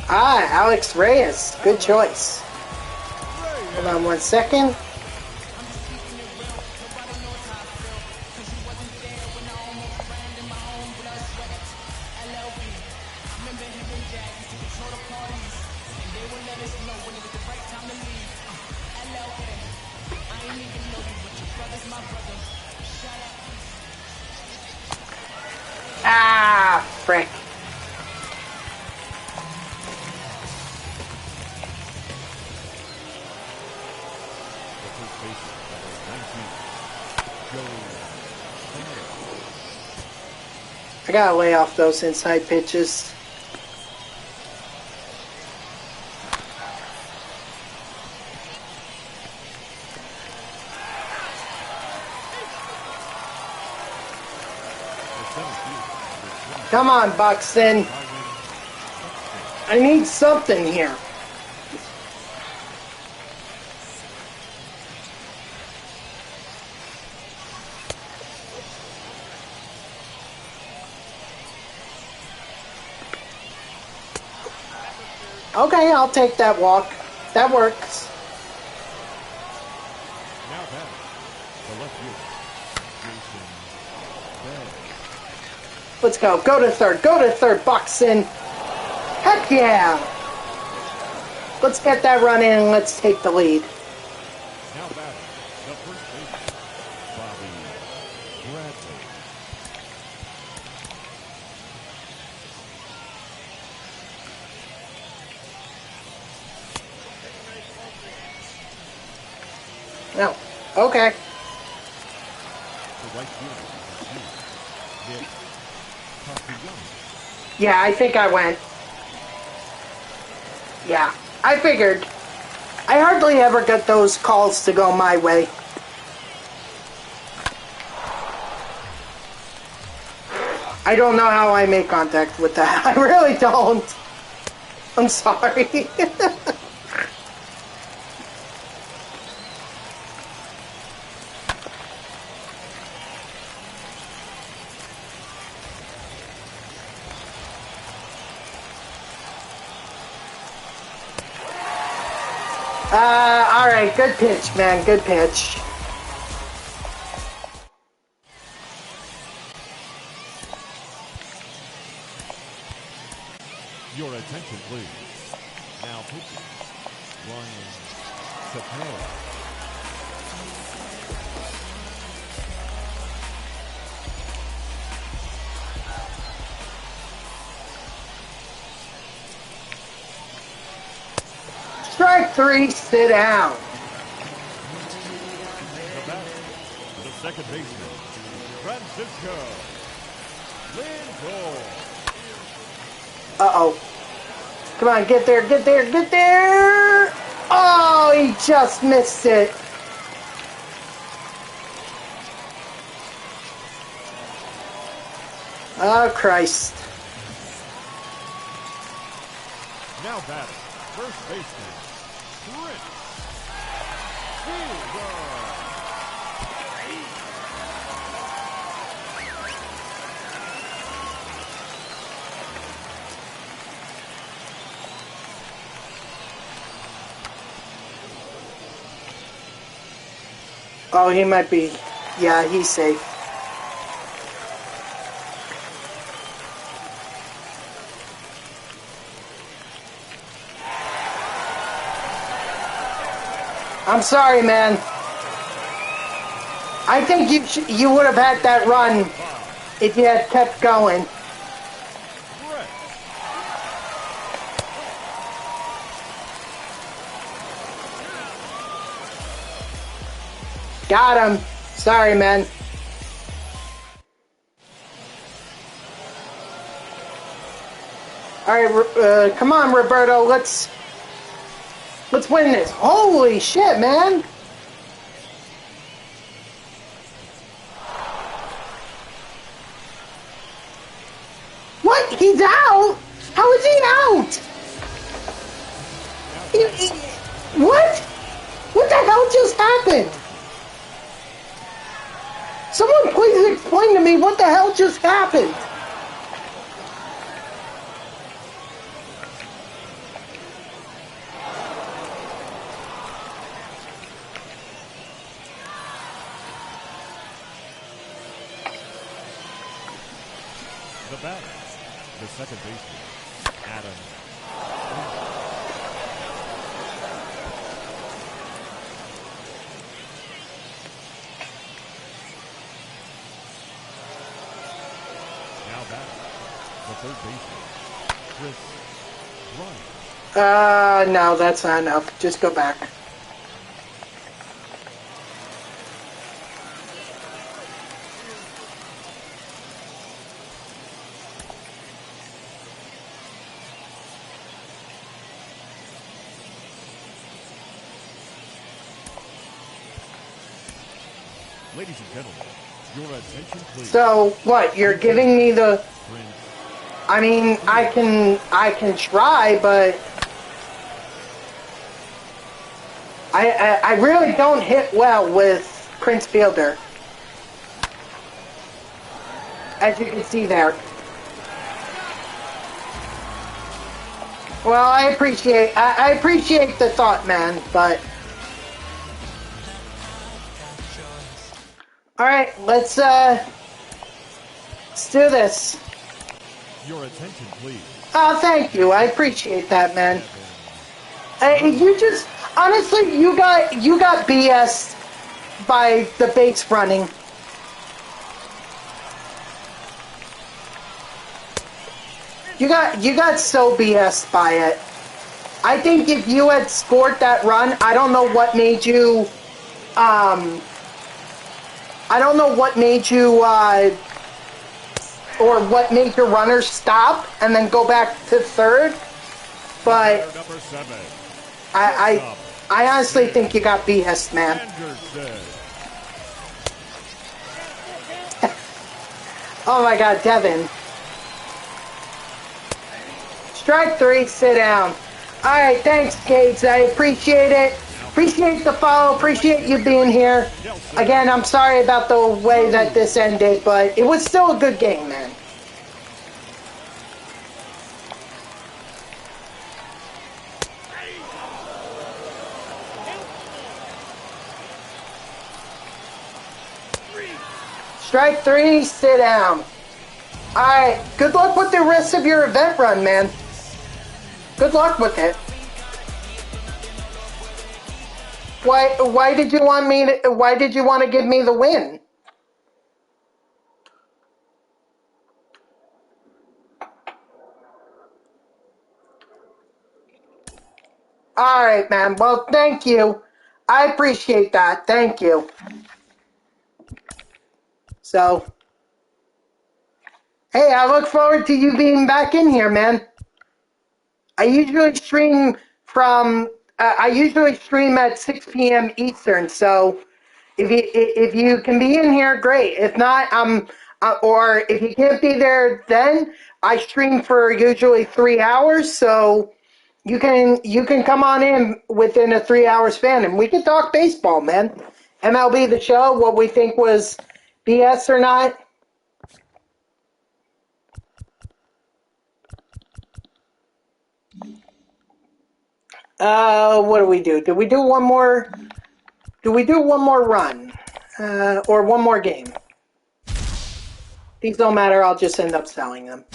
Alex Reyes. Good choice. Hold on 1 second. Ah, frick. I gotta lay off those inside pitches. Come on, Buxton. I need something here. Okay, I'll take that walk. That works. Now batting, the left fielder, Javier Baez. Let's go. Go to third. Go to third, Buxton. Heck yeah. Let's get that run in and let's take the lead. Now batting, the first baseman, Bobby Bradley. No. Okay. The right fielder, hit Caffordo. Yeah, I think I went. Yeah, I figured. I hardly ever get those calls to go my way. I don't know how I make contact with that. I really don't. I'm sorry. Alright, good pitch, man, good pitch. Your attention, please. Now pitching, Ryan Caffordo. Strike 3, sit down. The batter, the second baseman, Francisco Lindor. Uh-oh. Come on, get there, get there, get there! Oh, he just missed it. Oh, Christ. Now batting, first baseman, Brett Gardner. Oh, he might be. Yeah, he's safe. I'm sorry, man. I think you would have had that run if you had kept going. Brett. Got him. Sorry, man. All right, come on, Roberto. Let's win this. Holy shit, man. What? He's out? How is he out? What? What the hell just happened? Someone please explain to me what the hell just happened. The batter, the second baseman, Adam. Now batting, the third baseman, Chris Ryan. No, that's not enough. Just go back. Ladies and gentlemen, your attention please. So, what? You're giving me the... I mean, I can try, but... I really don't hit well with Prince Fielder. As you can see there. Well, I appreciate the thought, man, but... Alright, let's do this. Your attention, please. Oh, thank you. I appreciate that, man. You just... Honestly, you got BS by the base running. You got so BS by it. I think if you had scored that run, I don't know what made you, I don't know what made you, or what made your runners stop and then go back to third, but Number 7. I honestly think you got BS, man. Oh my God, Devin. Strike 3, sit down. Alright, thanks, Gates. I appreciate it. Appreciate the follow. Appreciate you being here. Again, I'm sorry about the way that this ended, but it was still a good game, man. Strike 3, sit down. Alright, good luck with the rest of your event run, man. Good luck with it. Why did you want to give me the win? Alright, man. Well, thank you. I appreciate that. Thank you. So, hey, I look forward to you being back in here, man. I usually stream at 6 p.m. Eastern, so if you can be in here, great. If not, or if you can't be there then, I stream for usually 3 hours, so you can come on in within a 3-hour span and we can talk baseball, man. MLB The Show, what we think was BS or not. What do we do? Do we do one more run? Or one more game? These don't matter, I'll just end up selling them.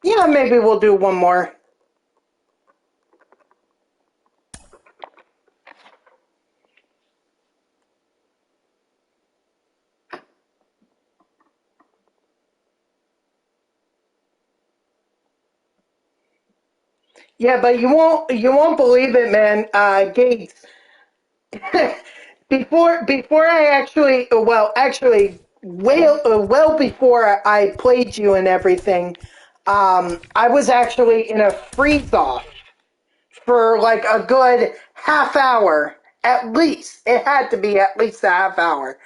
Yeah, maybe we'll do one more. Yeah, but you won't believe it, man. Gates. before I actually, well before I played you and everything, I was actually in a freeze off for like a good half hour at least. It had to be at least a half hour.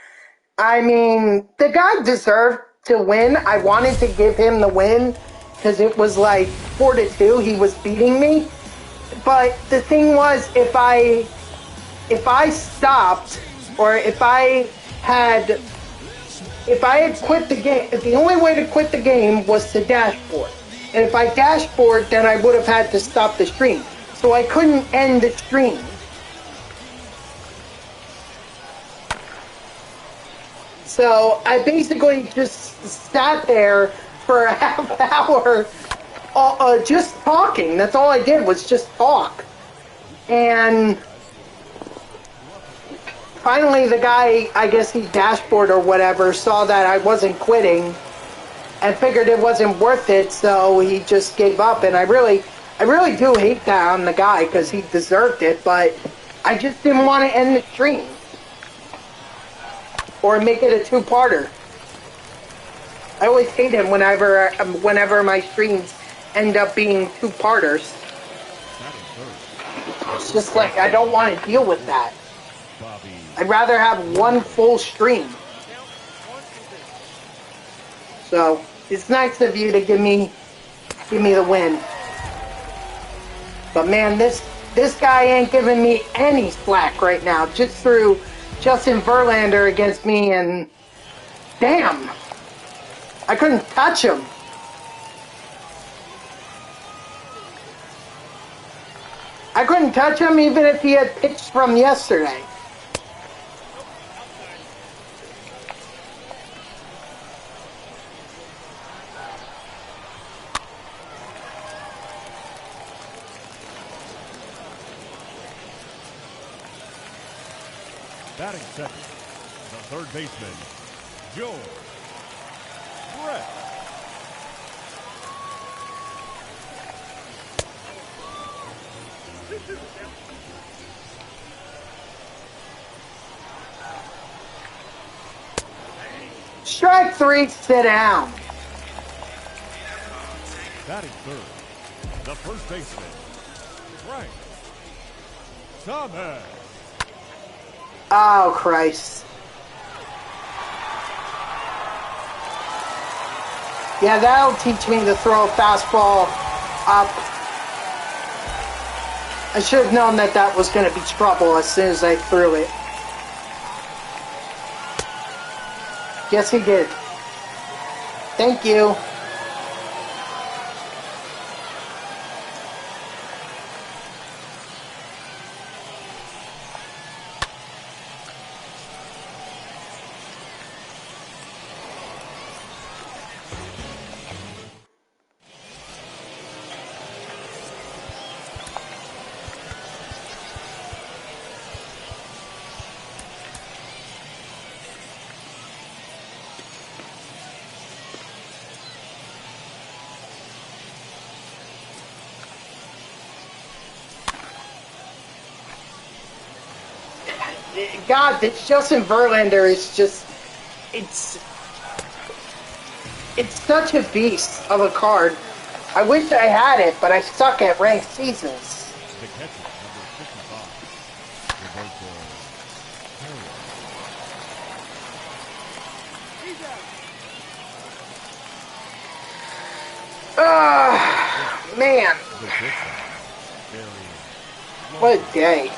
I mean, the guy deserved to win. I wanted to give him the win because it was like 4-2. He was beating me. But the thing was, if I stopped, or if I had quit the game, the only way to quit the game was to dashboard. And if I dashboard, then I would have had to stop the stream. So I couldn't end the stream. So I basically just sat there for a half hour just talking. That's all I did was just talk. And finally the guy, I guess he dashboard or whatever, saw that I wasn't quitting and figured it wasn't worth it, so he just gave up. And I really do hate that on the guy because he deserved it, but I just didn't want to end the stream or make it a two-parter. I always hate it whenever my streams end up being two-parters. It's just like, I don't want to deal with that. I'd rather have one full stream. So, it's nice of you to give me the win. But man, this guy ain't giving me any slack right now. Just threw Justin Verlander against me and damn, I couldn't touch him. I couldn't touch him even if he had pitched from yesterday. Batting second, the third baseman, Javier Baez. Strike 3, sit down. Batting third, the first baseman, Frank Thomas. Oh, Christ. Yeah, that'll teach me to throw a fastball up. I should have known that that was going to be trouble as soon as I threw it. Yes, he did. Thank you. God, this Justin Verlander is just, it's such a beast of a card. I wish I had it, but I suck at ranked seasons. The catcher, number 55, Roberto Perez. Man, The pitcher, what a day.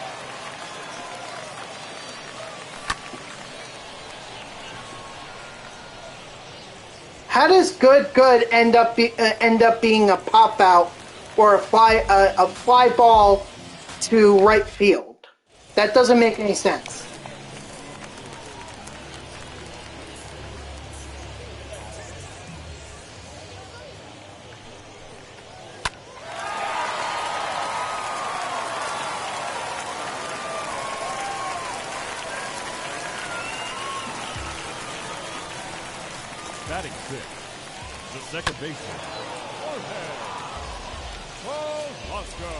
How does good end up being a pop out or a fly ball to right field? That doesn't make any sense. batting sixth, the second baseman, Jorge Polanco.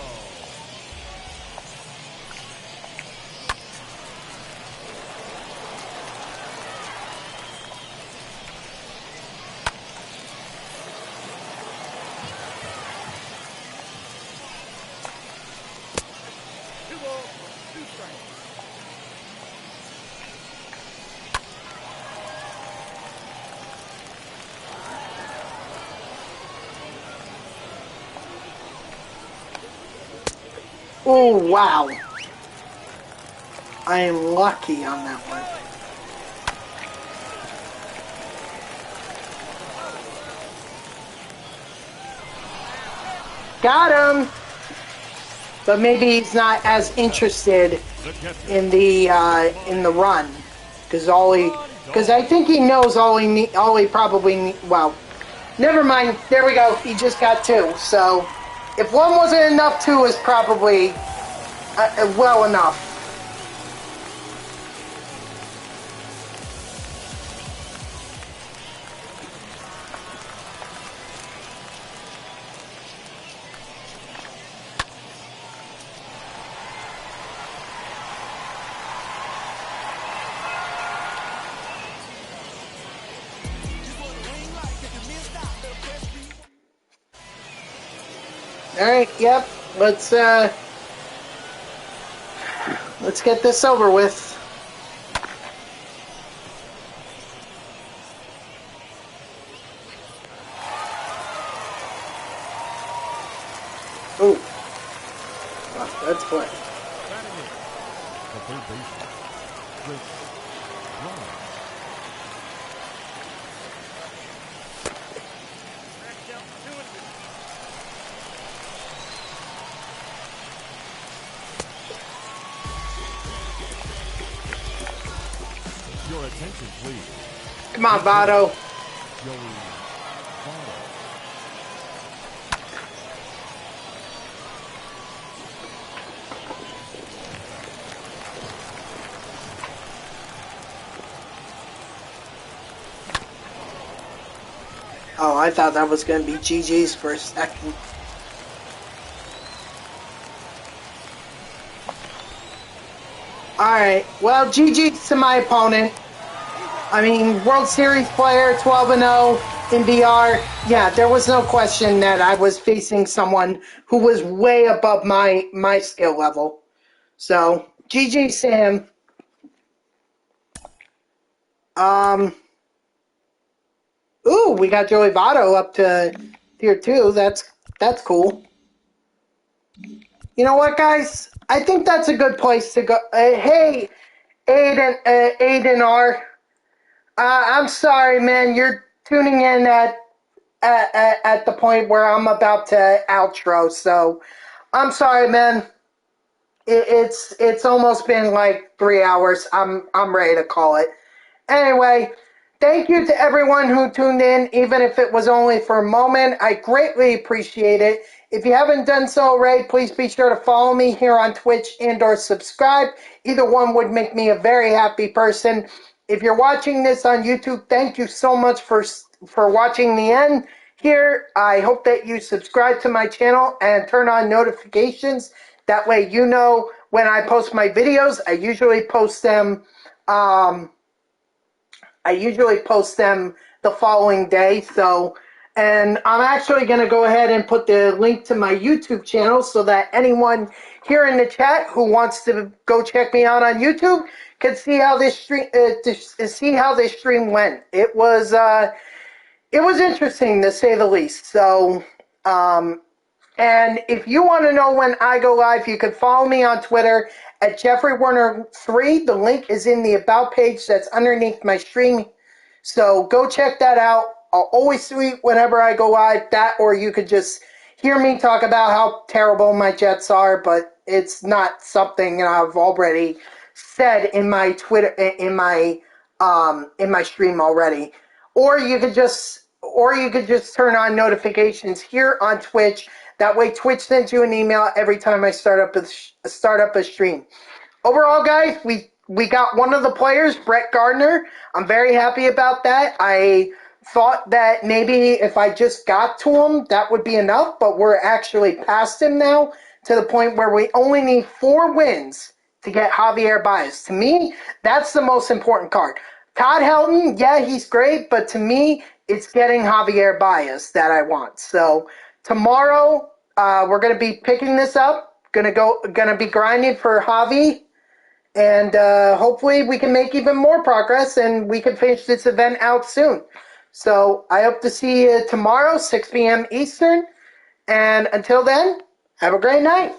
Oh, wow. I am lucky on that one. Got him! But maybe he's not as interested in the run. Because I think he knows all he probably well, never mind. There we go. He just got two. So if one wasn't enough, two is probably well enough. All right, yep. Let's get this over with. Ooh. Wow, that's quick. Batting eighth, the third baseman, Chris Brown. Your attention, please. Come on, Votto. Joey Votto. Oh, I thought that was going to be GG's for a second. Alright, well, GG's to my opponent. I mean, World Series player, 12-0 in VR. Yeah, there was no question that I was facing someone who was way above my skill level. So, GG's to him. Ooh, we got Joey Votto up to tier 2. That's cool. You know what, guys? I think that's a good place to go. Hey, Aiden R. I'm sorry, man. You're tuning in at the point where I'm about to outro, so I'm sorry, man. It's almost been like 3 hours. I'm ready to call it. Anyway, thank you to everyone who tuned in, even if it was only for a moment. I greatly appreciate it. If you haven't done so already, please be sure to follow me here on Twitch and or subscribe. Either one would make me a very happy person. If you're watching this on YouTube, thank you so much for watching the end here. I hope that you subscribe to my channel and turn on notifications. That way you know when I post my videos. I usually post them the following day. So, and I'm actually going to go ahead and put the link to my YouTube channel so that anyone here in the chat who wants to go check me out on YouTube can see how this stream went. It was interesting to say the least. So, and if you want to know when I go live, you can follow me on Twitter at JeffreyWarner3. The link is in the About page that's underneath my stream. So go check that out. I'll always tweet whenever I go live. That, or you could just hear me talk about how terrible my Jets are, but it's not something I've already said in my Twitter, in my stream already. Or you could just turn on notifications here on Twitch. That way Twitch sends you an email every time I start up a stream. Overall, guys, we got one of the players, Brett Gardner. I'm very happy about that. I thought that maybe if I just got to him, that would be enough, but we're actually past him now to the point where we only need 4 wins to get Javier Baez. To me, that's the most important card. Todd Helton, yeah, he's great, but to me, it's getting Javier Baez that I want. So tomorrow, we're going to be picking this up. Going to be grinding for Javi. And hopefully we can make even more progress and we can finish this event out soon. So I hope to see you tomorrow, 6 p.m. Eastern. And until then, have a great night.